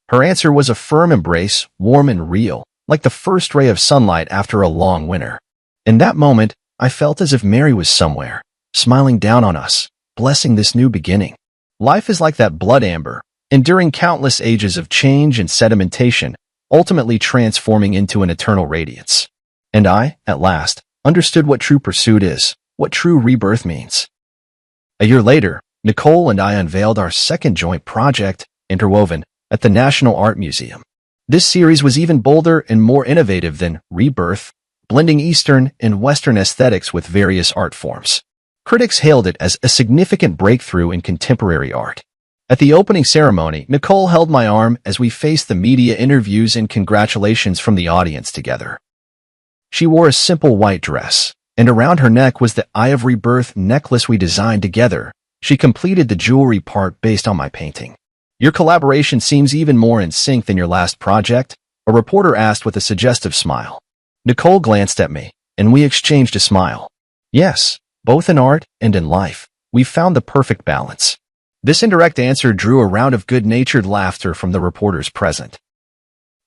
Her answer was a firm embrace, warm and real, like the first ray of sunlight after a long winter. In that moment, I felt as if Mary was somewhere, smiling down on us, blessing this new beginning. Life is like that blood amber, enduring countless ages of change and sedimentation, ultimately transforming into an eternal radiance. And I, at last, understood what true pursuit is, what true rebirth means. A year later, Nicole and I unveiled our second joint project, Interwoven, at the National Art Museum. This series was even bolder and more innovative than Rebirth, blending Eastern and Western aesthetics with various art forms. Critics hailed it as a significant breakthrough in contemporary art. At the opening ceremony, Nicole held my arm as we faced the media interviews and congratulations from the audience together. She wore a simple white dress, and around her neck was the Eye of Rebirth necklace we designed together. She completed the jewelry part based on my painting. Your collaboration seems even more in sync than your last project, a reporter asked with a suggestive smile. Nicole glanced at me, and we exchanged a smile. Yes, both in art and in life, we found the perfect balance. This indirect answer drew a round of good-natured laughter from the reporters present.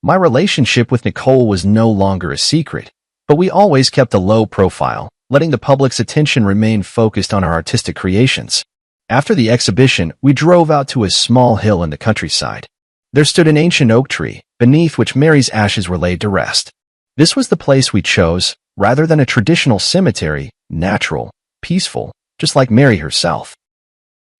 My relationship with Nicole was no longer a secret, but we always kept a low profile, letting the public's attention remain focused on our artistic creations. After the exhibition, we drove out to a small hill in the countryside. There stood an ancient oak tree, beneath which Mary's ashes were laid to rest. This was the place we chose, rather than a traditional cemetery, natural, peaceful, just like Mary herself.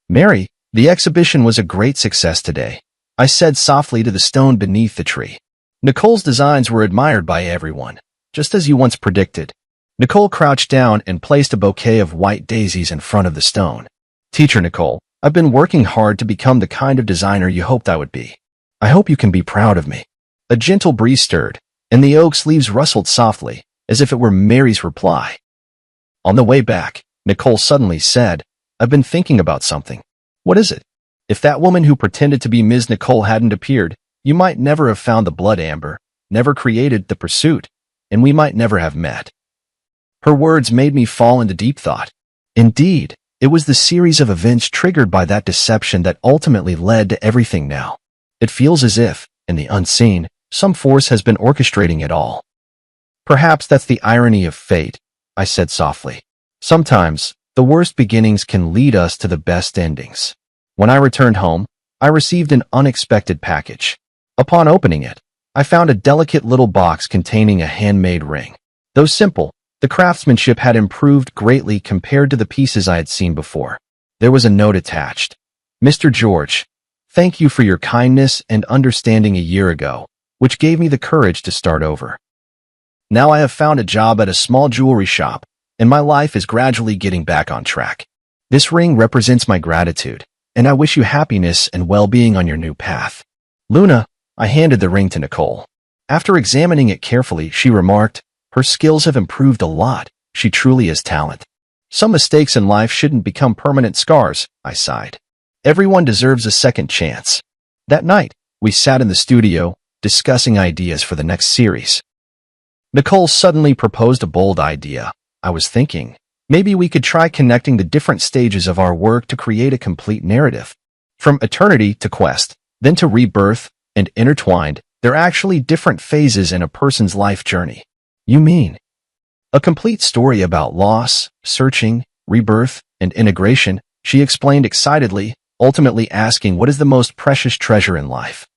Mary, the exhibition was a great success today, I said softly to the stone beneath the tree. Nicole's designs were admired by everyone, just as you once predicted. Nicole crouched down and placed a bouquet of white daisies in front of the stone. Teacher Nicole, I've been working hard to become the kind of designer you hoped I would be. I hope you can be proud of me. A gentle breeze stirred, and the oak's leaves rustled softly, as if it were Mary's reply. On the way back, Nicole suddenly said, I've been thinking about something. What is it? If that woman who pretended to be Ms. Nicole hadn't appeared, you might never have found the blood amber, never created the pursuit, and we might never have met. Her words made me fall into deep thought. Indeed, it was the series of events triggered by that deception that ultimately led to everything now. It feels as if, in the unseen, some force has been orchestrating it all. Perhaps that's the irony of fate, I said softly. Sometimes, the worst beginnings can lead us to the best endings. When I returned home, I received an unexpected package. Upon opening it, I found a delicate little box containing a handmade ring. Though simple, The craftsmanship had improved greatly compared to the pieces I had seen before. There was a note attached. Mr. George, thank you for your kindness and understanding a year ago, which gave me the courage to start over. Now I have found a job at a small jewelry shop, and my life is gradually getting back on track. This ring represents my gratitude, and I wish you happiness and well-being on your new path. Luna, I handed the ring to Nicole. After examining it carefully, she remarked, her skills have improved a lot. She truly has talent. Some mistakes in life shouldn't become permanent scars, I sighed. Everyone deserves a second chance. That night, we sat in the studio, discussing ideas for the next series. Nicole suddenly proposed a bold idea. I was thinking, maybe we could try connecting the different stages of our work to create a complete narrative. From eternity to quest, then to rebirth, and intertwined, they're actually different phases in a person's life journey. You mean? A complete story about loss, searching, rebirth, and integration, she explained excitedly, ultimately asking what is the most precious treasure in life.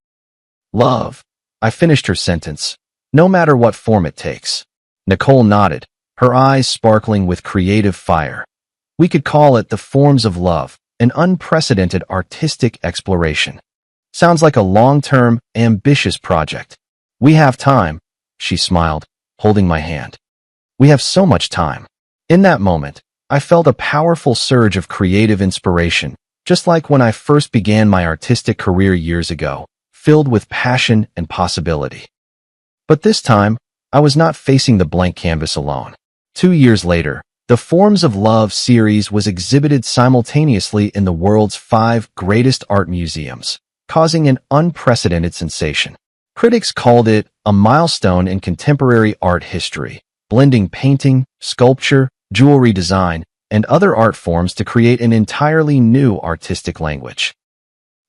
Love. I finished her sentence. No matter what form it takes. Nicole nodded, her eyes sparkling with creative fire. We could call it the forms of love, an unprecedented artistic exploration. Sounds like a long-term, ambitious project. We have time, she smiled, holding my hand. We have so much time. In that moment, I felt a powerful surge of creative inspiration, just like when I first began my artistic career years ago, filled with passion and possibility. But this time, I was not facing the blank canvas alone. 2 years later, the Forms of Love series was exhibited simultaneously in the world's 5 greatest art museums, causing an unprecedented sensation. Critics called it a milestone in contemporary art history, blending painting, sculpture, jewelry design, and other art forms to create an entirely new artistic language.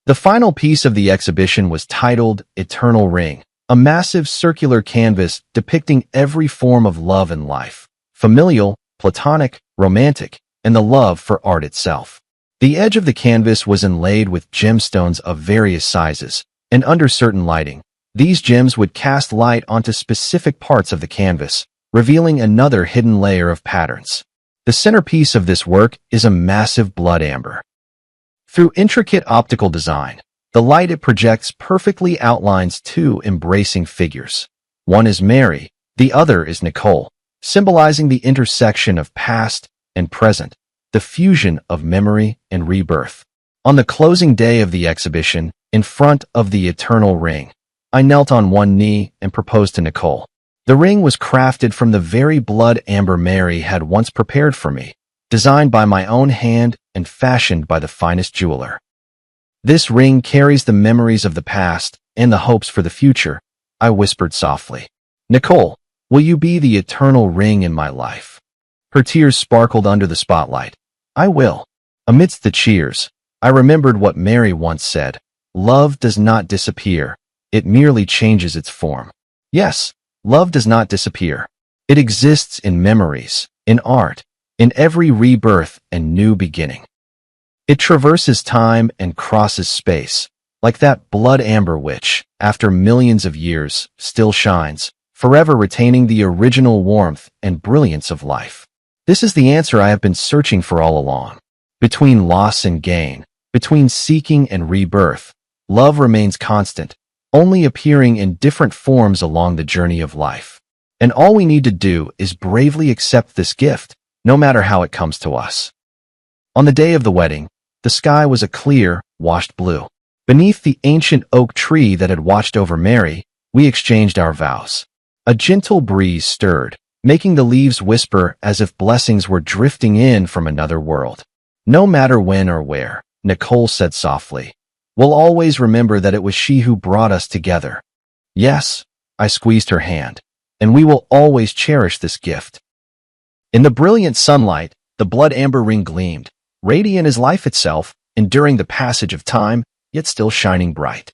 The final piece of the exhibition was titled Eternal Ring, a massive circular canvas depicting every form of love in life, familial, platonic, romantic, and the love for art itself. The edge of the canvas was inlaid with gemstones of various sizes, and under certain lighting, these gems would cast light onto specific parts of the canvas, revealing another hidden layer of patterns. The centerpiece of this work is a massive blood amber. Through intricate optical design, the light it projects perfectly outlines 2 embracing figures. One is Mary, the other is Nicole, symbolizing the intersection of past and present, the fusion of memory and rebirth. On the closing day of the exhibition, in front of the Eternal Ring, I knelt on one knee and proposed to Nicole. The ring was crafted from the very blood amber Mary had once prepared for me, designed by my own hand and fashioned by the finest jeweler. This ring carries the memories of the past and the hopes for the future, I whispered softly. Nicole, will you be the eternal ring in my life? Her tears sparkled under the spotlight. I will. Amidst the cheers, I remembered what Mary once said. Love does not disappear. It merely changes its form. Yes, love does not disappear. It exists in memories, in art, in every rebirth and new beginning. It traverses time and crosses space, like that blood amber which, after millions of years, still shines, forever retaining the original warmth and brilliance of life. This is the answer I have been searching for all along. Between loss and gain, between seeking and rebirth, love remains constant, only appearing in different forms along the journey of life. And all we need to do is bravely accept this gift, no matter how it comes to us. On the day of the wedding, the sky was a clear, washed blue. Beneath the ancient oak tree that had watched over Mary, we exchanged our vows. A gentle breeze stirred, making the leaves whisper as if blessings were drifting in from another world. No matter when or where, Nicole said softly, we'll always remember that it was she who brought us together. Yes, I squeezed her hand, and we will always cherish this gift. In the brilliant sunlight, the blood amber ring gleamed, radiant as life itself, enduring the passage of time, yet still shining bright.